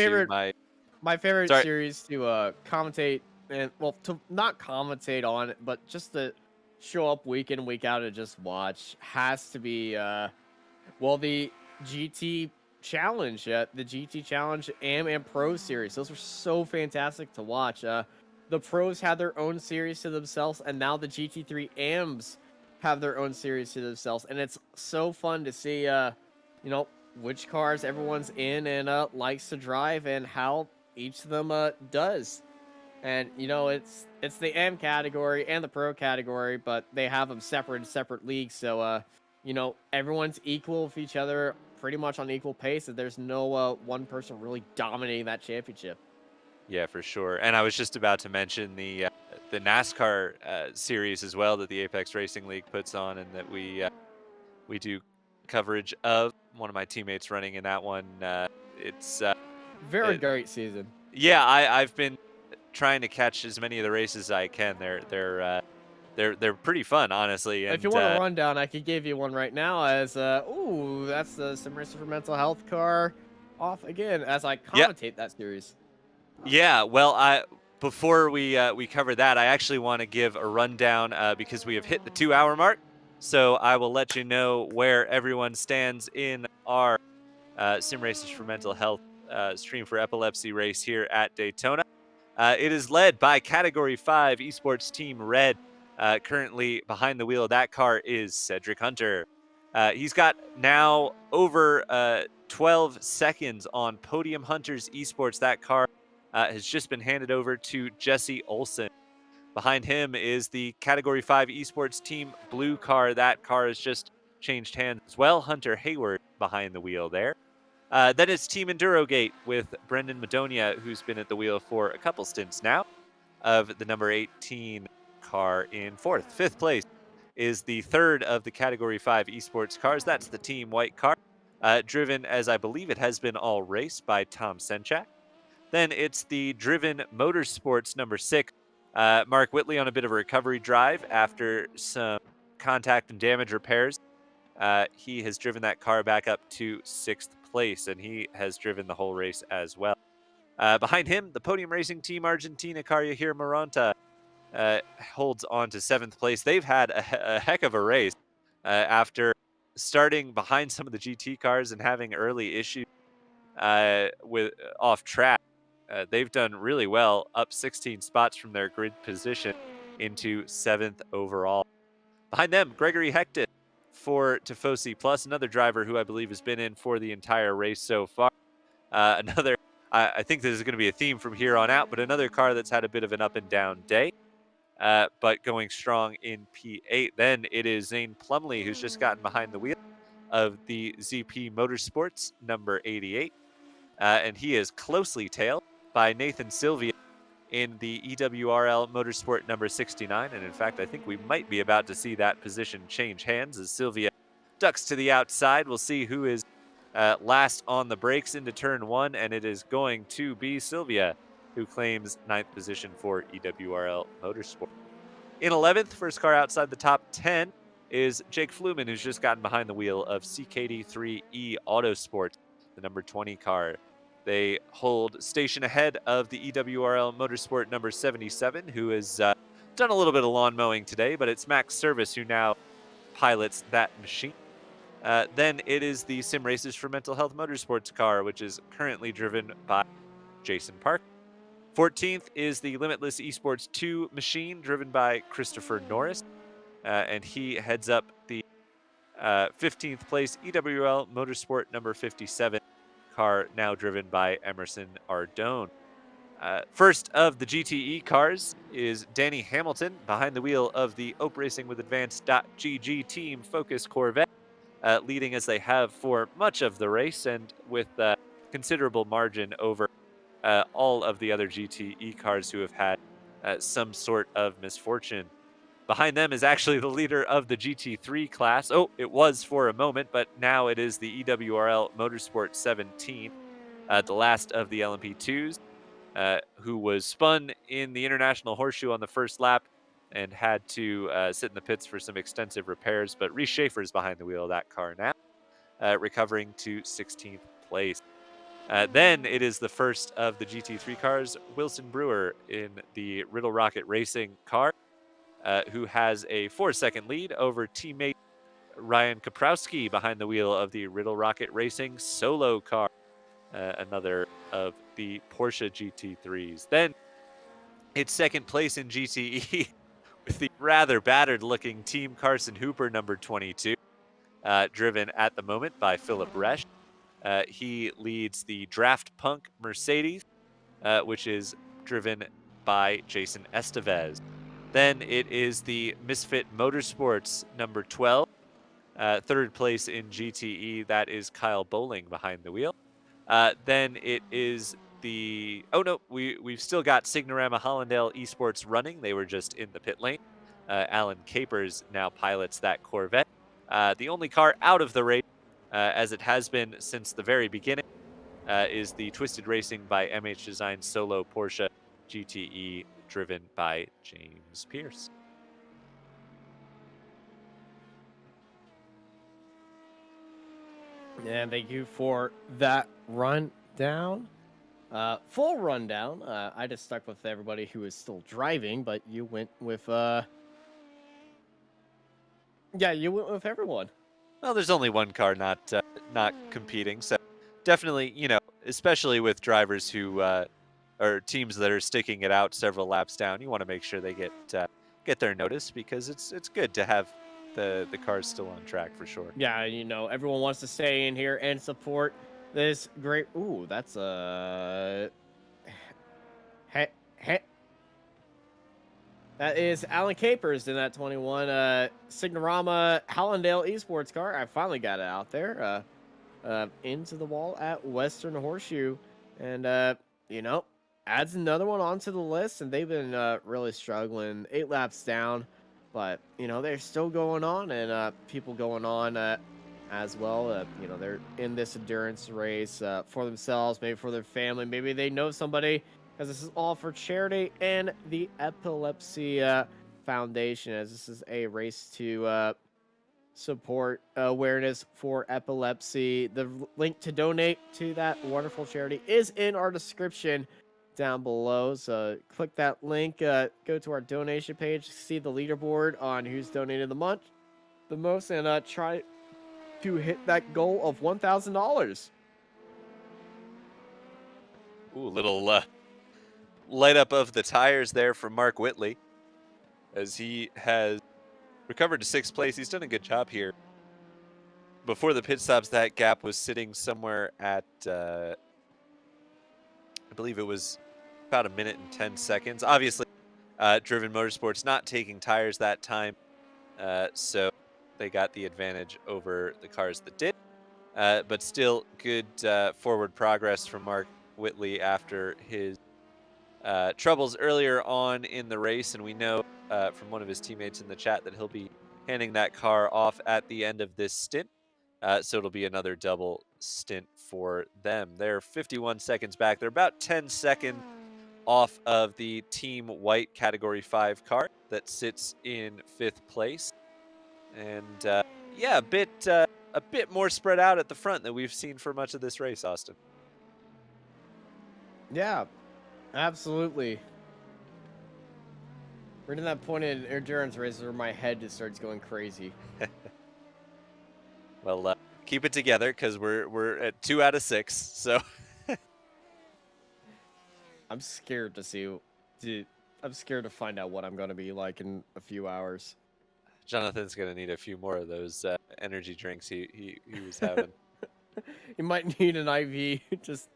My favorite series to commentate, and well, to not commentate on it, but just to show up week in week out and just watch, has to be well, the GT Challenge, the GT Challenge AM and Pro series. Those were so fantastic to watch. The pros had their own series to themselves, and now the GT3 AMs have their own series to themselves, and it's so fun to see, you know, which cars everyone's in and likes to drive, and how each of them does. And you know, it's the AM category and the Pro category, but they have them separate leagues, so you know, everyone's equal with each other, pretty much on equal pace, and there's no one person really dominating that championship. Yeah, for sure. And I was just about to mention the NASCAR series as well that the Apex Racing League puts on, and that we do coverage of. One of my teammates running in that one. It's very great season. Yeah, I've been trying to catch as many of the races as I can. They're pretty fun, honestly. And, if you want a rundown, I could give you one right now. As ooh, that's the Sim Racer for Mental Health car off again as I commentate that series. Yeah, well, before we cover that, I actually want to give a rundown because we have hit the 2-hour mark. So I will let you know where everyone stands in our Sim Racers for Mental Health stream for epilepsy race here at Daytona. It is led by Category 5 Esports Team Red. Currently behind the wheel of that car is Cedric Hunter. He's got now over 12 seconds on Podium Hunters Esports. That car has just been handed over to Jesse Olsen. Behind him is the Category 5 Esports Team Blue car. That car has just changed hands as well. Hunter Hayward behind the wheel there. Then it's Team Endurogate with Brendan Madonia, who's been at the wheel for a couple stints now, of the number 18 car in fourth. Fifth place is the third of the Category 5 Esports cars. That's the Team White car, driven, as I believe it has been all race, by Tom Senchak. Then it's the Driven Motorsports number 6. Mark Whitley on a bit of a recovery drive after some contact and damage repairs. He has driven that car back up to 6th place, and he has driven the whole race as well. Behind him, the Podium Racing Team Argentina car, Yahir Maranta, holds on to 7th place. They've had a heck of a race after starting behind some of the GT cars and having early issues with off track. They've done really well, up 16 spots from their grid position into 7th overall. Behind them, Gregory Hector for Tifosi Plus, another driver who I believe has been in for the entire race so far. I think this is going to be a theme from here on out, but another car that's had a bit of an up and down day, but going strong in P8. Then it is Zane Plumley, who's just gotten behind the wheel of the ZP Motorsports number 88. And he is closely tailed by Nathan Sylvia in the EWRL Motorsport number 69. And in fact, I think we might be about to see that position change hands as Sylvia ducks to the outside. We'll see who is last on the brakes into turn 1, and it is going to be Sylvia, who claims 9th position for EWRL Motorsport. In 11th, first car outside the top 10, is Jake Fluman, who's just gotten behind the wheel of CKD3E Autosport, the number 20 car. They hold station ahead of the EWRL Motorsport number 77, who has done a little bit of lawn mowing today, but it's Max Service who now pilots that machine. Then it is the Sim Races for Mental Health Motorsports car, which is currently driven by Jason Park. 14th is the Limitless Esports 2 machine, driven by Christopher Norris, and he heads up the 15th place EWL Motorsport number 57 car, now driven by Emerson Ardone. First of the GTE cars is Danny Hamilton behind the wheel of the Ope Racing with Advanced.GG Team Focus Corvette, leading as they have for much of the race and with considerable margin over all of the other GTE cars who have had some sort of misfortune. Behind them is actually the leader of the GT3 class. Oh, it was for a moment, but now it is the EWRL Motorsport 17, the last of the LMP2s, who was spun in the International Horseshoe on the first lap and had to sit in the pits for some extensive repairs. But Reese Schaefer's behind the wheel of that car now, recovering to 16th place. Then it is the first of the GT3 cars, Wilson Brewer in the Riddle Rocket Racing car, who has a 4-second lead over teammate Ryan Kaprowski behind the wheel of the Riddle Rocket Racing solo car, another of the Porsche GT3s. Then it's second place in GTE with the rather battered-looking Team Carson Hooper number 22, driven at the moment by Philip Resch. He leads the Draft Punk Mercedes, which is driven by Jason Estevez. Then it is the Misfit Motorsports number 12, third place in GTE. That is Kyle Bowling behind the wheel. Then it is the... Oh, no, we've still got Signorama Hollandale Esports running. They were just in the pit lane. Alan Capers now pilots that Corvette. The only car out of the race, as it has been since the very beginning, is the Twisted Racing by MH Design solo Porsche GTE, driven by James Pierce. And thank you for that rundown. Full rundown. I just stuck with everybody who is still driving, but you went with you went with everyone. Well, there's only one car not competing, so definitely, especially with drivers who or teams that are sticking it out several laps down, you want to make sure they get their notice, because it's good to have the cars still on track for sure. Yeah, everyone wants to stay in here and support this great. Ooh, that's that is Alan Capers in that 21 Signorama Hallandale Esports car. I finally got it out there, into the wall at Western Horseshoe, and adds another one onto the list. And they've been really struggling, 8 laps down, but they're still going on, and people going on as well. They're in this endurance race for themselves, maybe for their family, maybe they know somebody, because this is all for charity and the Epilepsy Foundation, as this is a race to support awareness for epilepsy. The link to donate to that wonderful charity is in our description down below, so click that link, go to our donation page, see the leaderboard on who's donated the most, and try to hit that goal of $1,000. Ooh, little light up of the tires there from Mark Whitley, as he has recovered to 6th place. He's done a good job here. Before the pit stops, that gap was sitting somewhere at, I believe it was about 1 minute and 10 seconds. Obviously, Driven Motorsports not taking tires that time, so they got the advantage over the cars that did. But still, good forward progress from Mark Whitley after his troubles earlier on in the race, and we know from one of his teammates in the chat that he'll be handing that car off at the end of this stint, so it'll be another double stint for them. They're 51 seconds back. They're about 10 seconds off of the Team White Category 5 car that sits in 5th place, and yeah, a bit more spread out at the front than we've seen for much of this race, Austin. Yeah, absolutely. We're to that point in endurance races where my head just starts going crazy. Well, keep it together because we're at 2 out of 6. So I'm scared to see. I'm scared to find out what I'm going to be like in a few hours. Jonathan's gonna need a few more of those energy drinks he was having. You might need an IV. Just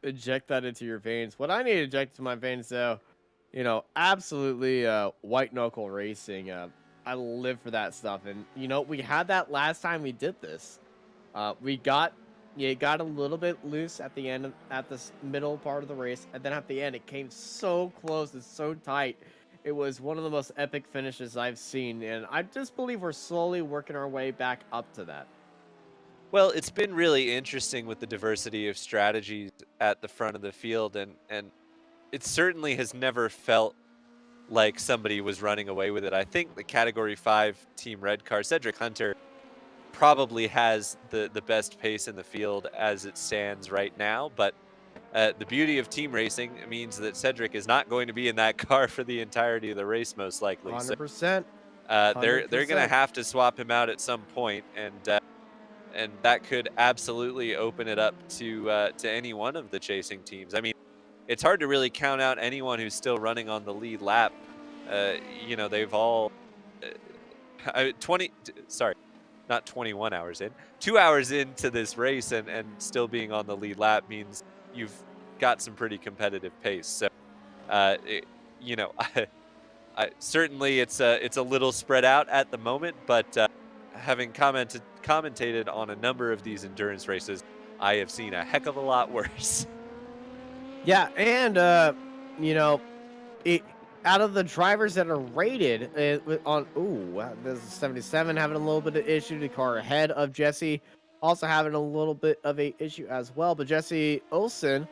inject that into your veins. What I need to inject into my veins, though, absolutely white knuckle racing. I live for that stuff, and we had that last time we did this. It got a little bit loose at the end, at this middle part of the race, and then at the end, it came so close and so tight. It was one of the most epic finishes I've seen, and I just believe we're slowly working our way back up to that. Well, it's been really interesting with the diversity of strategies at the front of the field, and it certainly has never felt like somebody was running away with it. I think the Category 5 Team Red car, Cedric Hunter, probably has the best pace in the field as it stands right now, but the beauty of team racing means that Cedric is not going to be in that car for the entirety of the race, most likely. 100%. So, they're going to have to swap him out at some point, and that could absolutely open it up to any one of the chasing teams. I mean, it's hard to really count out anyone who's still running on the lead lap. They've all 21 hours in, 2 hours into this race, and still being on the lead lap means you've got some pretty competitive pace. So, certainly it's a little spread out at the moment, but having commentated on a number of these endurance races, I have seen a heck of a lot worse. Yeah, and out of the drivers that are rated there's 77 having a little bit of issue. The car ahead of Jesse also having a little bit of a issue as well. But Jesse Olsen,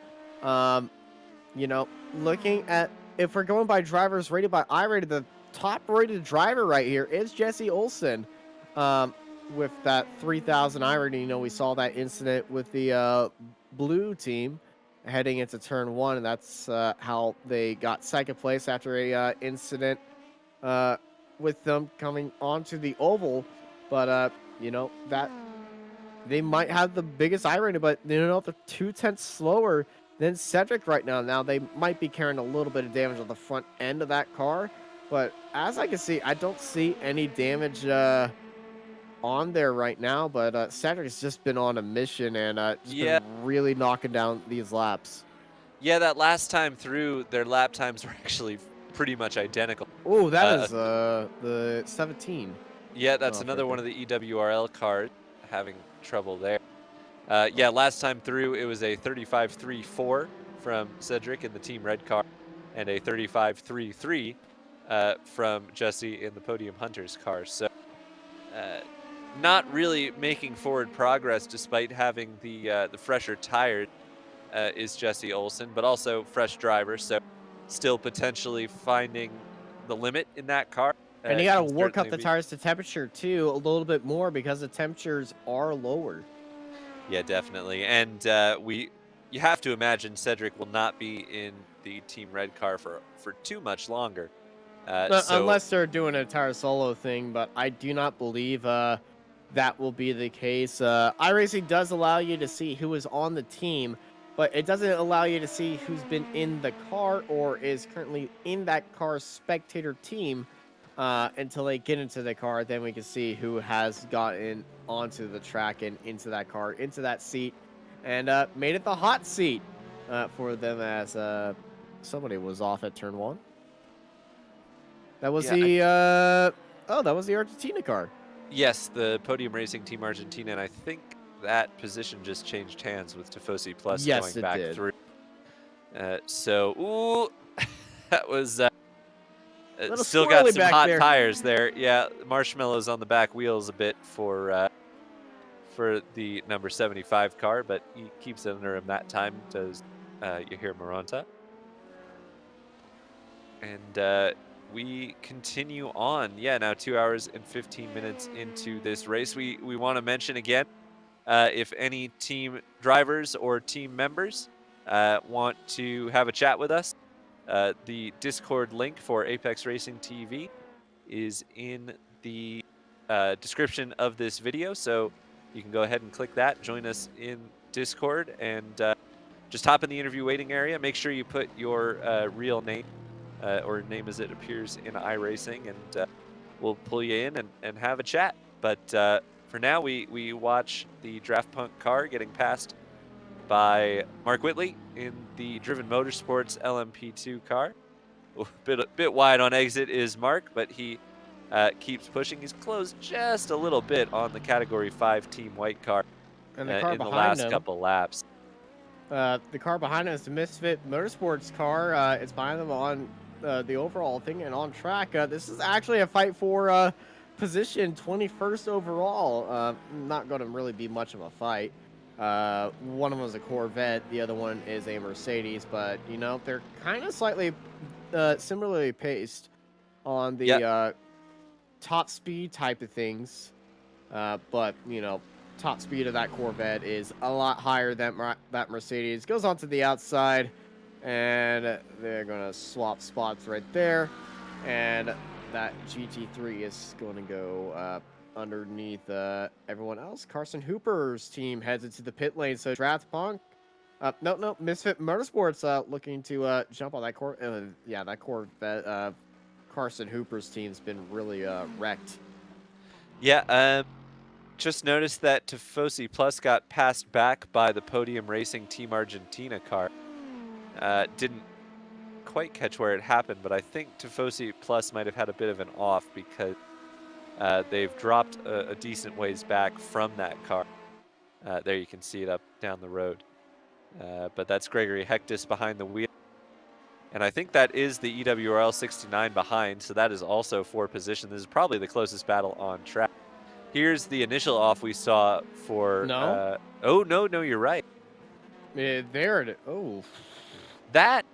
looking at, if we're going by drivers rated by iRated, the top rated driver right here is Jesse Olsen. With that 3,000 iRating, we saw that incident with the blue team heading into turn 1, and that's how they got second place after a incident with them coming onto the oval. But that they might have the biggest iRating, but they're 0.2 slower than Cedric right now. Now they might be carrying a little bit of damage on the front end of that car, but as I can see, I don't see any damage on there right now. But Cedric has just been on a mission and been really knocking down these laps. Yeah, that last time through, their lap times were actually pretty much identical. Oh, that is the 17. Yeah, that's another one of the EWRL cars having trouble there. Last time through, it was a 35.34 from Cedric in the Team Red car and a 35.33 from Jesse in the Podium Hunters car. So not really making forward progress despite having the fresher tires is Jesse Olsen, but also fresh driver, so still potentially finding the limit in that car. And you got to work up the tires to temperature too a little bit more because the temperatures are lower. Yeah, definitely. And you have to imagine Cedric will not be in the Team Red car for too much longer. Unless they're doing a tire solo thing, but I do not believe that will be the case. iRacing does allow you to see who is on the team, but it doesn't allow you to see who's been in the car or is currently in that car's spectator team until they get into the car. Then we can see who has gotten onto the track and into that car, into that seat, and made it the hot seat for them as somebody was off at turn 1. That was that was the Argentina car. Yes, the Podium Racing Team Argentina, and I think that position just changed hands with Tifosi Plus going back through. That was still got some hot tires there. Yeah, marshmallows on the back wheels a bit for the number 75 car, but he keeps it under him that time, does Yahir Maranta. And we continue on. Yeah, now 2 hours and 15 minutes into this race. We want to mention again, if any team drivers or team members want to have a chat with us, the Discord link for Apex Racing TV is in the description of this video, so you can go ahead and click that. Join us in Discord and just hop in the interview waiting area. Make sure you put your real name or name as it appears in iRacing, and we'll pull you in and have a chat. But for now, we watch the Draft Punk car getting passed by Mark Whitley in the Driven Motorsports LMP2 car. A bit wide on exit is Mark, but he keeps pushing. He's closed just a little bit on the Category 5 Team White car, And the car in the behind last him, couple laps. the car behind him is the Misfit Motorsports car. It's behind them on the overall thing and on track. This is actually a fight for position 21st overall. Not going to really be much of a fight. One of them is a Corvette, the other one is a Mercedes, but you know, they're kind of slightly similarly paced on the top speed type of things. But you know, top speed of that Corvette is a lot higher than that Mercedes. Goes onto the outside, and they're gonna swap spots right there, and that GT3 is going to go underneath everyone else. Carson Hooper's team heads into the pit lane, so Draft Punk, no, Misfit Motorsports looking to jump on that that Corvette. Carson Hooper's team's been really wrecked. Yeah, just noticed that Tifosi Plus got passed back by the Podium Racing Team Argentina car. Didn't quite catch where it happened, but I think Tifosi Plus might have had a bit of an off because they've dropped a decent ways back from that car. There you can see it up down the road. But that's Gregory Hectus behind the wheel. And I think that is the EWRL 69 behind, so that is also for position. This is probably the closest battle on track. Here's the initial off we saw for... No. Oh, no, you're right. There it is. Oh. That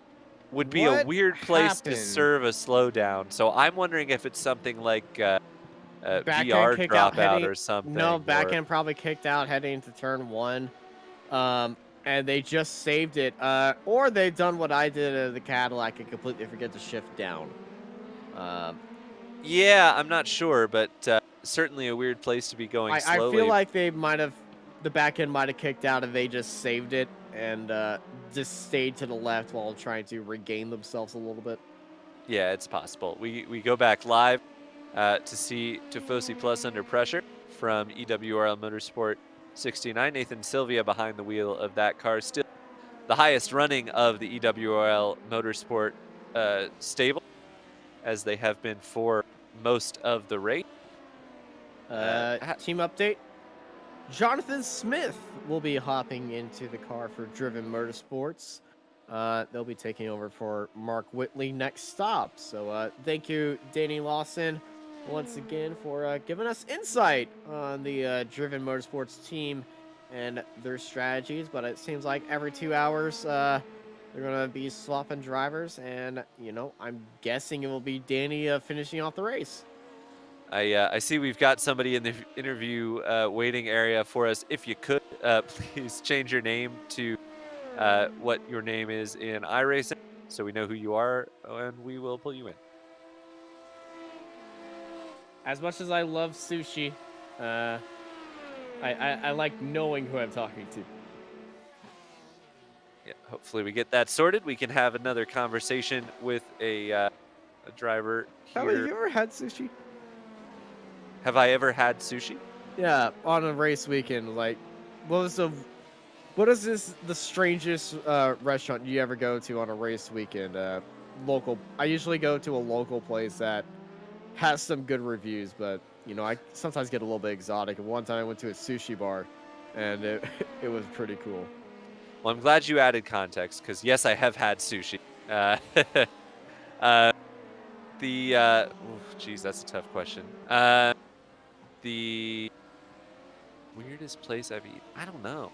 would be a weird place to happened? serve a slowdown. So I'm wondering if it's something like Back VR end kick out dropout heading, or something. No, back or... end probably kicked out heading to turn 1. And they just saved it. Or they've done what I did at the Cadillac and completely forget to shift down. Yeah, I'm not sure, but certainly a weird place to be going slowly. I feel like they might have, the back end might have kicked out and they just saved it and just stayed to the left while trying to regain themselves a little bit. Yeah, it's possible. We go back live to see Tifosi Plus under pressure from EWRL Motorsport 69. Nathan Sylvia behind the wheel of that car. Still the highest running of the EWRL Motorsport stable, as they have been for most of the race. Team update. Jonathan Smith will be hopping into the car for Driven Motorsports. They'll be taking over for Mark Whitley next stop. So thank you, Danny Lawson, once again for giving us insight on the Driven Motorsports team and their strategies. But it seems like every 2 hours they're going to be swapping drivers. And, you know, I'm guessing it will be Danny finishing off the race. I see we've got somebody in the interview waiting area for us. If you could, please change your name to what your name is in iRacing so we know who you are, and we will pull you in. As much as I love sushi, I like knowing who I'm talking to. Yeah, hopefully we get that sorted. We can have another conversation with a driver here. Have you ever had sushi? Have I ever had sushi? Yeah, on a race weekend. Like, what is the strangest restaurant you ever go to on a race weekend? Local. I usually go to a local place that has some good reviews, but you know, I sometimes get a little bit exotic. And one time I went to a sushi bar, and it was pretty cool. Well, I'm glad you added context, because yes, I have had sushi. Geez, that's a tough question. The weirdest place I've eaten, I don't know.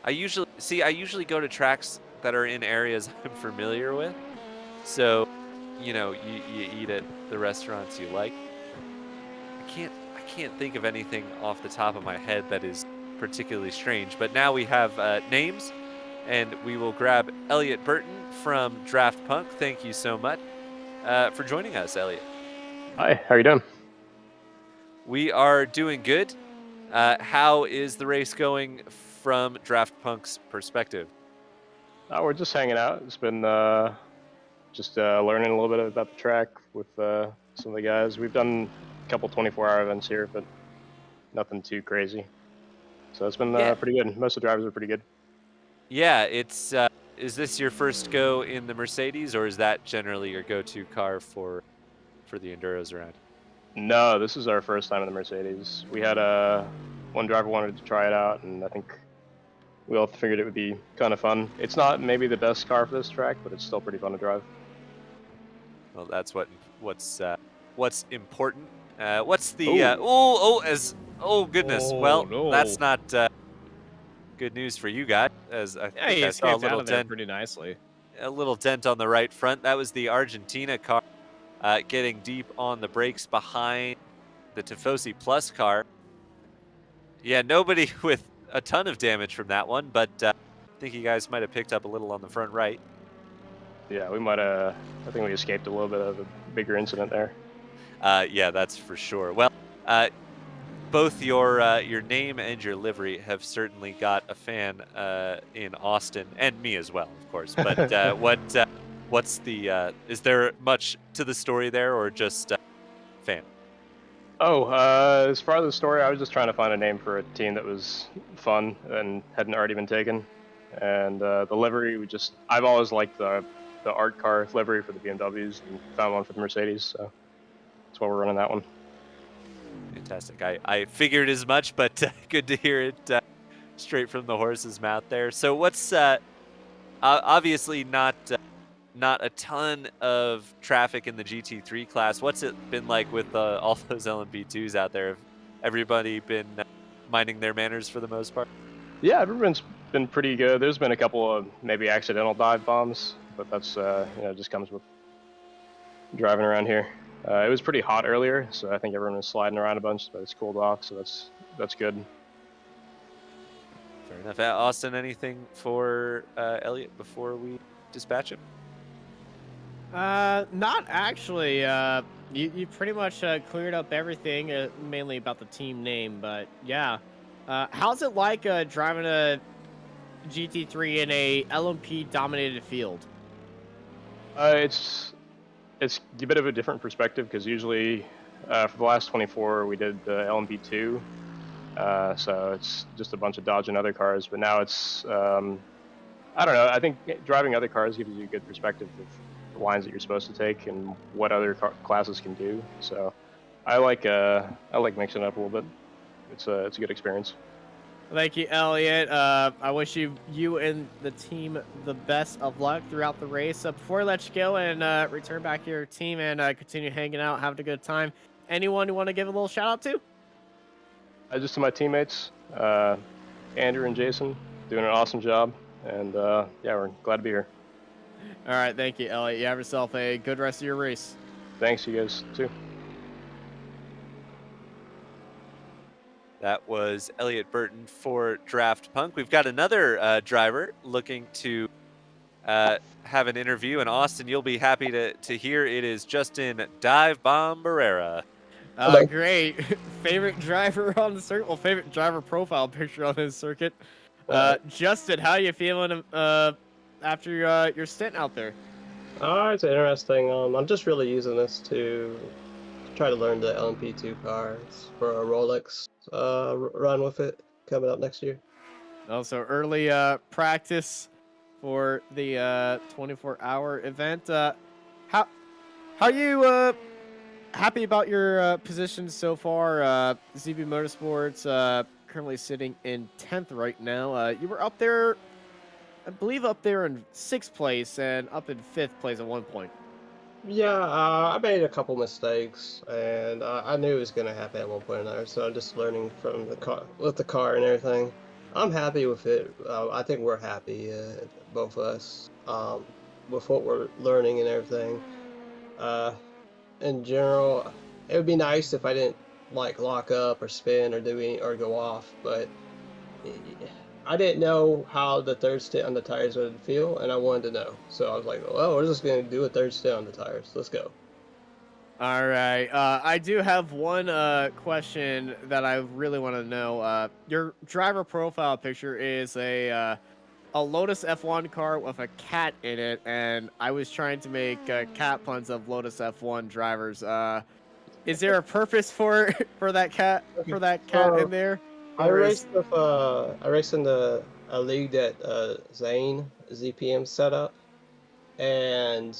I usually go to tracks that are in areas I'm familiar with. So, you know, you eat at the restaurants you like. I can't think of anything off the top of my head that is particularly strange. But now we have names, and we will grab Elliot Burton from Draft Punk. Thank you so much for joining us, Elliot. Hi, how are you doing? We are doing good. How is the race going from Draft Punk's perspective? We're just hanging out. It's been just learning a little bit about the track with some of the guys. We've done a couple 24-hour events here, but nothing too crazy. So it's been pretty good. Most of the drivers are pretty good. Yeah, it's. Is this your first go in the Mercedes, or is that generally your go-to car for the enduros around? No, this is our first time in the Mercedes. We had one driver wanted to try it out, and I think we all figured it would be kind of fun. It's not maybe the best car for this track, but it's still pretty fun to drive. Well, that's what's important. What's the oh goodness. Oh, well, no. that's not good news for you guys, as I think he I saw a escaped out little of there dent. pretty nicely. A little dent on the right front. That was the Argentina car getting deep on the brakes behind the Tifosi Plus car. Yeah, nobody with a ton of damage from that one, but I think you guys might have picked up a little on the front right. Yeah, we might have. I think we escaped a little bit of a bigger incident there. Yeah, that's for sure. Well, both your name and your livery have certainly got a fan in Austin, and me as well, of course. But what's the? Is there much to the story there, or just fan? Oh, as far as the story, I was just trying to find a name for a team that was fun and hadn't already been taken. And the livery, I've always liked the art car livery for the BMWs and found one for the Mercedes, so that's why we're running that one. Fantastic. I figured as much, but good to hear it straight from the horse's mouth there. So what's obviously not a ton of traffic in the GT3 class. What's it been like with all those LMP2s out there? Have everybody been minding their manners for the most part? Yeah, everyone's been pretty good. There's been a couple of maybe accidental dive bombs, but that's just comes with driving around here. It was pretty hot earlier, so I think everyone was sliding around a bunch, but it's cooled off, so that's good. Fair enough. Austin, anything for Elliot before we dispatch him? Not actually. You pretty much cleared up everything, mainly about the team name, but yeah. How's it like driving a GT3 in a LMP-dominated field? It's a bit of a different perspective because usually for the last 24 we did the LMP2, so it's just a bunch of Dodge and other cars. But now it's I don't know. I think driving other cars gives you a good perspective of the lines that you're supposed to take and what other classes can do. So I like mixing it up a little bit. It's a good experience. Thank you, Elliot. I wish you and the team the best of luck throughout the race. Before I let you go and return back to your team and continue hanging out, having a good time, anyone you want to give a little shout out to? Just to my teammates, Andrew and Jason, doing an awesome job, and yeah, we're glad to be here. All right, thank you, Elliot. You have yourself a good rest of your race. Thanks, you guys too. That was Elliot Burton for Draft Punk. We've got another driver looking to have an interview, and Austin, you'll be happy to hear it is Justin Dive Bomb Barrera. Oh, great. Favorite driver on the circuit? Well, favorite driver profile picture on his circuit. Justin, how are you feeling after your stint out there? It's interesting. I'm just really using this to try to learn the LMP2 cars for a Rolex run with it coming up next year. Also, early practice for the 24-hour event. How are you happy about your position so far? ZB Motorsports currently sitting in 10th right now. You were up there, I believe, up there in 6th place and up in 5th place at one point. Yeah, I made a couple mistakes, and I knew it was going to happen at one point or another, so I'm just learning from the car, with the car and everything. I'm happy with it. I think we're happy, both of us, with what we're learning and everything. In general, it would be nice if I didn't lock up or spin or or go off, but I didn't know how the third stint on the tires would feel, and I wanted to know. So I was like, well, we're just going to do a third stint on the tires. Let's go. All right. I do have one question that I really want to know. Your driver profile picture is a Lotus F1 car with a cat in it, and I was trying to make cat puns of Lotus F1 drivers. Is there a purpose for that cat in there? I Or is... raced with I raced in a league that Zane ZPM set up, and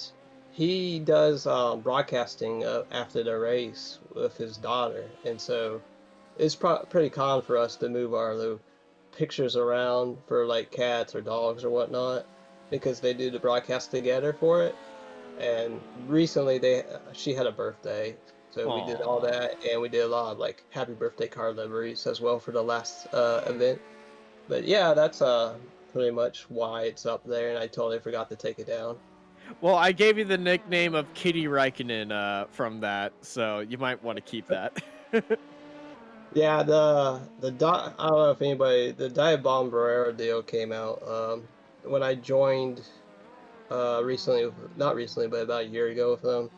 he does broadcasting after the race with his daughter, and so it's pretty common for us to move our little pictures around for like cats or dogs or whatnot, because they do the broadcast together for it. And recently she had a birthday, so we did all that, and we did a lot of like happy birthday card liveries as well for the last event. But yeah, that's pretty much why it's up there, and I totally forgot to take it down. Well, I gave you the nickname of Kitty Räikkönen from that, so you might want to keep that. Yeah, I don't know if anybody, the Dive Bomberero deal came out when I joined recently, not recently, but about a year ago with them.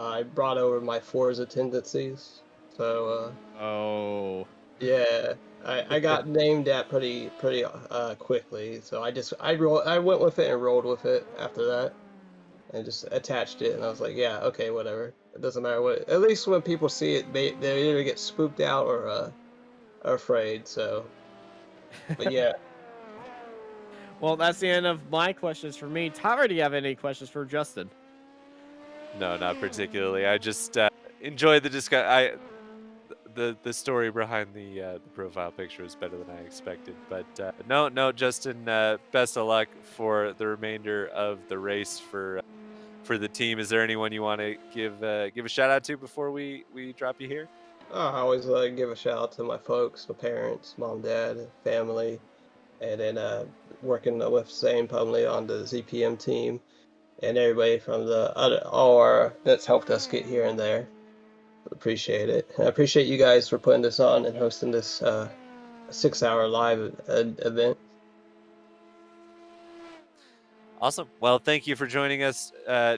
I brought over my Forza tendencies, so yeah, I got named that pretty quickly. So I went with it and rolled with it after that, and just attached it, and I was like, yeah, okay, whatever. It doesn't matter what. At least when people see it, they either get spooked out or are afraid. So, but yeah. Well, that's the end of my questions for me. Tyler, do you have any questions for Justin? No, not particularly. I just enjoy the discussion. The story behind the profile picture is better than I expected. But no, Justin. Best of luck for the remainder of the race for the team. Is there anyone you want to give a shout out to before we drop you here? I always give a shout out to my folks, my parents, mom, dad, family, and then working with Zane Pumley on the ZPM team, and everybody from that's helped us get here and there. Appreciate it. I appreciate you guys for putting this on and hosting this 6-hour live event. Awesome. Well, thank you for joining us,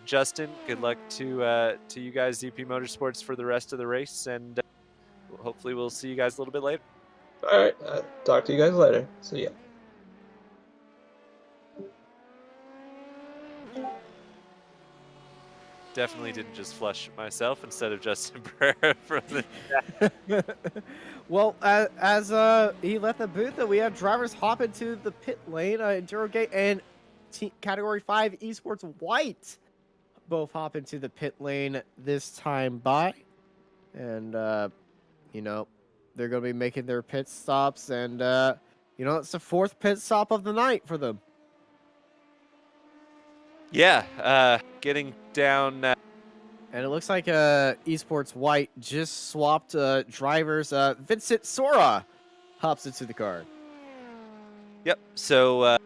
Justin. Good luck to you guys, ZP Motorsports, for the rest of the race, and hopefully we'll see you guys a little bit later. All right. Talk to you guys later. See ya. Definitely didn't just flush myself instead of Justin Pereira from the Well, as he left the booth, we have drivers hop into the pit lane, Enduro Gate and Category 5 Esports White both hop into the pit lane this time by. And, you know, they're going to be making their pit stops. And, you know, it's the 4th pit stop of the night for them. Yeah, getting down. And it looks like Esports White just swapped drivers. Vincent Sora hops into the car. Yep, so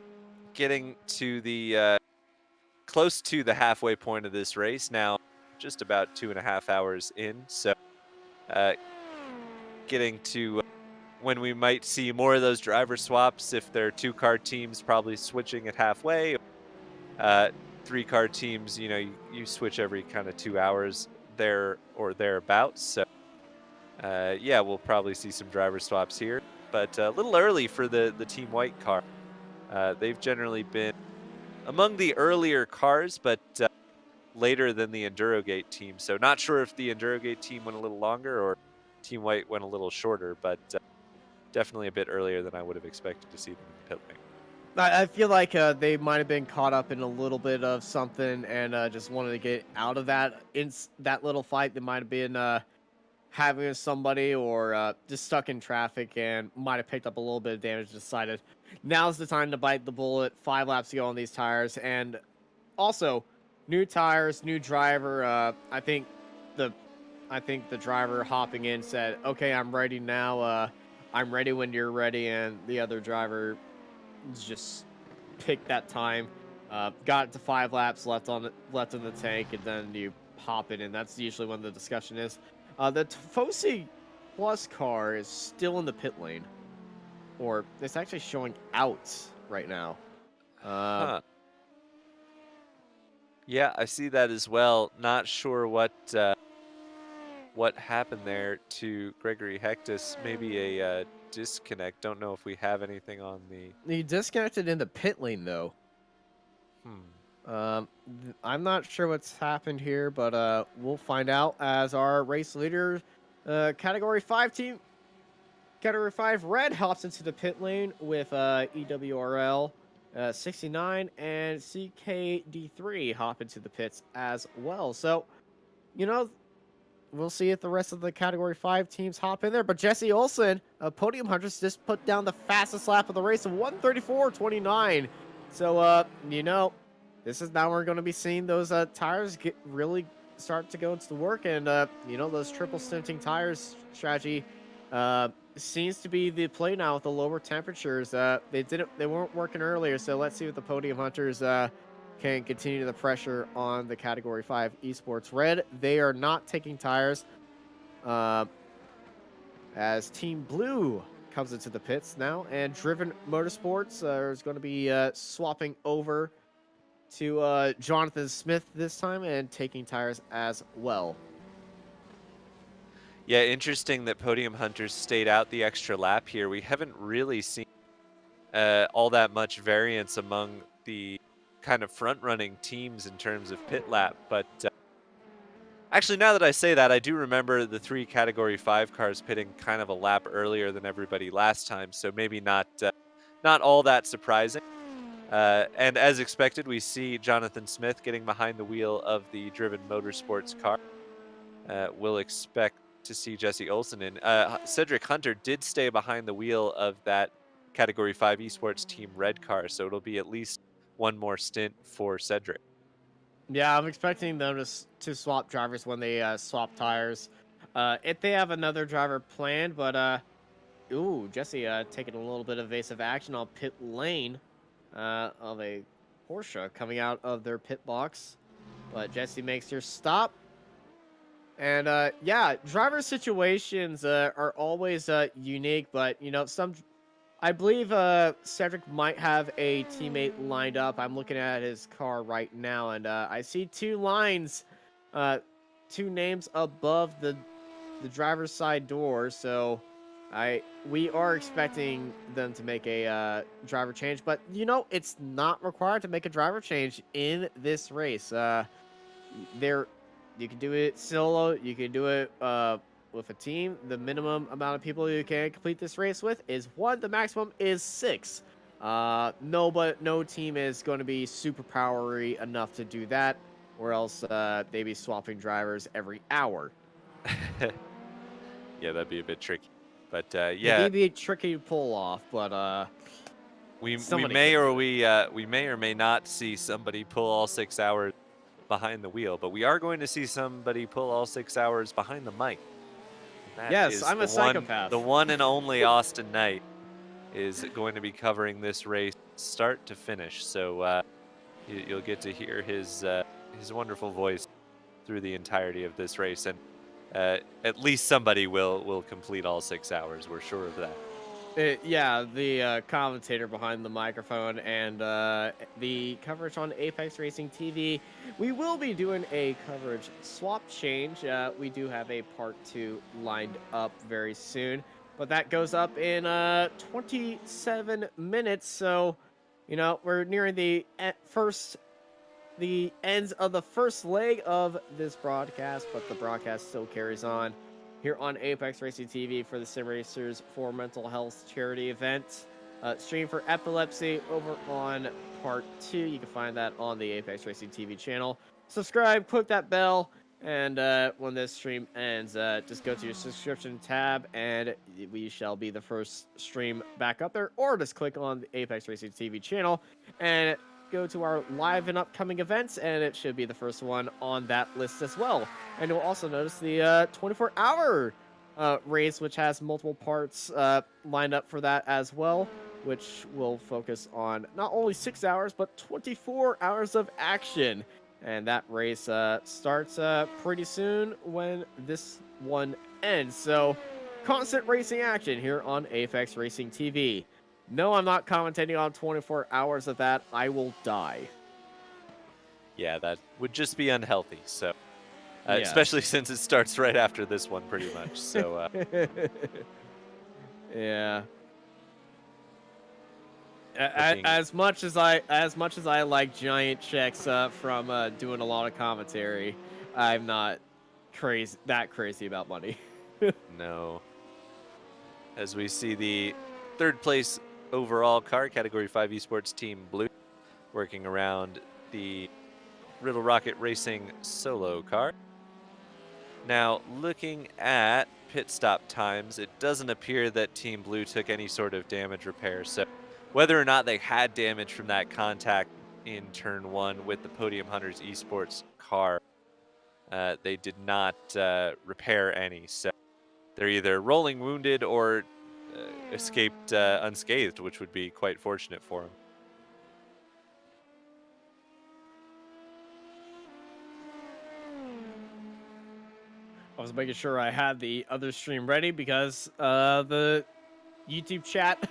getting to the close to the halfway point of this race now, just about 2.5 hours in. So getting to when we might see more of those driver swaps if they're 2-car teams, probably switching at halfway. 3-car teams, you know, you switch every kind of 2 hours there or thereabouts. So, yeah, we'll probably see some driver swaps here, but a little early for the Team White car. They've generally been among the earlier cars, but later than the Endurogate team. So not sure if the Endurogate team went a little longer or Team White went a little shorter, but definitely a bit earlier than I would have expected to see them in the pit lane. I feel like they might have been caught up in a little bit of something and just wanted to get out of that that little fight. They might have been having with somebody or just stuck in traffic and might have picked up a little bit of damage. Decided now's the time to bite the bullet. 5 laps to go on these tires, and also new tires, new driver. I think the driver hopping in said, "Okay, I'm ready now. I'm ready when you're ready," and the other driver just picked that time, got it to 5 laps left in the tank, and then you hop in, and that's usually when the discussion is. The Tifosi Plus car is still in the pit lane, or it's actually showing out right now. Yeah, I see that as well. Not sure what what happened there to Gregory Hectus. Maybe a disconnect. Don't know if we have anything on the... He disconnected in the pit lane, though. I'm not sure what's happened here, but we'll find out as our race leader, Category 5 team, Category 5 Red hops into the pit lane with EWRL 69 and CKD3 hop into the pits as well. So, you know, we'll see if the rest of the Category 5 teams hop in there. But Jesse Olsen, Podium Hunters, just put down the fastest lap of the race of 1:34.29. So, you know, this is now we're going to be seeing those tires really start to go into the work. And, you know, those triple stinting tires strategy seems to be the play now with the lower temperatures. They weren't working earlier. So let's see what the Podium Hunters can continue the pressure on the Category 5 Esports Red. They are not taking tires as Team Blue comes into the pits now, and Driven Motorsports is going to be swapping over to Jonathan Smith this time and taking tires as well. Yeah, interesting that Podium Hunters stayed out the extra lap here. We haven't really seen all that much variance among the kind of front-running teams in terms of pit lap, but actually, now that I say that, I do remember the 3 Category 5 cars pitting kind of a lap earlier than everybody last time, so maybe not all that surprising. And as expected, we see Jonathan Smith getting behind the wheel of the Driven Motorsports car. We'll expect to see Jesse Olsen in. Cedric Hunter did stay behind the wheel of that Category 5 Esports Team Red car, so it'll be at least one more stint for Cedric. Yeah, I'm expecting them to swap drivers when they swap tires. If they have another driver planned, but ooh, Jesse taking a little bit of evasive action on pit lane of a Porsche coming out of their pit box. But Jesse makes her stop. And yeah, driver situations are always unique, but you know, I believe Cedric might have a teammate lined up. I'm looking at his car right now, and I see 2 lines, 2 names above the driver's side door. So we are expecting them to make a driver change, but you know, it's not required to make a driver change in this race. You can do it solo, you can do it with a team. The minimum amount of people you can complete this race with is 1. The maximum is 6. No team is going to be super powery enough to do that, or else they'd be swapping drivers every hour. Yeah, that'd be a bit tricky. But yeah, it'd be tricky to pull off. But we may or may not see somebody pull all 6 hours behind the wheel, but we are going to see somebody pull all 6 hours behind the mic. Yes, I'm a psychopath. The one and only Austin Knight is going to be covering this race start to finish. So you'll get to hear his wonderful voice through the entirety of this race, and at least somebody will complete all 6 hours. We're sure of that. Yeah, the commentator behind the microphone and the coverage on Apex Racing TV. We will be doing a coverage swap change. We do have a part 2 lined up very soon, but that goes up in 27 minutes. So, you know, we're nearing the ends of the first leg of this broadcast, but the broadcast still carries on here on Apex Racing TV for the Sim Racers for Mental Health charity event. Stream for Epilepsy over on part 2. You can find that on the Apex Racing TV channel. Subscribe, click that bell, and when this stream ends, just go to your subscription tab, and we shall be the first stream back up there, or just click on the Apex Racing TV channel and go to our live and upcoming events, and it should be the first one on that list as well. And you'll also notice the 24-hour race, which has multiple parts lined up for that as well, which will focus on not only 6 hours, but 24 hours of action. And that race starts pretty soon when this one ends. So, constant racing action here on Apex Racing TV. No, I'm not commentating on 24 hours of that. I will die. Yeah, that would just be unhealthy. So especially since it starts right after this one, pretty much. So, yeah. As much as I like giant checks from doing a lot of commentary, I'm not crazy about money. no. As we see the third place overall car, Category 5 Esports Team Blue, working around the Riddle Rocket Racing solo car. Now, looking at pit stop times, it doesn't appear that Team Blue took any sort of damage repair. So whether or not they had damage from that contact in turn 1 with the Podium Hunters Esports car, they did not repair any. So they're either rolling wounded or escaped unscathed, which would be quite fortunate for them. I was making sure I had the other stream ready because the YouTube chat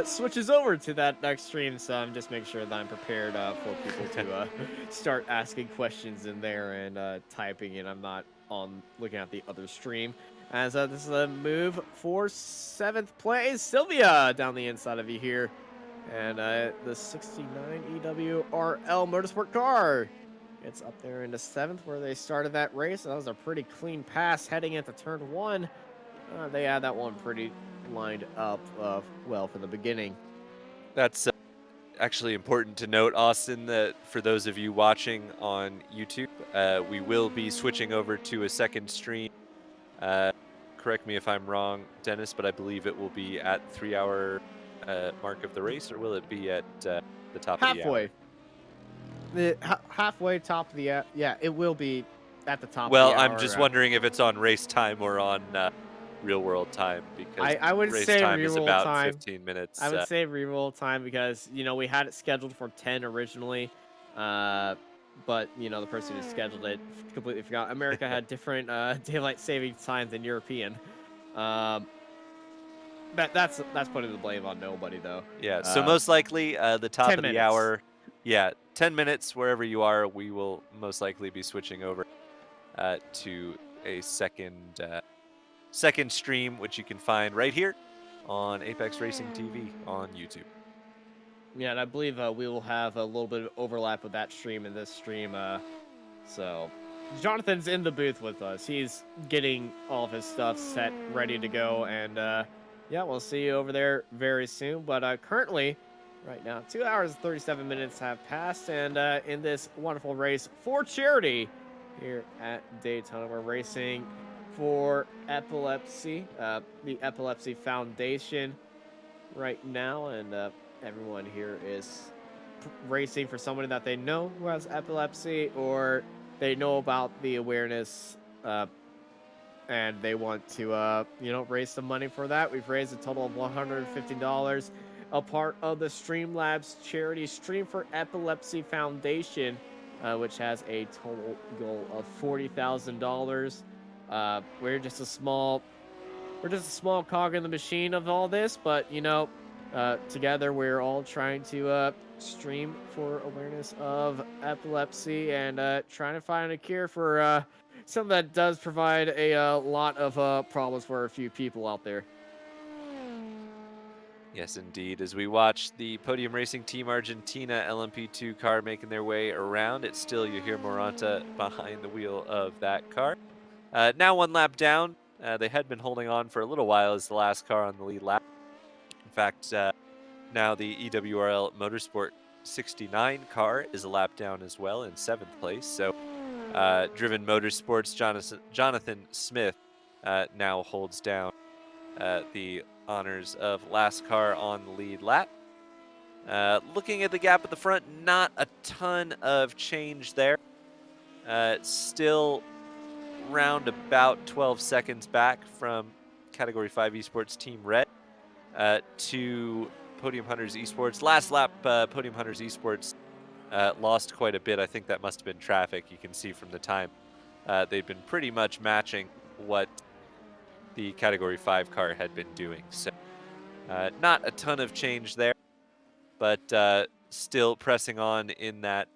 switches over to that next stream, so I'm just making sure that I'm prepared for people to start asking questions in there and typing in. I'm not on looking at the other stream. As this is a move for 7th place, Sylvia down the inside of you here, and the 69 EWRL Motorsport car. It's up there in the 7th where they started that race. That was a pretty clean pass heading into turn 1. They had that one pretty lined up well from the beginning. That's actually important to note, Austin, that for those of you watching on YouTube, we will be switching over to a second stream. Correct me if I'm wrong, Dennis, but I believe it will be at 3-hour mark of the race, or will it be at the top of the hour? Halfway top of the yeah, it will be at the top. Well, of the hour. I'm just wondering if it's on race time or on real world time, because I would race say time real is world about time. 15 minutes. I would say real world time because we had it scheduled for 10 originally, but the person who scheduled it completely forgot. America had different daylight saving times than European. That's putting the blame on nobody though. Yeah, so most likely the top of minutes. the hour. Yeah, 10 minutes wherever you are, we will most likely be switching over to a second stream, which you can find right here on Apex Racing TV on YouTube. Yeah, and I believe we will have a little bit of overlap with that stream and this stream. So Jonathan's in the booth with us. He's getting all of his stuff set, ready to go, and yeah, we'll see you over there very soon. But currently, right now, 2 hours and 37 minutes have passed, and in this wonderful race for charity here at Daytona, we're racing for Epilepsy, the Epilepsy Foundation right now, and everyone here is racing for someone that they know who has epilepsy, or they know about the awareness, and they want to, raise some money for that. We've raised a total of $150. A part of the Streamlabs charity Stream for Epilepsy Foundation, which has a total goal of $40,000. We're just a small cog in the machine of all this, but together we're all trying to stream for awareness of epilepsy and trying to find a cure for something that does provide a lot of problems for a few people out there. Yes, indeed. As we watch the Podium Racing Team Argentina LMP2 car making their way around, it's still Yahir Moranta behind the wheel of that car. Now 1 lap down. They had been holding on for a little while as the last car on the lead lap. In fact, now the EWRL Motorsport 69 car is a lap down as well in 7th place. So Driven Motorsports Jonathan Smith now holds down the honors of last car on the lead lap. Looking at the gap at the front, not a ton of change there. Still round about 12 seconds back from Category 5 Esports Team Red to Podium Hunters Esports. Last lap, Podium Hunters Esports lost quite a bit. I think that must have been traffic. You can see from the time. They've been pretty much matching what the Category 5 car had been doing. So not a ton of change there, but still pressing on in that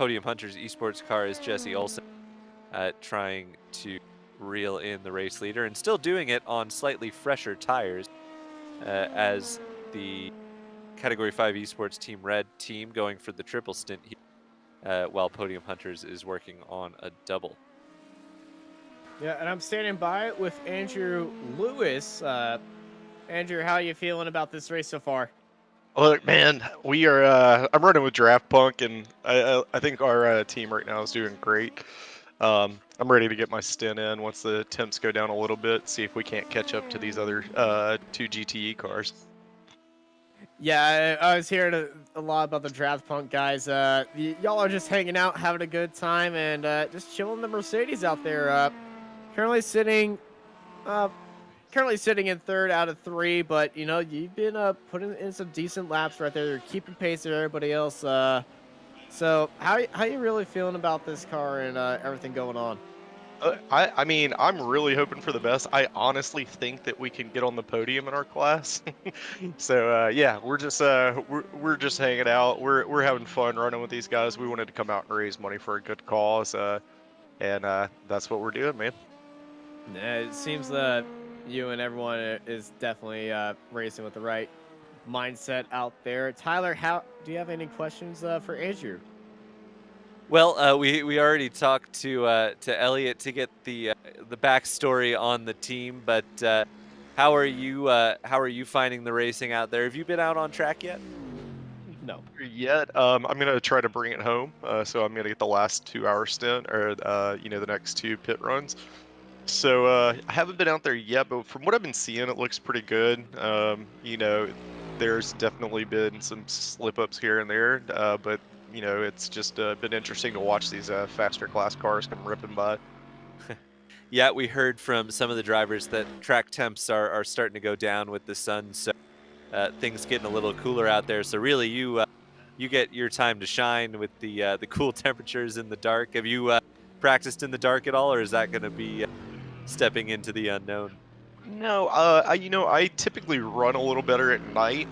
Podium Hunters Esports car is Jesse Olsen, trying to reel in the race leader and still doing it on slightly fresher tires as the Category 5 Esports Team Red team going for the triple stint here, while Podium Hunters is working on a double. Yeah, and I'm standing by with Andrew Lewis. Andrew, how are you feeling about this race so far? Look, man, we are. I'm running with Draft Punk, and I think our team right now is doing great. I'm ready to get my stint in once the temps go down a little bit. See if we can't catch up to these other 2 GTE cars. Yeah, I was hearing a lot about the Draft Punk guys. Y'all are just hanging out, having a good time, and just chilling the Mercedes out there. Currently sitting in third out of 3, but you know you've been putting in some decent laps right there. You're keeping pace with everybody else. So how you really feeling about this car and everything going on? I mean, I'm really hoping for the best. I honestly think that we can get on the podium in our class. So yeah, we're just hanging out. We're having fun running with these guys. We wanted to come out and raise money for a good cause, and that's what we're doing, man. Yeah, it seems that you and everyone is definitely racing with the right mindset out there. Tyler, do you have any questions for Andrew? Well, we already talked to Elliot to get the backstory on the team, but how are you finding the racing out there? Have you been out on track yet? No. Yet, I'm gonna try to bring it home. So I'm gonna get the last 2-hour stint, or the next 2 pit runs. So I haven't been out there yet, but from what I've been seeing, it looks pretty good. There's definitely been some slip-ups here and there, but it's just been interesting to watch these faster class cars come ripping by. Yeah, we heard from some of the drivers that track temps are starting to go down with the sun, so things getting a little cooler out there. So really, you get your time to shine with the cool temperatures in the dark. Have you practiced in the dark at all, or is that going to be stepping into the unknown? No, I typically run a little better at night.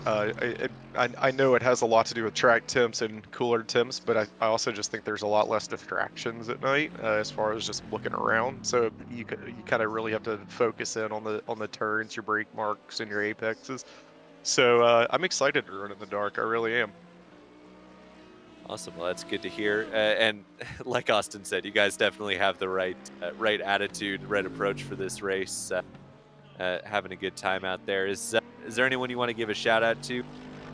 I know it has a lot to do with track temps and cooler temps, but I also just think there's a lot less distractions at night as far as just looking around. So you kind of really have to focus in on the turns, your brake marks, and your apexes. So I'm excited to run in the dark. I really am. Awesome. Well, that's good to hear. And like Austin said, you guys definitely have the right attitude, right approach for this race. Having a good time out there. Is there anyone you want to give a shout out to?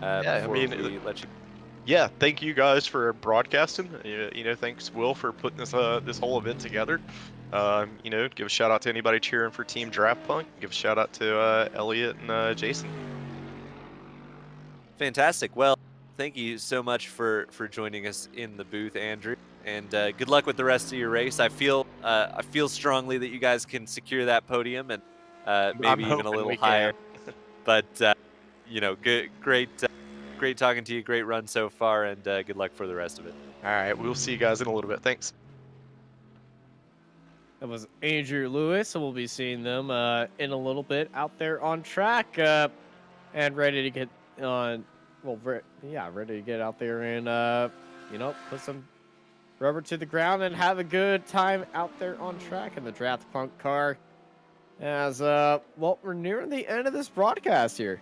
Yeah, we let you. Yeah, thank you guys for broadcasting. Thanks Will for putting this whole event together. Give a shout out to anybody cheering for Team Draft Punk. Give a shout out to Elliot and Jason. Fantastic. Well, thank you so much for joining us in the booth, Andrew, and good luck with the rest of your race. I feel strongly that you guys can secure that podium and maybe even a little higher. But great talking to you. Great run so far, and good luck for the rest of it. All right, we'll see you guys in a little bit. Thanks. That was Andrew Lewis, so we'll be seeing them in a little bit out there on track and ready to get on. Well, ready to get out there and put some rubber to the ground and have a good time out there on track in the Draft Punk car. As we're nearing the end of this broadcast here.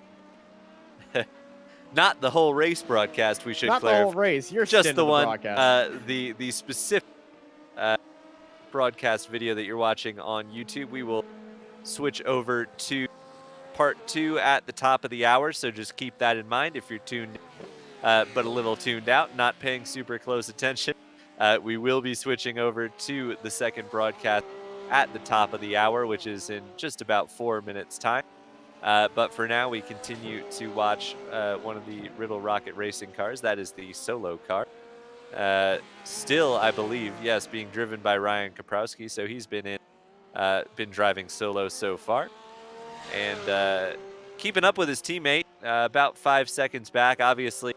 Not the whole race broadcast. We should clarify. Not the whole race. You're just the one. Broadcast. The specific broadcast video that you're watching on YouTube. We will switch over to part 2 at the top of the hour. So just keep that in mind if you're tuned, but a little tuned out, not paying super close attention. We will be switching over to the second broadcast at the top of the hour, which is in just about 4 minutes time. But for now, we continue to watch one of the Riddle Rocket racing cars. That is the solo car. Still, I believe, yes, being driven by Ryan Kaprowski. So he's been driving solo so far. And keeping up with his teammate, about 5 seconds back, obviously,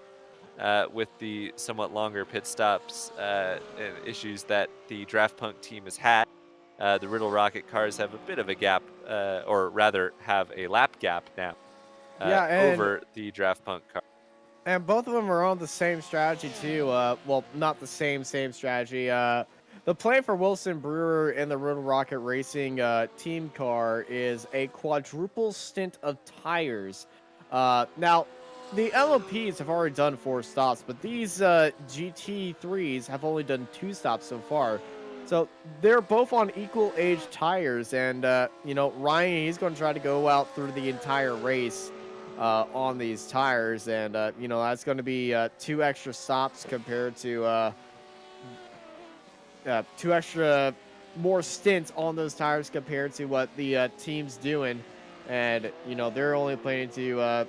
with the somewhat longer pit stops and issues that the Draft Punk team has had. The Riddle Rocket cars have a bit of a gap, or rather have a lap gap now over the Draft Punk car. And both of them are on the same strategy too. Well, not the same strategy. The plan for Wilson Brewer in the Road Rocket Racing team car is a quadruple stint of tires. Now, the LMPs have already done 4 stops, but these GT3s have only done 2 stops so far. So they're both on equal age tires, and you know, Ryan, he's going to try to go out through the entire race on these tires, and you know, that's going to be 2 extra stops compared to 2 extra more stints on those tires compared to what the team's doing. And you know, they're only planning to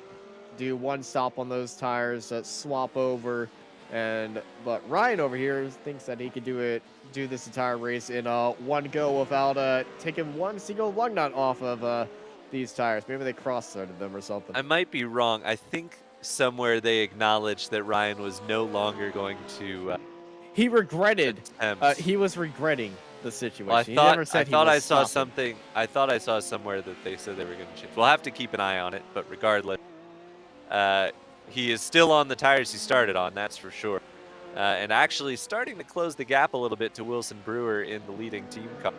do 1 stop on those tires, swap over, but Ryan over here thinks that he could do this entire race in 1 go without taking 1 single lug nut off of these tires. Maybe they cross-threaded them or something. I might be wrong. I think somewhere they acknowledged that Ryan was no longer going to. He regretted. He was regretting the situation. Well, He never said I saw something. I thought I saw somewhere that they said they were going to change. We'll have to keep an eye on it, but regardless, he is still on the tires he started on. That's for sure. And actually starting to close the gap a little bit to Wilson Brewer in the leading team car.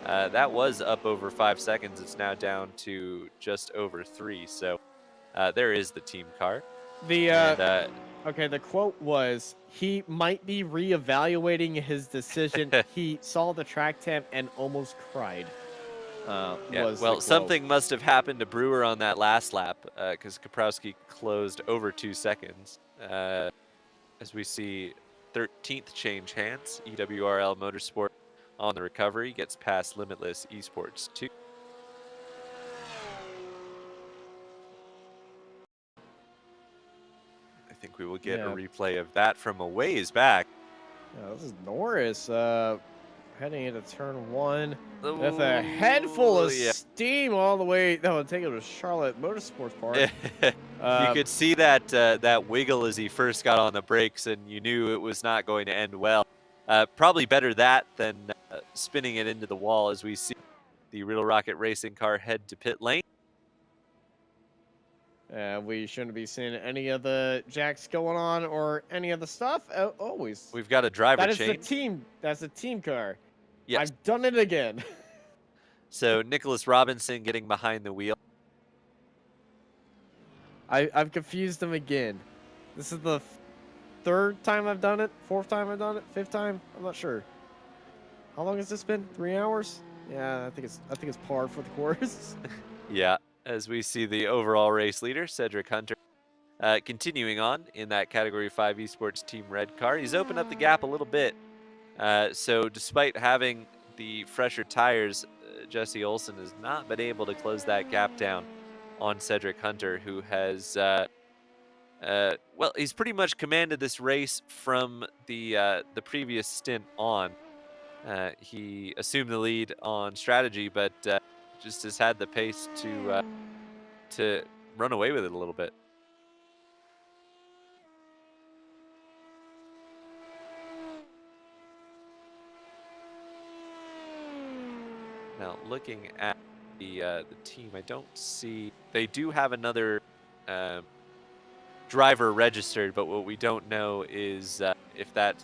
That was up over 5 seconds. It's now down to just over 3. So there is the team car. Okay, the quote was, he might be reevaluating his decision. He saw the track temp and almost cried. Yeah, well, something must have happened to Brewer on that last lap because Kaprowski closed over 2 seconds. As we see 13th change hands, EWRL Motorsport on the recovery, gets past Limitless Esports 2. I think we will get a replay of that from a ways back. Yeah, this is Norris heading into turn 1 with a head full of steam all the way. That would take him to Charlotte Motorsports Park. You could see that that wiggle as he first got on the brakes, and you knew it was not going to end well. Probably better that than spinning it into the wall, as we see the Real Rocket Racing car head to pit lane. We shouldn't be seeing any of the jacks going on or any of the stuff. Always. We've got a driver change. That is the team. That's a team car. Yes. I've done it again. So Nicholas Robinson getting behind the wheel. I've confused them again. This is the 3rd time I've done it, 4th time I've done it, 5th time. I'm not sure. How long has this been? 3 hours? Yeah, I think it's par for the course. Yeah. As we see the overall race leader, Cedric Hunter, continuing on in that Category 5 Esports Team Red car. He's opened up the gap a little bit. So despite having the fresher tires, Jesse Olsen has not been able to close that gap down on Cedric Hunter, who has, well, he's pretty much commanded this race from the previous stint on. He assumed the lead on strategy, but just has had the pace to run away with it a little bit. Now, looking at the team, I don't see. They do have another driver registered, but what we don't know is if that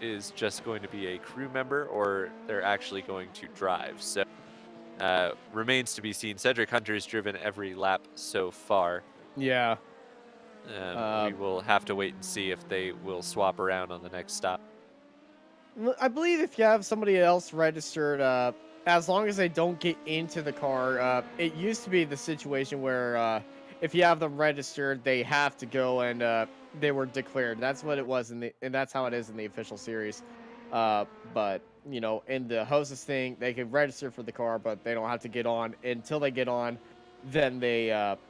is just going to be a crew member or they're actually going to drive. So remains to be seen. Cedric Hunter has driven every lap so far. Yeah. We will have to wait and see if they will swap around on the next stop. I believe if you have somebody else registered, as long as they don't get into the car, it used to be the situation where if you have them registered, they have to go and they were declared. That's what it was, and that's how it is in the official series. But you know, in the hostess thing, they can register for the car, but they don't have to get on. Until they get on, then they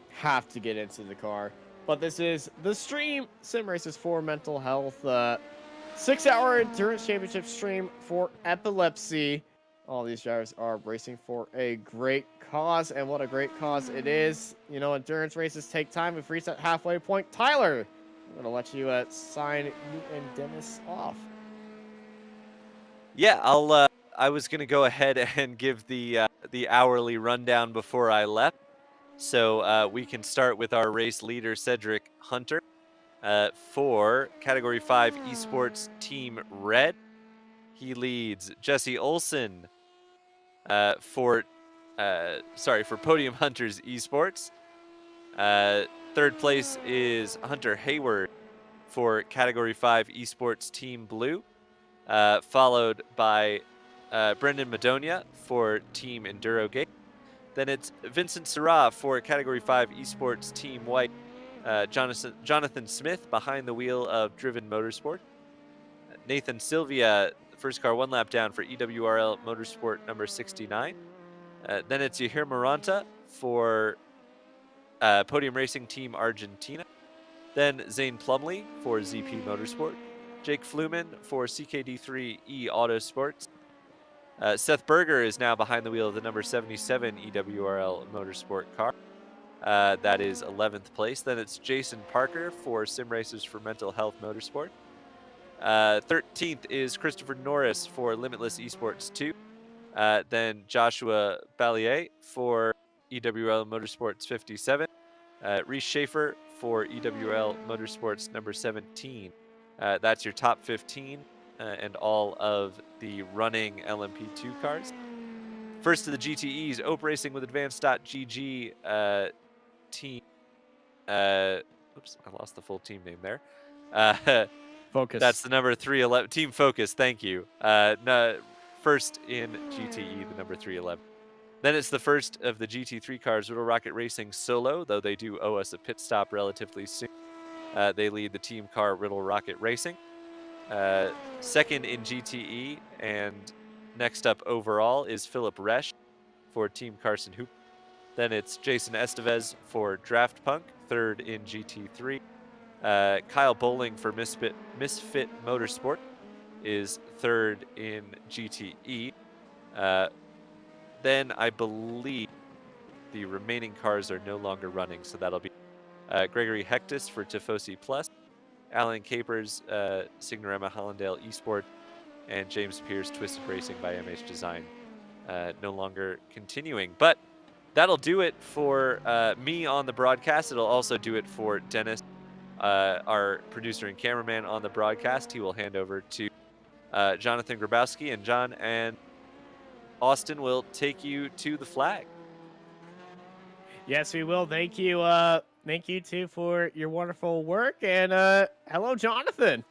have to get into the car. But this is the stream sim races for mental health. 6-hour endurance championship stream for Epilepsy. All these drivers are racing for a great cause, and what a great cause it is. You know, endurance races take time. We've reached that halfway point. Tyler, I'm gonna let you sign you and Dennis off. Yeah, I was gonna go ahead and give the hourly rundown before I left, so we can start with our race leader Cedric Hunter. For Category 5 Esports Team Red, he leads Jesse Olson. For Podium Hunters Esports. Third place is Hunter Hayward for Category 5 Esports Team Blue, followed by Brendan Madonia for Team Enduro Gate. Then it's Vincent Serra for Category 5 Esports Team White. Jonathan Smith behind the wheel of Driven Motorsport. Nathan Sylvia, first car one lap down for EWRL Motorsport number 69. Then it's Yahir Maranta for Podium Racing Team Argentina. Then Zane Plumley for ZP Motorsport. Jake Fluman for CKD3E Autosports. Seth Berger is now behind the wheel of the number 77 EWRL Motorsport car. That is 11th place. Then it's Jason Parker for Sim Racers for Mental Health Motorsport. 13th is Christopher Norris for Limitless Esports 2. Then Joshua Ballier for EWL Motorsports 57. Reese Schaefer for EWL Motorsports number 17. That's your top 15 and all of the running LMP2 cars. First of the GTEs, Ope Racing with Advanced.GG team. Oops, I lost the full team name there. Focus. That's the number 311. Team Focus, thank you. First in GTE, the number 311. Then it's the first of the GT3 cars, Riddle Rocket Racing solo, though they do owe us a pit stop relatively soon. They lead the team car Riddle Rocket Racing. Second in GTE, and next up overall is Philip Resch for Team Carson Hoop. Then it's Jason Estevez for Draft Punk, third in GT3. Kyle Bowling for Misfit Motorsport is third in GTE. Then I believe the remaining cars are no longer running, so that'll be Gregory Hectus for Tifosi Plus, Alan Capers, Signorama Hollandale Esport, and James Pierce Twisted Racing by MH Design no longer continuing. But that'll do it for me on the broadcast. It'll also do it for Dennis, our producer and cameraman on the broadcast. He will hand over to Jonathan Grabowski, and John and Austin will take you to the flag. Yes, we will. Thank you. Thank you too for your wonderful work. And hello, Jonathan.